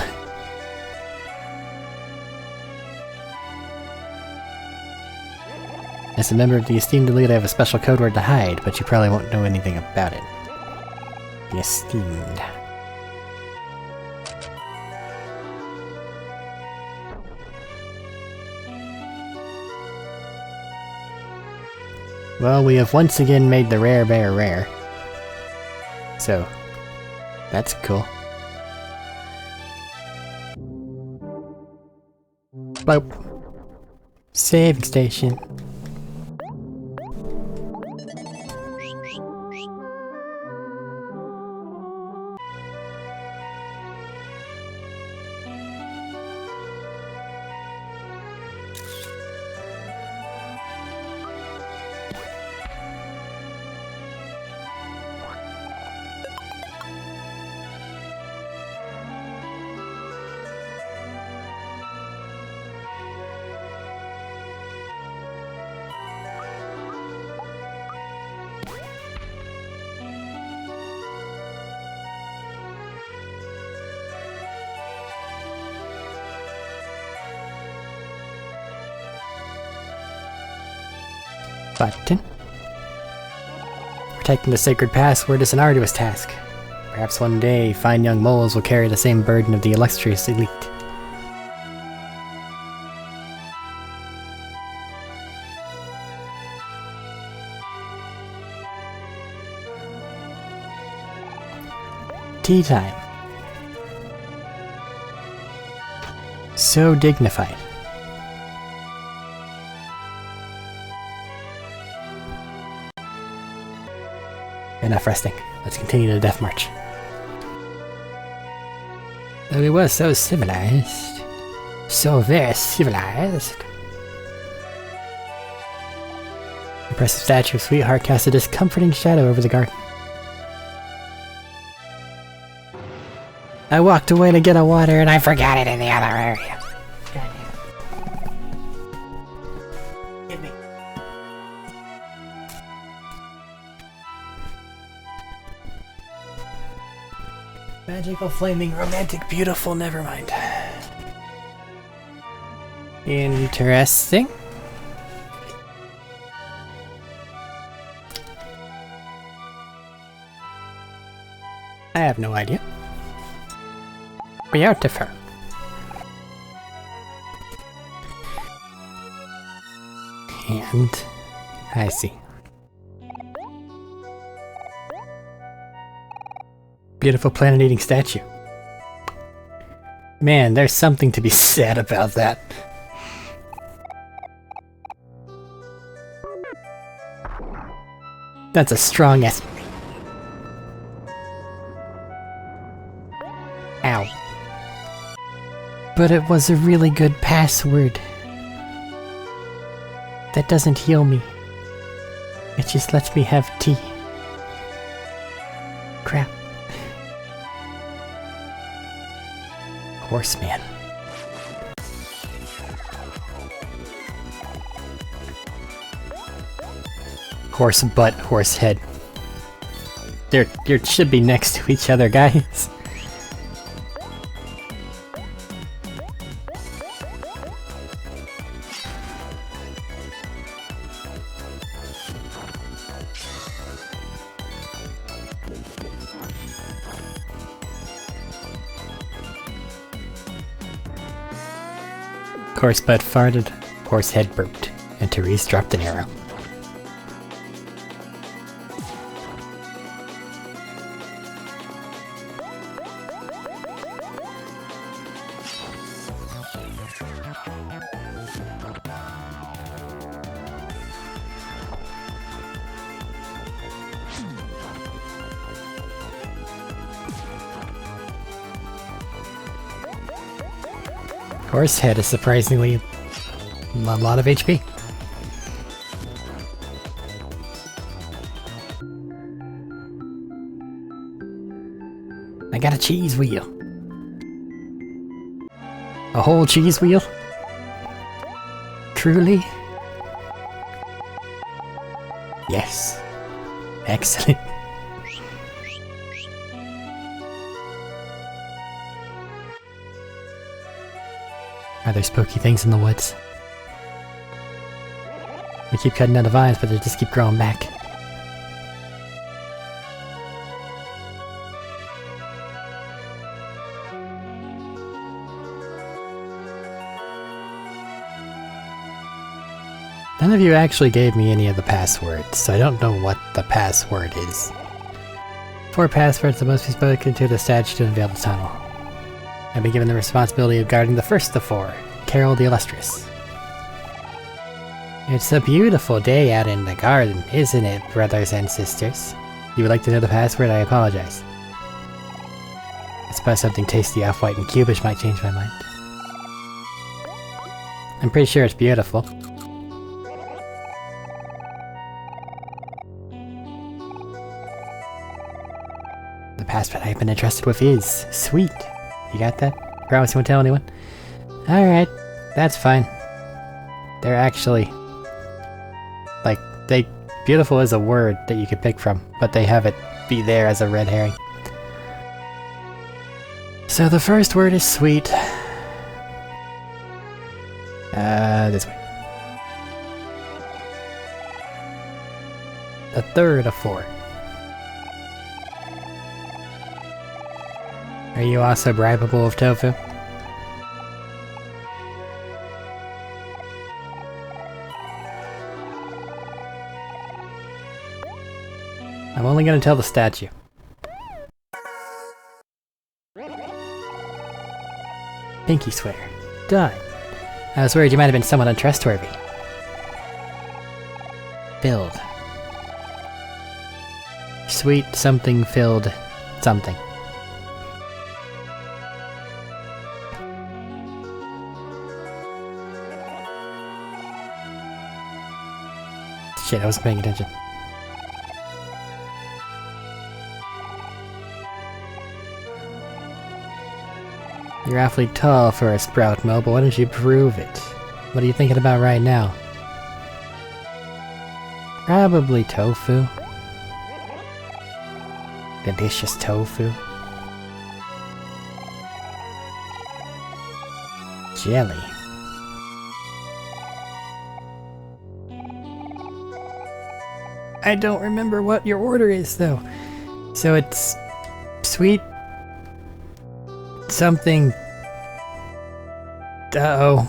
As a member of the esteemed elite, I have a special code word to hide, but you probably won't know anything about it. The esteemed. Well, we have once again made the rare bear rare. So, that's cool. Bloop. Saving station. Button. Protecting the sacred password is an arduous task. Perhaps one day, fine young moles will carry the same burden of the illustrious elite. Tea time. So dignified. Enough resting. Let's continue the death march. Though we were so civilized. So very civilized. Impressive statue of Sweetheart casts a discomforting shadow over the garden. I walked away to get a water and I forgot it in the other area. Give me. Magical, flaming, romantic, beautiful, never mind. Interesting. I have no idea. Beautiful. And I see. Beautiful planet-eating statue. Man, there's something to be said about that. That's a strong S. Ow. But it was a really good password. That doesn't heal me. It just lets me have tea. Crap. Horseman. Horse butt, horse head. They should be next to each other, guys. Horse butt farted, horse head burped, and Therese dropped an arrow. Horse head is surprisingly a lot of HP. I got a cheese wheel. A whole cheese wheel? Truly? Yes. Excellent. Are there spooky things in the woods? We keep cutting down the vines, but they just keep growing back. None of you actually gave me any of the passwords, so I don't know what the password is. 4 passwords that must be spoken to the statue to unveil the tunnel. I've been given the responsibility of guarding the first of 4, Carol the Illustrious. It's a beautiful day out in the garden, isn't it, brothers and sisters? You would like to know the password? I apologize. I suppose something tasty, off-white, and cubish might change my mind. I'm pretty sure it's beautiful. The password I've been entrusted with is sweet. You got that? Promise you won't tell anyone? Alright, that's fine. They're actually... like, beautiful is a word that you could pick from, but they have it be there as a red herring. So the first word is sweet. This way. The third of 4. Are you also bribable of tofu? I'm only gonna tell the statue. Pinky swear. Done. I was worried you might have been somewhat untrustworthy. Filled. Sweet something filled something. Shit, I wasn't paying attention. You're awfully tall for a sprout, Mo, but why don't you prove it? What are you thinking about right now? Probably tofu. Delicious tofu. Jelly. I don't remember what your order is, though. So it's... sweet... something... uh-oh.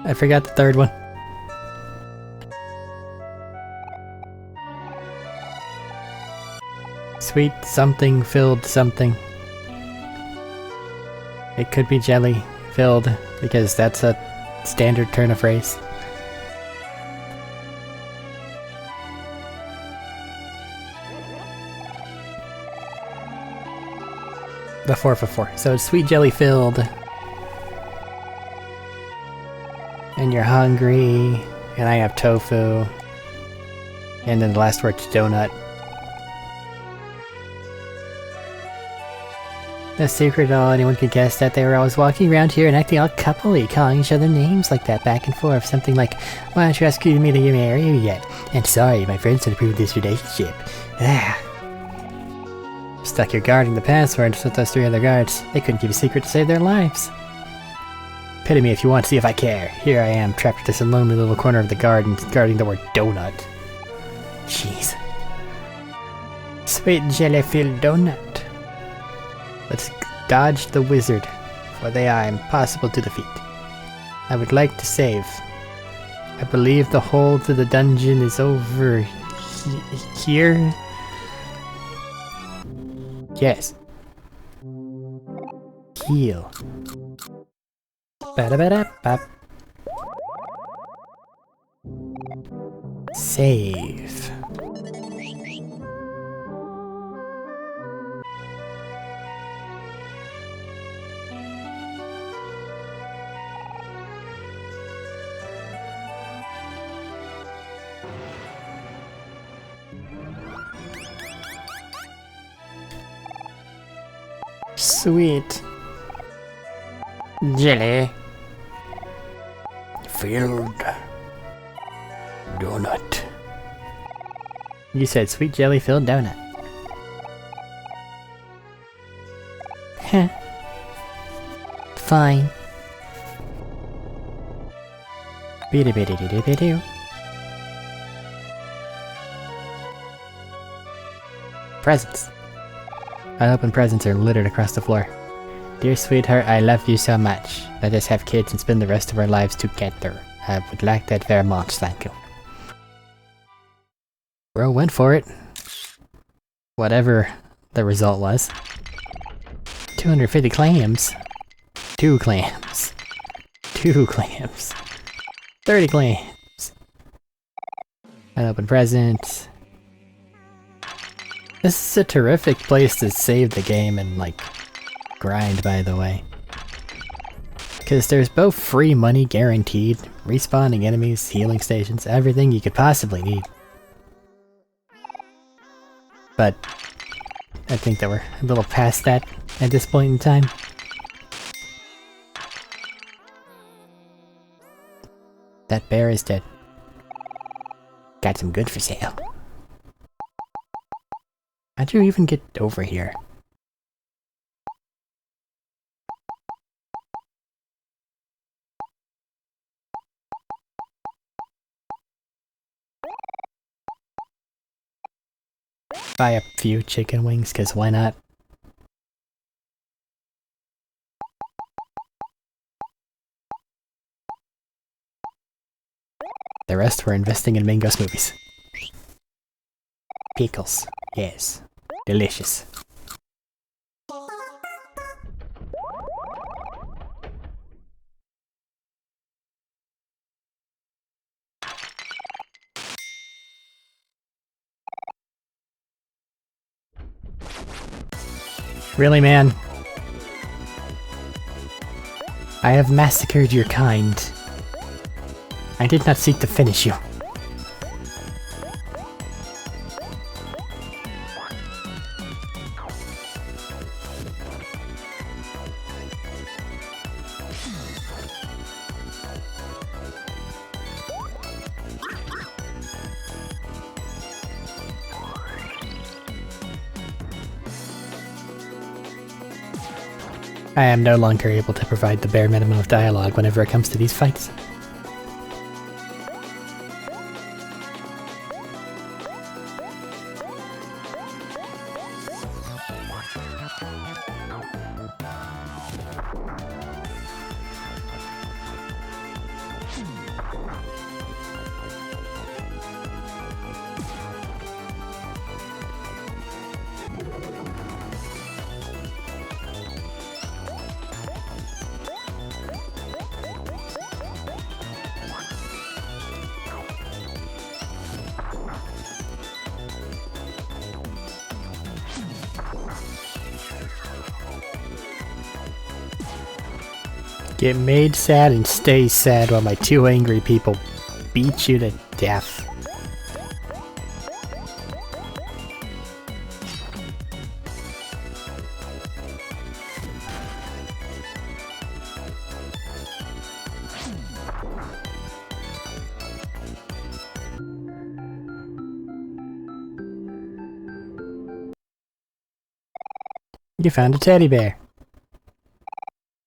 I forgot the third one. Sweet something filled something. It could be jelly filled, because that's a standard turn of phrase. The 4 for 4. So it's sweet jelly filled. And you're hungry. And I have tofu. And then the last word's donut. No secret at all, anyone could guess that they were always walking around here and acting all coupley, calling each other names like that back and forth. Something like, why don't you ask me to marry you yet? And sorry, my friends would approve of this relationship. Ah. Stuck here guarding the password with those 3 other guards. They couldn't keep a secret to save their lives. Pity me if you want to see if I care. Here I am, trapped in this lonely little corner of the garden, guarding the word donut. Jeez. Sweet jelly-filled donut. Let's dodge the wizard, for they are impossible to defeat. I would like to save. I believe the hole to the dungeon is over here? Yes. Heal. Ba-da-ba-da-bop. Save. Sweet. Jelly. Filled. Donut. You said sweet jelly filled donut. Heh. Fine. Bitty bitty bitty bitty. Presents. Unopened presents are littered across the floor. Dear sweetheart, I love you so much. Let us have kids and spend the rest of our lives together. I would like that very much, thank you. Bro went for it. Whatever the result was. 250 clams. 2 clams. 2 clams. 30 clams. Unopened presents. This is a terrific place to save the game and, like, grind, by the way. Because there's both free money guaranteed, respawning enemies, healing stations, everything you could possibly need. But I think that we're a little past that at this point in time. That bear is dead. Got some good for sale. How'd you even get over here? Buy a few chicken wings, cause why not? The rest were investing in Mingo smoothies. Pickles, yes. Delicious. Really, man? I have massacred your kind. I did not seek to finish you. I am no longer able to provide the bare minimum of dialogue whenever it comes to these fights. Get made sad and stay sad while my 2 angry people beat you to death. You found a teddy bear.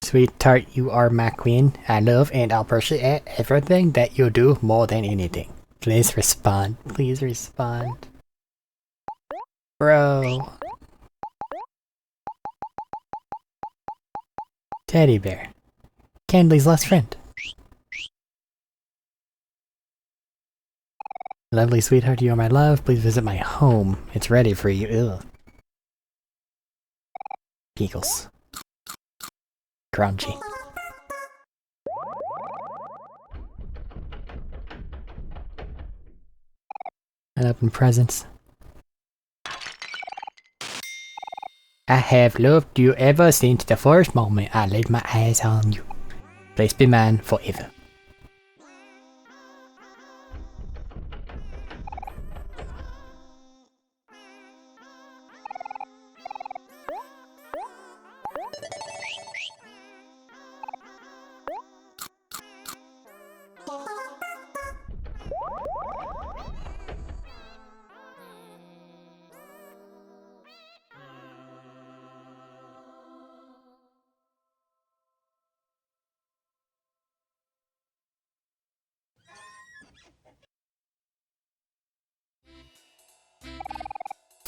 Sweetheart, you are my queen. I love and appreciate everything that you do more than anything. Please respond. Please respond. Bro. Teddy bear. Candy's lost friend. Lovely sweetheart, you are my love. Please visit my home. It's ready for you. Ugh. Giggles. Crunchy. Unopened presents. I have loved you ever since the first moment I laid my eyes on you. Please be mine forever.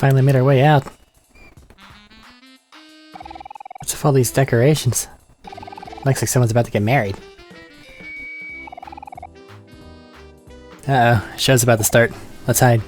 Finally made our way out. What's with all these decorations? Looks like someone's about to get married. Uh-oh, show's about to start. Let's hide.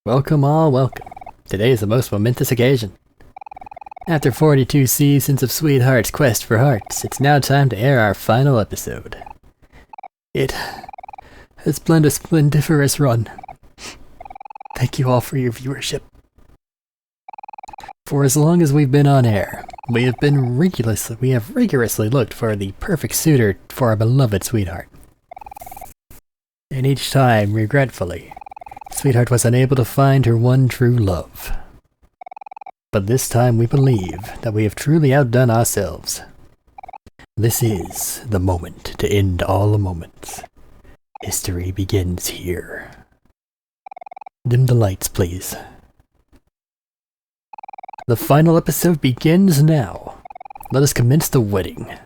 Welcome all, welcome. Today is the most momentous occasion. After 42 seasons of Sweetheart's quest for hearts, it's now time to air our final episode. It has been a splendiferous run. Thank you all for your viewership. For as long as we've been on air, we have rigorously looked for the perfect suitor for our beloved Sweetheart. And each time, regretfully, Sweetheart was unable to find her one true love. But this time we believe that we have truly outdone ourselves. This is the moment to end all moments. History begins here. Dim the lights, please. The final episode begins now. Let us commence the wedding.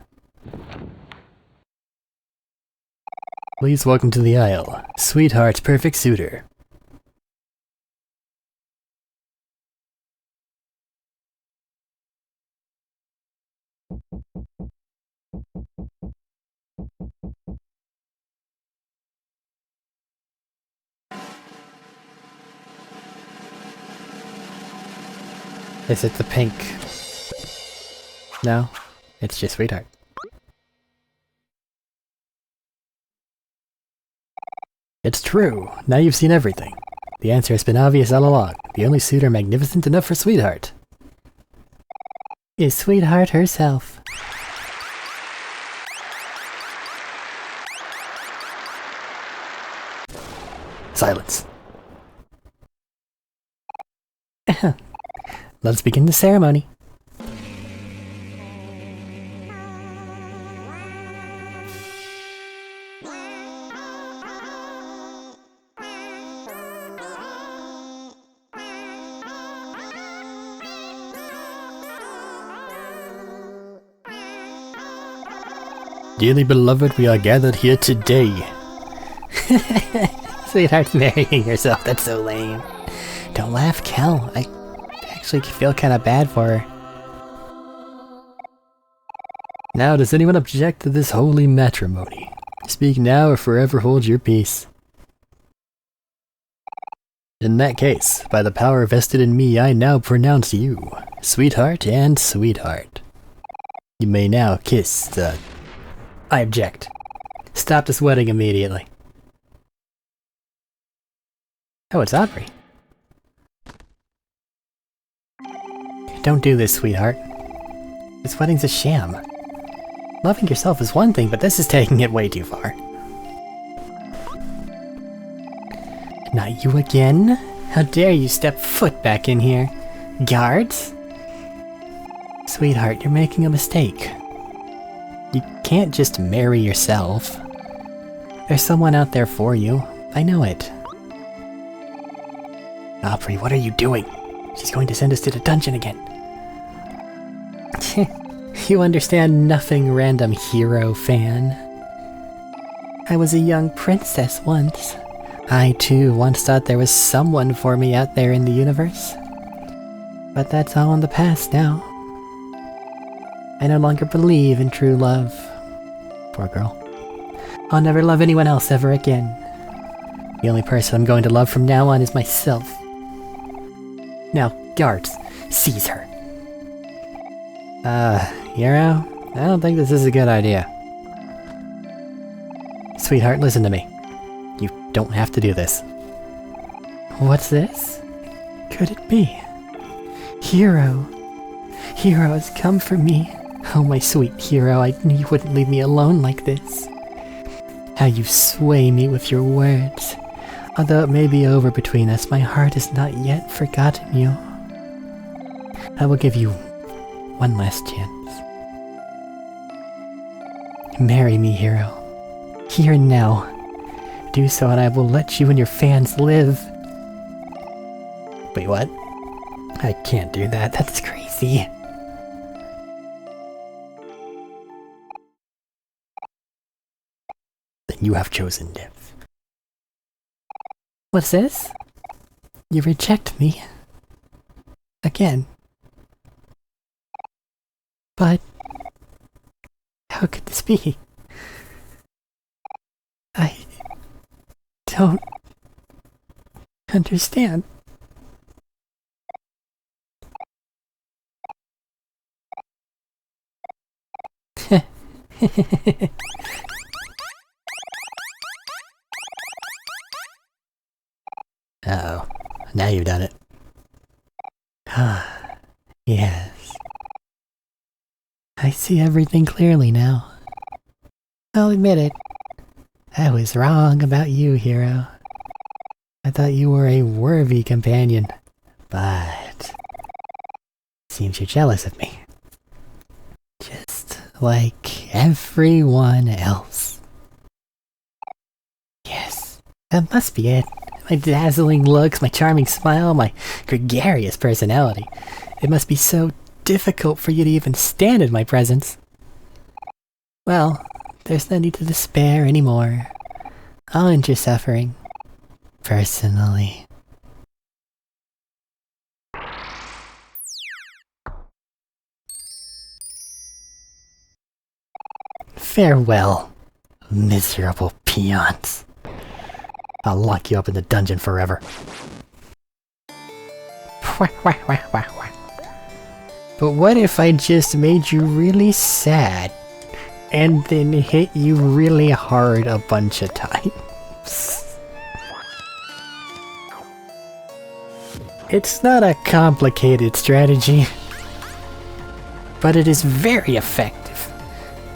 Please welcome to the aisle, Sweetheart's perfect suitor. Is it the pink? No, it's just Sweetheart. It's true. Now you've seen everything. The answer has been obvious all along. The only suitor magnificent enough for Sweetheart is Sweetheart herself. Silence. Let us begin the ceremony. Dearly beloved, we are gathered here today. Sweetheart's marrying herself, that's so lame. Don't laugh, Kel. I actually feel kinda bad for her. Now, does anyone object to this holy matrimony? Speak now or forever hold your peace. In that case, by the power vested in me, I now pronounce you Sweetheart and Sweetheart. You may now kiss the... I object. Stop this wedding immediately. Oh, it's Arik. Don't do this, Sweetheart. This wedding's a sham. Loving yourself is one thing, but this is taking it way too far. Not you again? How dare you step foot back in here? Guards? Sweetheart, you're making a mistake. You can't just marry yourself. There's someone out there for you. I know it. Aubrey, what are you doing? She's going to send us to the dungeon again. You understand nothing, random hero fan. I was a young princess once. I too once thought there was someone for me out there in the universe. But that's all in the past now. I no longer believe in true love. Poor girl. I'll never love anyone else ever again. The only person I'm going to love from now on is myself. Now, guards, seize her. Hero? I don't think this is a good idea. Sweetheart, listen to me. You don't have to do this. What's this? Could it be? Hero. Hero has come for me. Oh, my sweet hero, I knew you wouldn't leave me alone like this. How you sway me with your words. Although it may be over between us, my heart has not yet forgotten you. I will give you one last chance. Marry me, hero. Here and now. Do so and I will let you and your fans live. Wait, what? I can't do that, that's crazy. Then you have chosen death. What's this? You reject me. Again. But... how could this be? I... don't... understand. Uh-oh. Now you've done it. Ah, yes. I see everything clearly now. I'll admit it. I was wrong about you, hero. I thought you were a worthy companion, but... seems you're jealous of me. Just like everyone else. Yes, that must be it. My dazzling looks, my charming smile, my gregarious personality. It must be so difficult for you to even stand in my presence. Well, there's no need to despair anymore. I'll end your suffering. Personally. Farewell, miserable peons. I'll lock you up in the dungeon forever. But what if I just made you really sad, and then hit you really hard a bunch of times? It's not a complicated strategy, but it is very effective.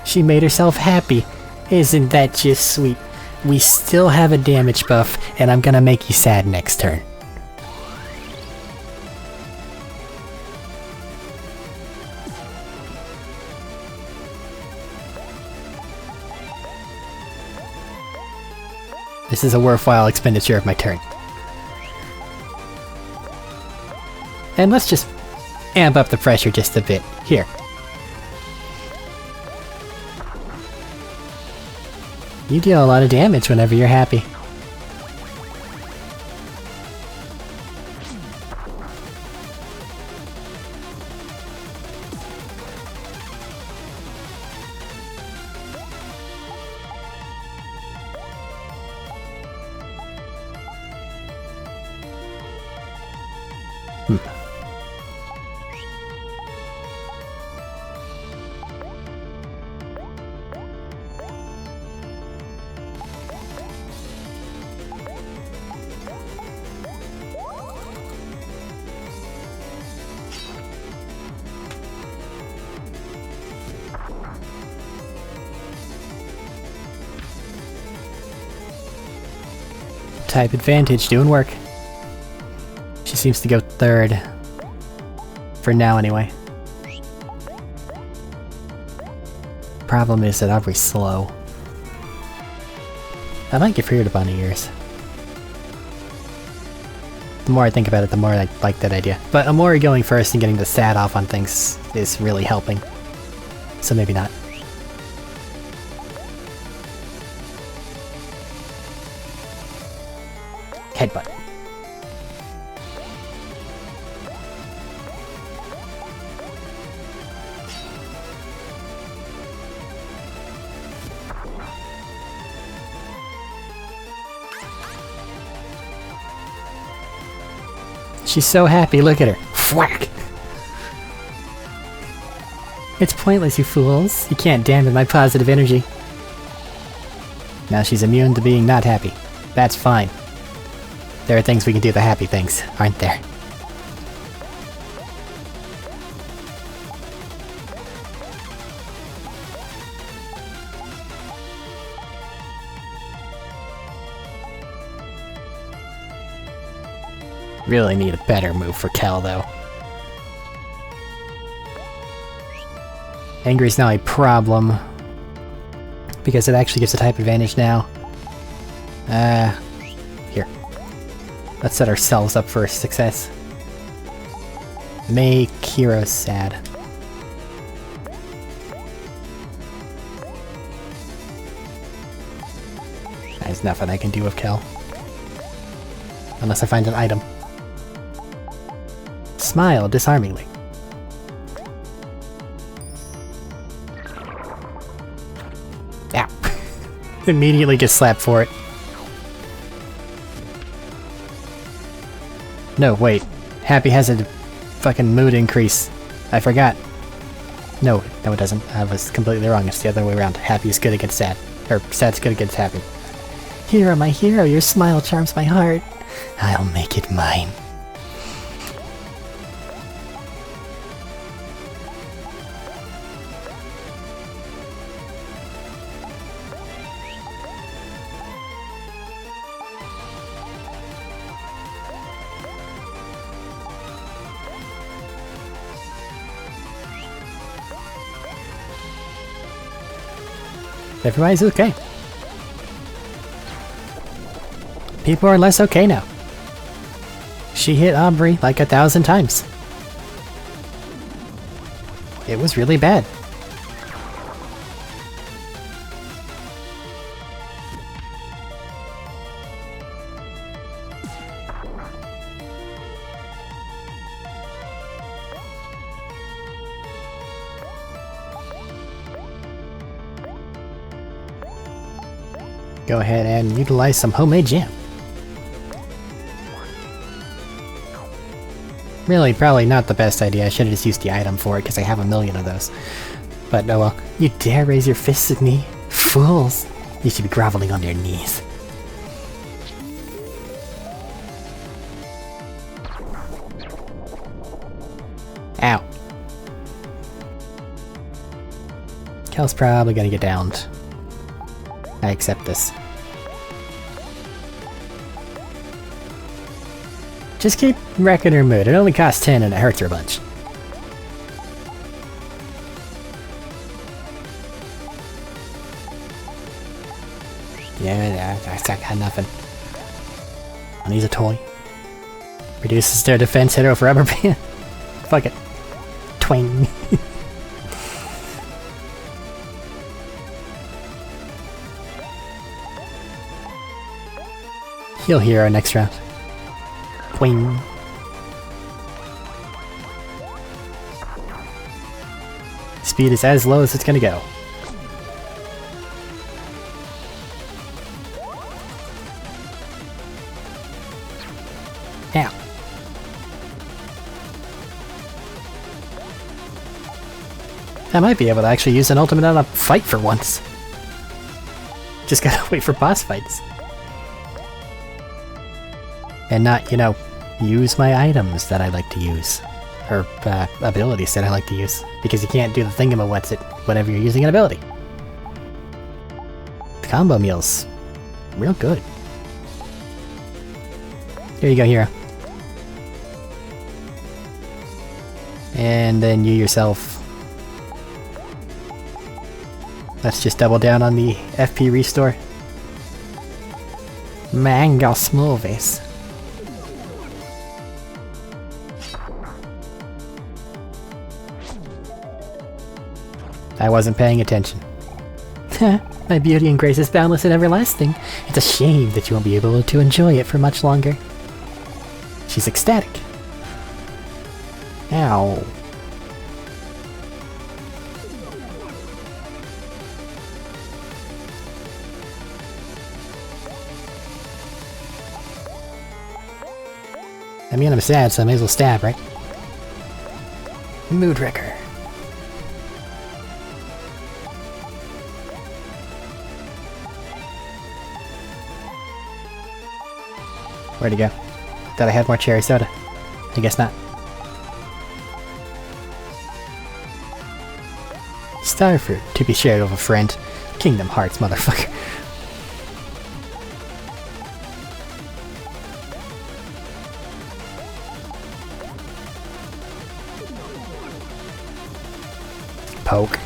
She made herself happy. Isn't that just sweet? We still have a damage buff, and I'm gonna make you sad next turn. This is a worthwhile expenditure of my turn. And let's just amp up the pressure just a bit. Here. You deal a lot of damage whenever you're happy. Type advantage, doing work. She seems to go third. For now, anyway. Problem is that Aubrey's slow. I might give her the bunny ears. The more I think about it, the more I like that idea. But Omori going first and getting the stat off on things is really helping. So maybe not. Headbutt. She's so happy, look at her. Whack! It's pointless, you fools. You can't dampen my positive energy. Now she's immune to being not happy. That's fine. There are things we can do the happy things, aren't there? Really need a better move for Kel, though. Angry's now a problem. Because it actually gives a type advantage now. Here. Let's set ourselves up for success. Make heroes sad. There's nothing I can do with Kel. Unless I find an item. Smile disarmingly. Ow. Immediately get slapped for it. No, wait. Happy has a fucking mood increase. I forgot. No, it doesn't. I was completely wrong. It's the other way around. Happy is good against sad. Or sad's good against happy. Hero, my hero, your smile charms my heart. I'll make it mine. Everybody's okay. People are less okay now. She hit Omori like 1,000 times. It was really bad. Go ahead and utilize some homemade jam. Really, probably not the best idea. I should have just used the item for it because I have a million of those. But oh well. You dare raise your fists at me? Fools! You should be groveling on your knees. Ow. Kel's probably gonna get downed. I accept this. Just keep wrecking her mood. It only costs 10 and it hurts her a bunch. Yeah, I got nothing. I'll use a toy. Reduces their defense, hit her with rubber band. Fuck it. Twing. He'll hero next round. Queen. Speed is as low as it's gonna go. Ow. I might be able to actually use an ultimate on a fight for once. Just gotta wait for boss fights. And not, you know, use my items that I like to use. Or, abilities that I like to use. Because you can't do the thingamawhatsit whenever you're using an ability. The combo meal's real good. Here you go, hero. And then you yourself. Let's just double down on the FP restore. Mango smoothies. I wasn't paying attention. My beauty and grace is boundless and everlasting. It's a shame that you won't be able to enjoy it for much longer. She's ecstatic. Ow. I mean, I'm sad, so I may as well stab, right? Mood Wrecker. Where'd he go? Thought I had more cherry soda. I guess not. Starfruit, to be shared with a friend. Kingdom Hearts, motherfucker. Poke.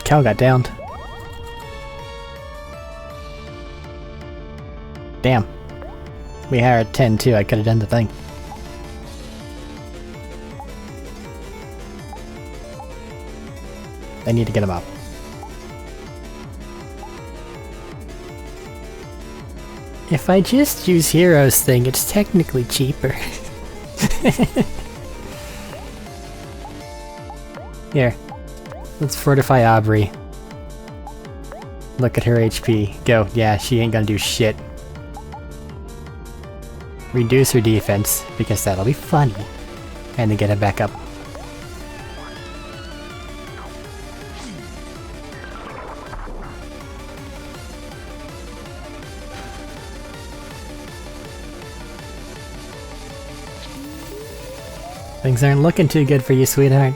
cow got downed. Damn. We hired 10 too, I could have done the thing. I need to get him up. If I just use Hero's thing, it's technically cheaper. Here. Let's fortify Aubrey. Look at her HP. Go. Yeah, she ain't gonna do shit. Reduce her defense, because that'll be funny. And then get it back up. Things aren't looking too good for you, sweetheart.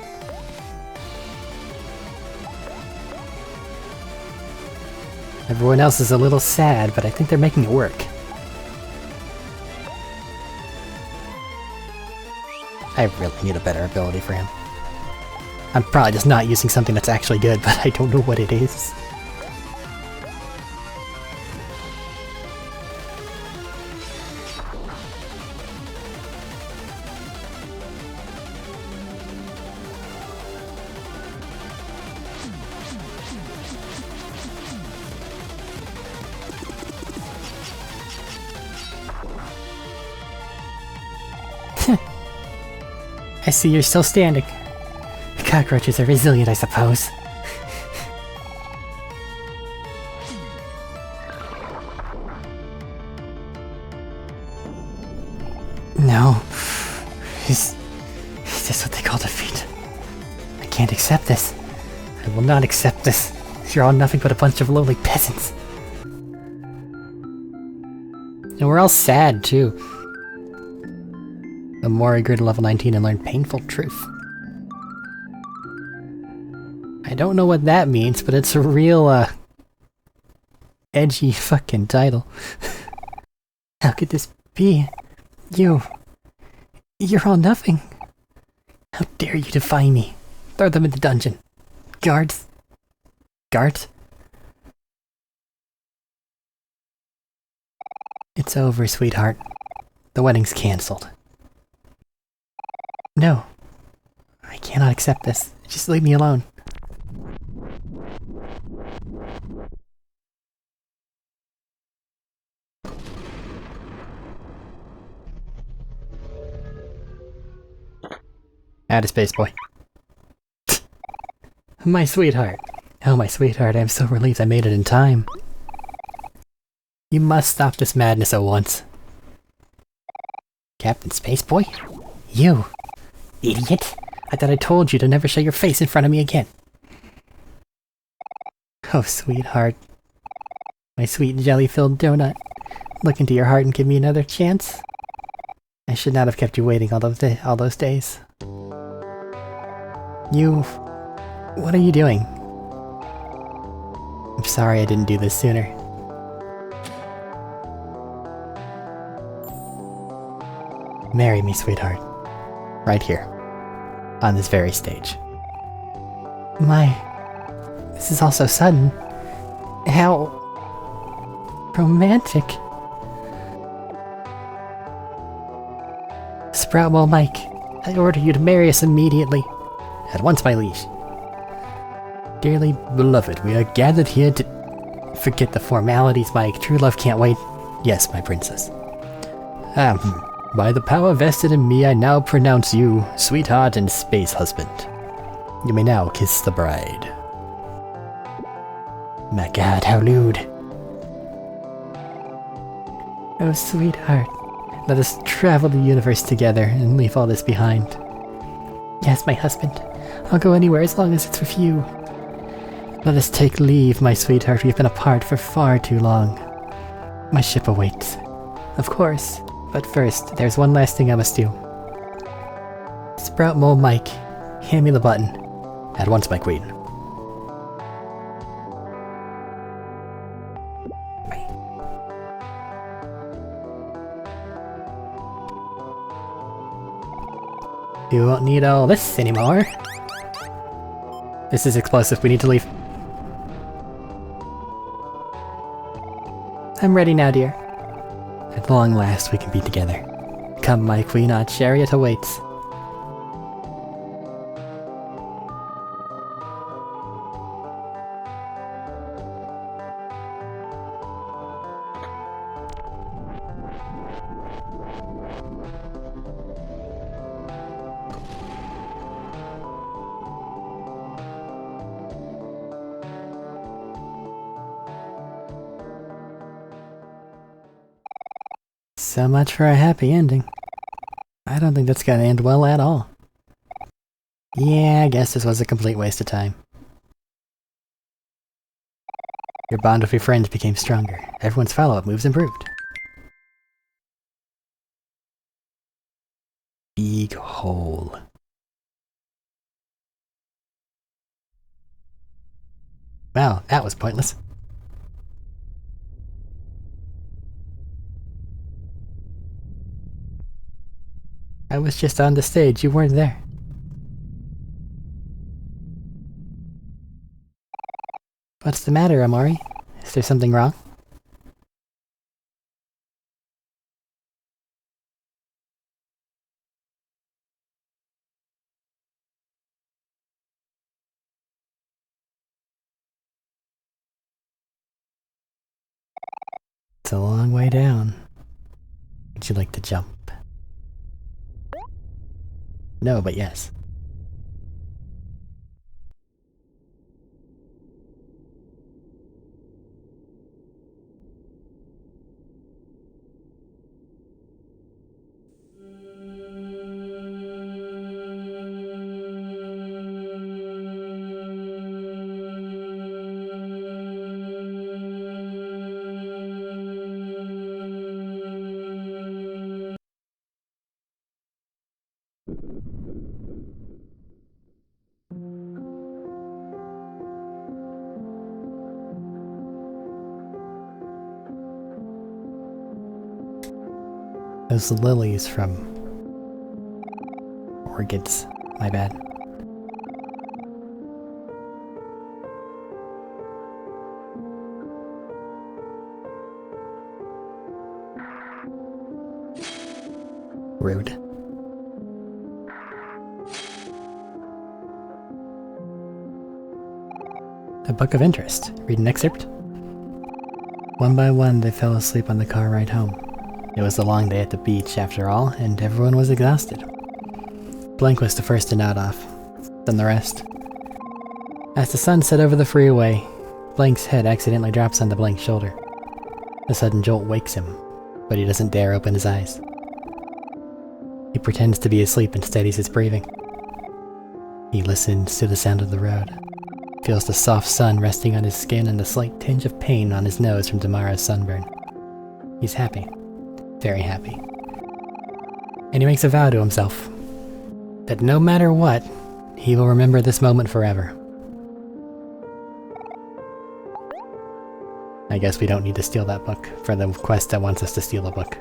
Everyone else is a little sad, but I think they're making it work. I really need a better ability for him. I'm probably just not using something that's actually good, but I don't know what it is. I see you're still standing. Cockroaches are resilient, I suppose. No. Is this what they call defeat? I can't accept this. I will not accept this. You're all nothing but a bunch of lowly peasants. And we're all sad, too. OMORI grew to level 19 and learned painful truth. I don't know what that means, but it's a real, edgy fucking title. How could this be? You're all nothing. How dare you defy me? Throw them in the dungeon. Guards? Guards? It's over, sweetheart. The wedding's cancelled. No. I cannot accept this. Just leave me alone. Add a space, boy. My sweetheart. Oh, my sweetheart, I'm so relieved I made it in time. You must stop this madness at once. Captain Spaceboy? You! Idiot! I thought I told you to never show your face in front of me again. Oh, sweetheart. My sweet jelly-filled donut. Look into your heart and give me another chance. I should not have kept you waiting all those days. You... What are you doing? I'm sorry I didn't do this sooner. Marry me, sweetheart. Right here. On this very stage. My... This is all so sudden. How... romantic. Sproutwell Mike, I order you to marry us immediately. At once, my liege. Dearly beloved, we are gathered here to... Forget the formalities, Mike. True love can't wait. Yes, my princess. By the power vested in me, I now pronounce you sweetheart and space husband. You may now kiss the bride. My god, how lewd. Oh, sweetheart. Let us travel the universe together and leave all this behind. Yes, my husband. I'll go anywhere as long as it's with you. Let us take leave, my sweetheart. We've been apart for far too long. My ship awaits. Of course. But first, there's one last thing I must do. Sprout Mole Mike, hand me the button. At once, my queen. You won't need all this anymore. This is explosive, we need to leave. I'm ready now, dear. At long last we can be together. Come, my queen, our chariot awaits. So much for a happy ending. I don't think that's gonna end well at all. Yeah, I guess this was a complete waste of time. Your bond with your friends became stronger. Everyone's follow-up moves improved. Big hole. Wow, that was pointless. I was just on the stage, you weren't there. What's the matter, OMORI? Is there something wrong? It's a long way down. Would you like to jump? No, but yes. Those lilies from... orchids. My bad. Rude. A book of interest. Read an excerpt. One by one they fell asleep on the car ride home. It was a long day at the beach, after all, and everyone was exhausted. Blank was the first to nod off, then the rest. As the sun set over the freeway, Blank's head accidentally drops onto Blank's shoulder. A sudden jolt wakes him, but he doesn't dare open his eyes. He pretends to be asleep and steadies his breathing. He listens to the sound of the road, feels the soft sun resting on his skin and the slight tinge of pain on his nose from tomorrow's sunburn. He's happy. Very happy. And he makes a vow to himself that no matter what, he will remember this moment forever. I guess we don't need to steal that book for the quest that wants us to steal the book.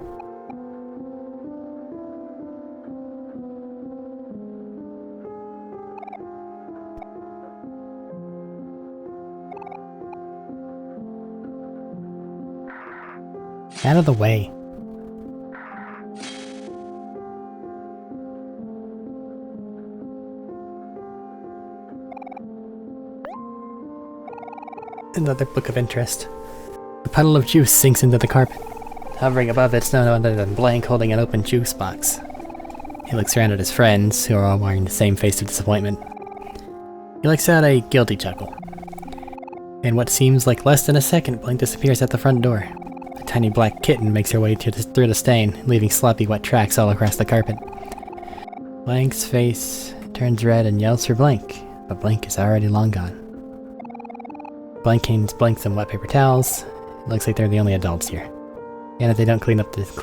Out of the way. Another book of interest. A puddle of juice sinks into the carpet. Hovering above it's no other than Blank holding an open juice box. He looks around at his friends, who are all wearing the same face of disappointment. He lets out a guilty chuckle. In what seems like less than a second, Blank disappears at the front door. A tiny black kitten makes her way through the stain, leaving sloppy wet tracks all across the carpet. Blank's face turns red and yells for Blank, but Blank is already long gone. Blank hands Blank some wet paper towels. It looks like they're the only adults here. And if they don't clean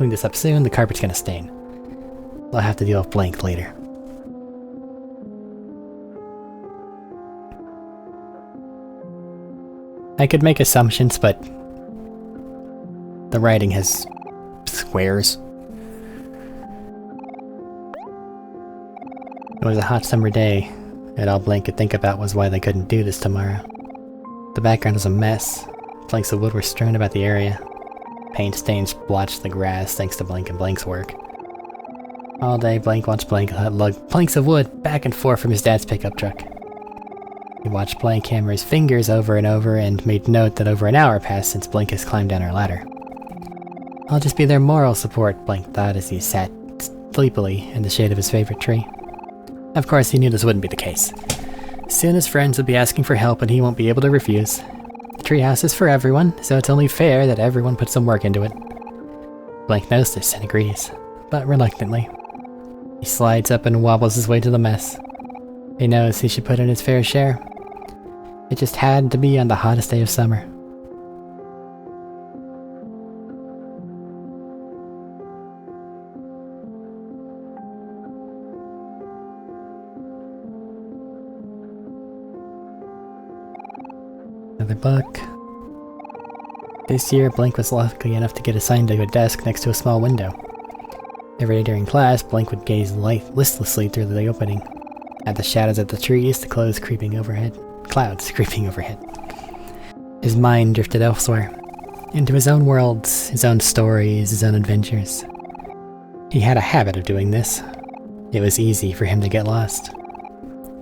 this up soon, the carpet's gonna stain. They'll have to deal with Blank later. I could make assumptions, but the writing has squares. It was a hot summer day, and all Blank could think about was why they couldn't do this tomorrow. The background was a mess. Planks of wood were strewn about the area. Paint stains blotch the grass thanks to Blank and Blank's work. All day, Blank watched Blank lug planks of wood back and forth from his dad's pickup truck. He watched Blank hammer his fingers over and over and made note that over an hour passed since Blank has climbed down her ladder. I'll just be their moral support, Blank thought as he sat sleepily in the shade of his favorite tree. Of course, he knew this wouldn't be the case. Soon his friends would be asking for help and he won't be able to refuse. The treehouse is for everyone, so it's only fair that everyone puts some work into it. Blank knows this and agrees, but reluctantly. He slides up and wobbles his way to the mess. He knows he should put in his fair share. It just had to be on the hottest day of summer. Another book. This year, Blank was lucky enough to get assigned to a desk next to a small window. Every day during class, Blank would gaze listlessly through the opening, at the shadows of the trees, the clouds creeping overhead. His mind drifted elsewhere, into his own worlds, his own stories, his own adventures. He had a habit of doing this. It was easy for him to get lost.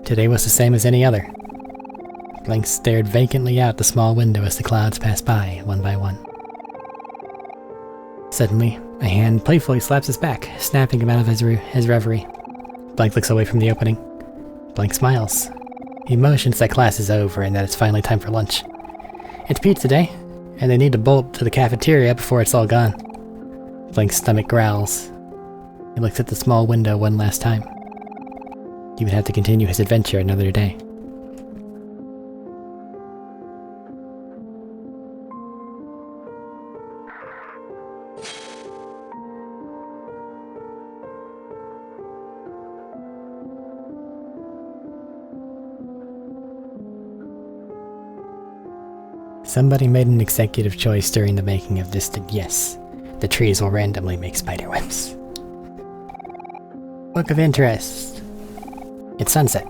Today was the same as any other. Blank stared vacantly out the small window as the clouds passed by, one by one. Suddenly, a hand playfully slaps his back, snapping him out of his reverie. Blank looks away from the opening. Blank smiles. He motions that class is over and that it's finally time for lunch. It's pizza day, and they need to bolt to the cafeteria before it's all gone. Blank's stomach growls. He looks at the small window one last time. He would have to continue his adventure another day. Somebody made an executive choice during the making of this that yes, the trees will randomly make spiderwebs. Book of interest. It's sunset.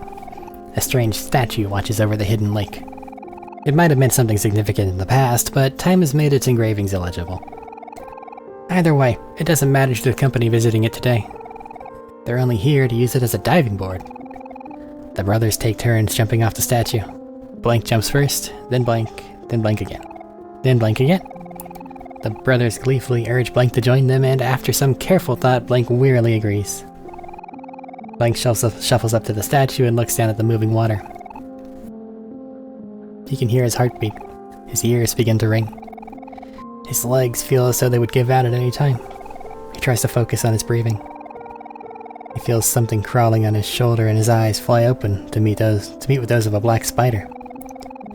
A strange statue watches over the hidden lake. It might have meant something significant in the past, but time has made its engravings illegible. Either way, it doesn't matter to the company visiting it today. They're only here to use it as a diving board. The brothers take turns jumping off the statue. Blank jumps first, then Blank again. Then Blank again. The brothers gleefully urge Blank to join them, and after some careful thought, Blank wearily agrees. Blank shuffles up to the statue and looks down at the moving water. He can hear his heartbeat. His ears begin to ring. His legs feel as though they would give out at any time. He tries to focus on his breathing. He feels something crawling on his shoulder and his eyes fly open to meet with those of a black spider.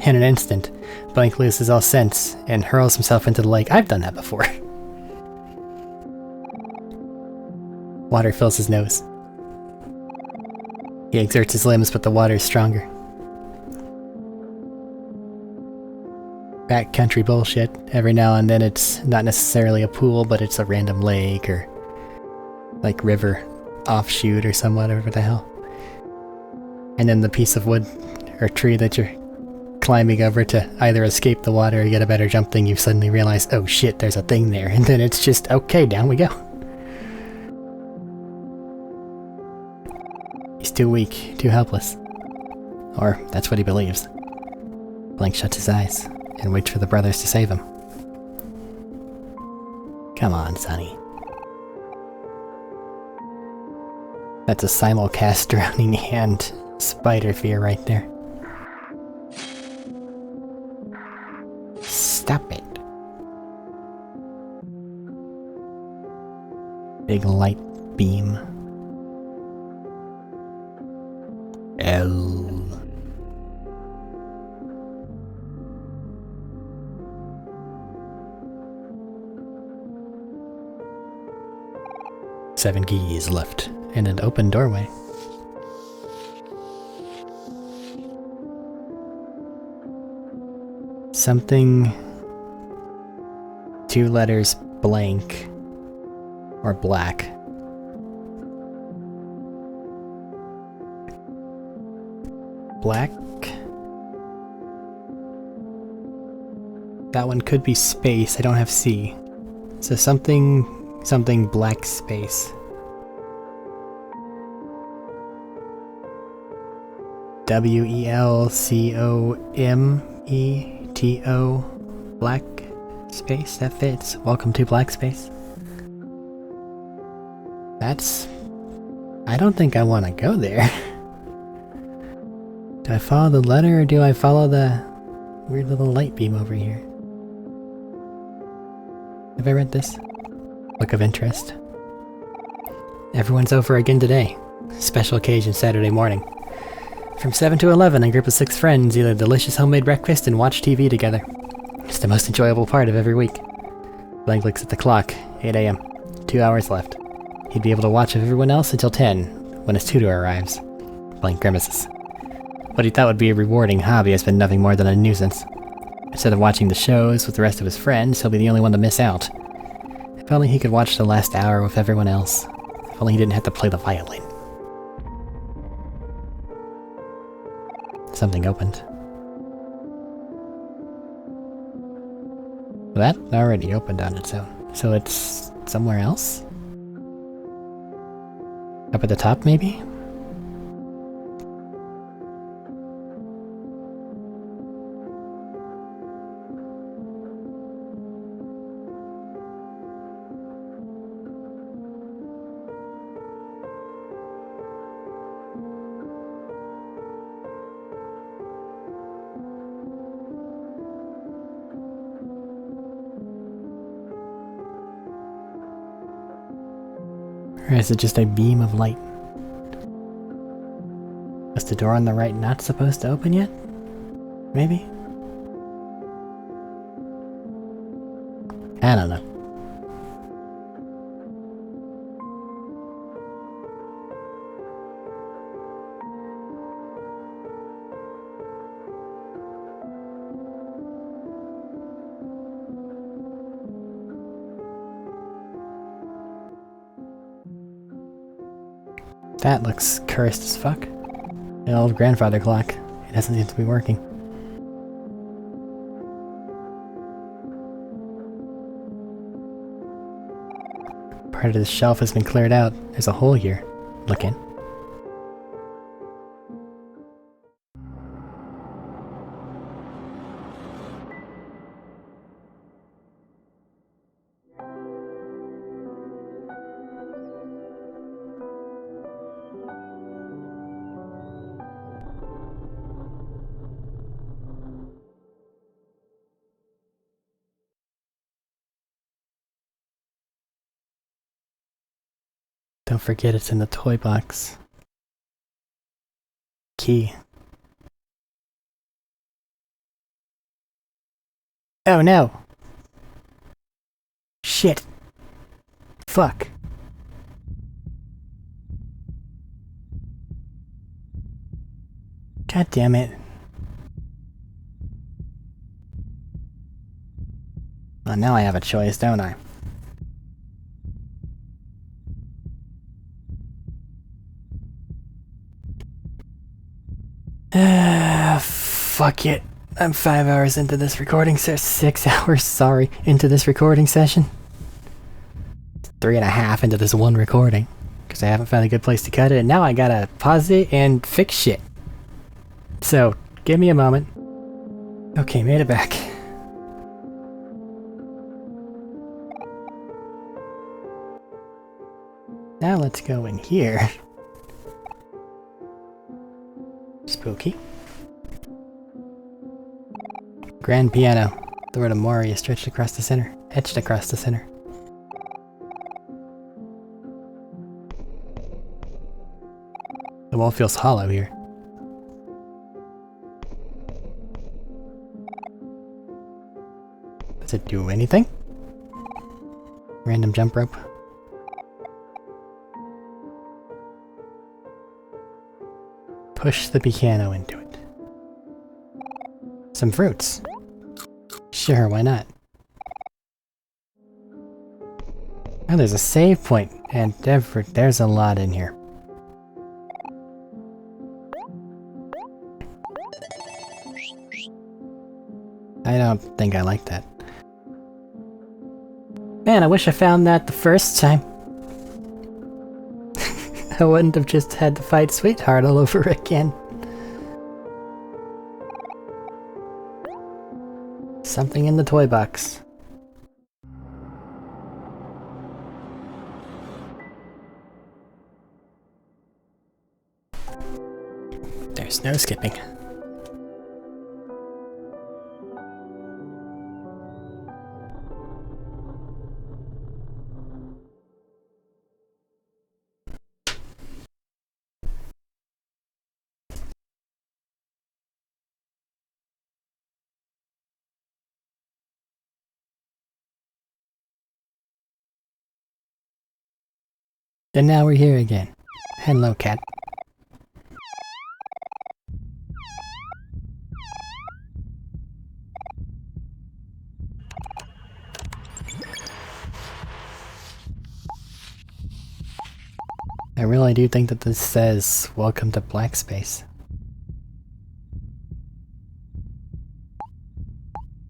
In an instant, Blank loses all sense and hurls himself into the lake. I've done that before. Water fills his nose. He exerts his limbs, but the water is stronger. Backcountry bullshit. Every now and then it's not necessarily a pool, but it's a random lake or like river offshoot or whatever the hell. And then the piece of wood or tree that you're climbing over to either escape the water or get a better jump thing, you suddenly realize, oh shit, there's a thing there, and then it's just, okay, down we go. He's too weak, too helpless. Or, that's what he believes. Blank shuts his eyes and waits for the brothers to save him. Come on, Sonny. That's a simulcast drowning and spider fear right there. Stop it. Big light beam. L. Seven keys left, and an open doorway. Something... 2 letters blank or black. Black? That one could be space, I don't have C. So something black space. WELCOMETO black space, that fits. Welcome to black space. That's... I don't think I want to go there. Do I follow the letter or do I follow the weird little light beam over here? Have I read this? Book of interest. Everyone's over again today. Special occasion Saturday morning. From 7 to 11, a group of 6 friends eat a delicious homemade breakfast and watch TV together. It's the most enjoyable part of every week. Blank looks at the clock. 8 AM. 2 hours left. He'd be able to watch with everyone else until 10, when his tutor arrives. Blank grimaces. What he thought would be a rewarding hobby has been nothing more than a nuisance. Instead of watching the shows with the rest of his friends, he'll be the only one to miss out. If only he could watch the last hour with everyone else. If only he didn't have to play the violin. Something opened. That already opened on its own. So it's somewhere else? Up at the top, maybe? Or is it just a beam of light? Was the door on the right not supposed to open yet? Maybe? I don't know. That looks cursed as fuck. An old grandfather clock. It doesn't seem to be working. Part of the shelf has been cleared out. There's a hole here. Look in. Don't forget it's in the toy box. Key. Oh no! Shit. Fuck. God damn it. Well, now I have a choice, don't I? Fuck it. I'm 5 hours into this recording 6 hours, sorry, into this recording session. 3.5 into this one recording. Because I haven't found a good place to cut it, and now I gotta pause it and fix shit. So, give me a moment. Okay, made it back. Now let's go in here. Spooky. Grand piano. The word OMORI is stretched across the center. Etched across the center. The wall feels hollow here. Does it do anything? Random jump rope. Push the piano into it. Some fruits. Sure, why not? Oh, there's a save point, and there's a lot in here. I don't think I like that. Man, I wish I found that the first time. I wouldn't have just had to fight Sweetheart all over again. Something in the toy box. There's no skipping. And now we're here again. Hello, cat. I really do think that this says, "Welcome to Black Space."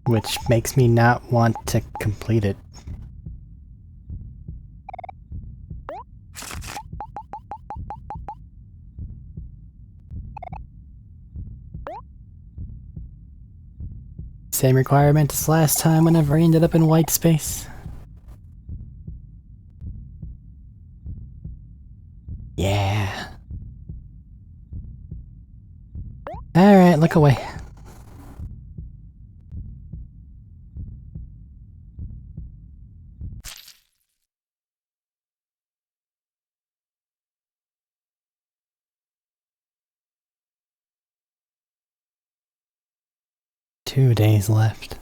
Which makes me not want to complete it. Same requirement as last time whenever I ended up in white space. Yeah. Alright, look away. Two days left.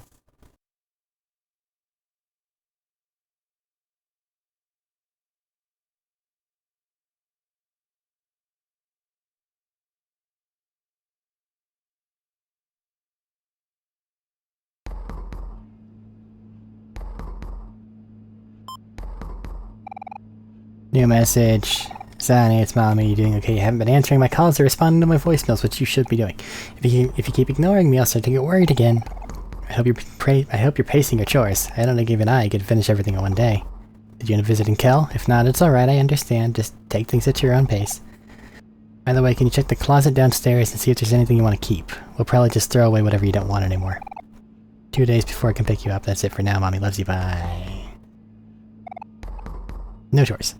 New message. Sonny, it's Mommy. You doing okay? You haven't been answering my calls or responding to my voicemails, which you should be doing. If you keep ignoring me, I'll start to get worried again. I hope you're pacing your chores. I don't think even I could finish everything in one day. Did you end up visiting Kel? If not, it's alright, I understand. Just take things at your own pace. By the way, can you check the closet downstairs and see if there's anything you want to keep? We'll probably just throw away whatever you don't want anymore. 2 days before I can pick you up. That's it for now. Mommy loves you. Bye. No chores.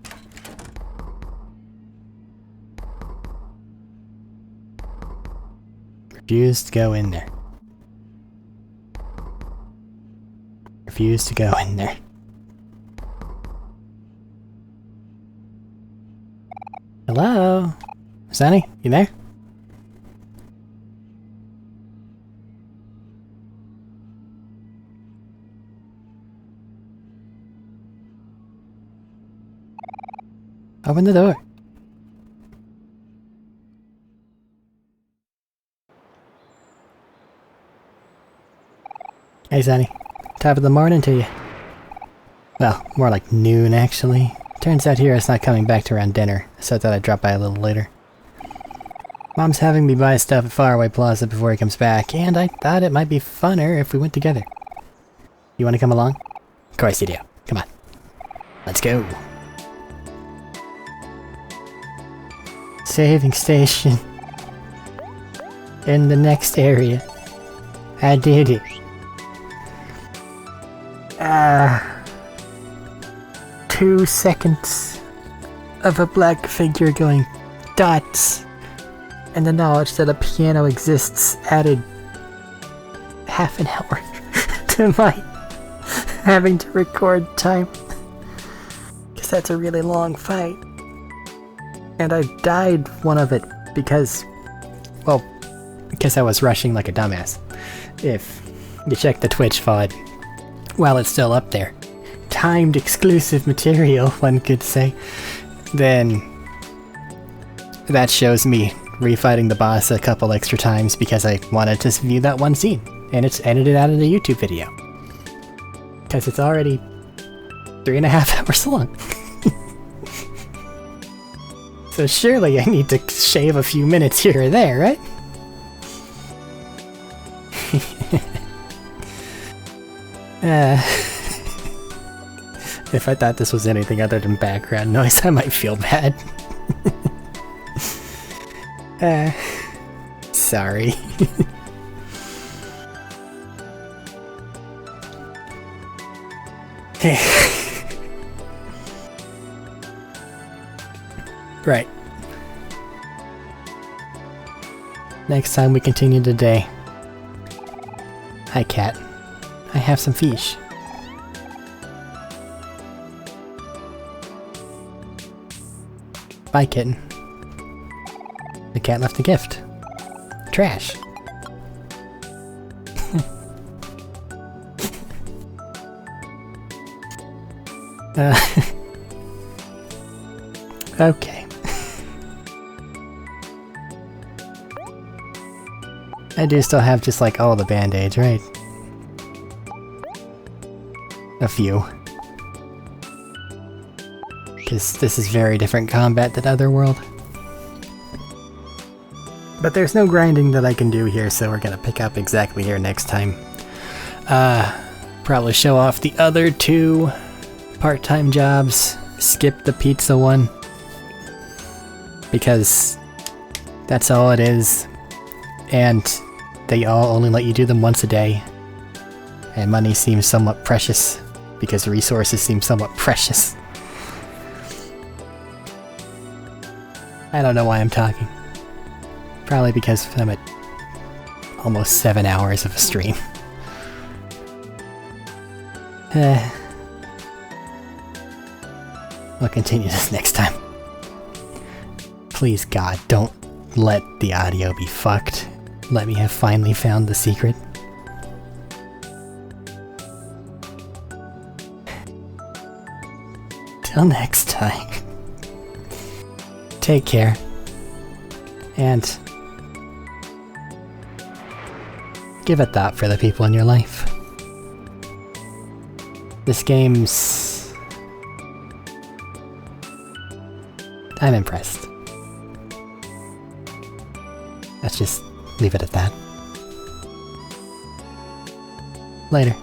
Refuse to go in there. Refuse to go in there. Hello? Sonny, you there? Open the door. Hey Sonny, top of the morning to you. Well, more like noon actually. Turns out Hero's not coming back to around dinner, so I thought I'd drop by a little later. Mom's having me buy stuff at Faraway Plaza before he comes back, and I thought it might be funner if we went together. You want to come along? Of course you do. Come on. Let's go. Saving station. In the next area. I did it. 2 seconds of a black figure going dots, and the knowledge that a piano exists added half an hour to my having to record time, because that's a really long fight. And I died one of it because, well, because I was rushing like a dumbass. If you check the Twitch VOD, while it's still up there, timed exclusive material, one could say, then that shows me refighting the boss a couple extra times because I wanted to view that one scene, and it's edited out of the YouTube video. Because it's already 3.5 hours long. So surely I need to shave a few minutes here or there, right? If I thought this was anything other than background noise, I might feel bad. Sorry. Right. Next time we continue today. Hi, cat. I have some fish. Bye, kitten. The cat left a gift. Trash. Okay. I do still have just like all the band-aids, right? A few. Because this is very different combat than Otherworld. But there's no grinding that I can do here, so we're gonna pick up exactly here next time. Probably show off the other 2 part-time jobs. Skip the pizza one. Because that's all it is. And they all only let you do them once a day. And money seems somewhat precious. Because resources seem somewhat precious. I don't know why I'm talking. Probably because I'm at almost 7 hours of a stream. I'll continue this next time. Please God, don't let the audio be fucked. Let me have finally found the secret. Till next time. Take care. And give a thought for the people in your life. This game's... I'm impressed. Let's just leave it at that. Later.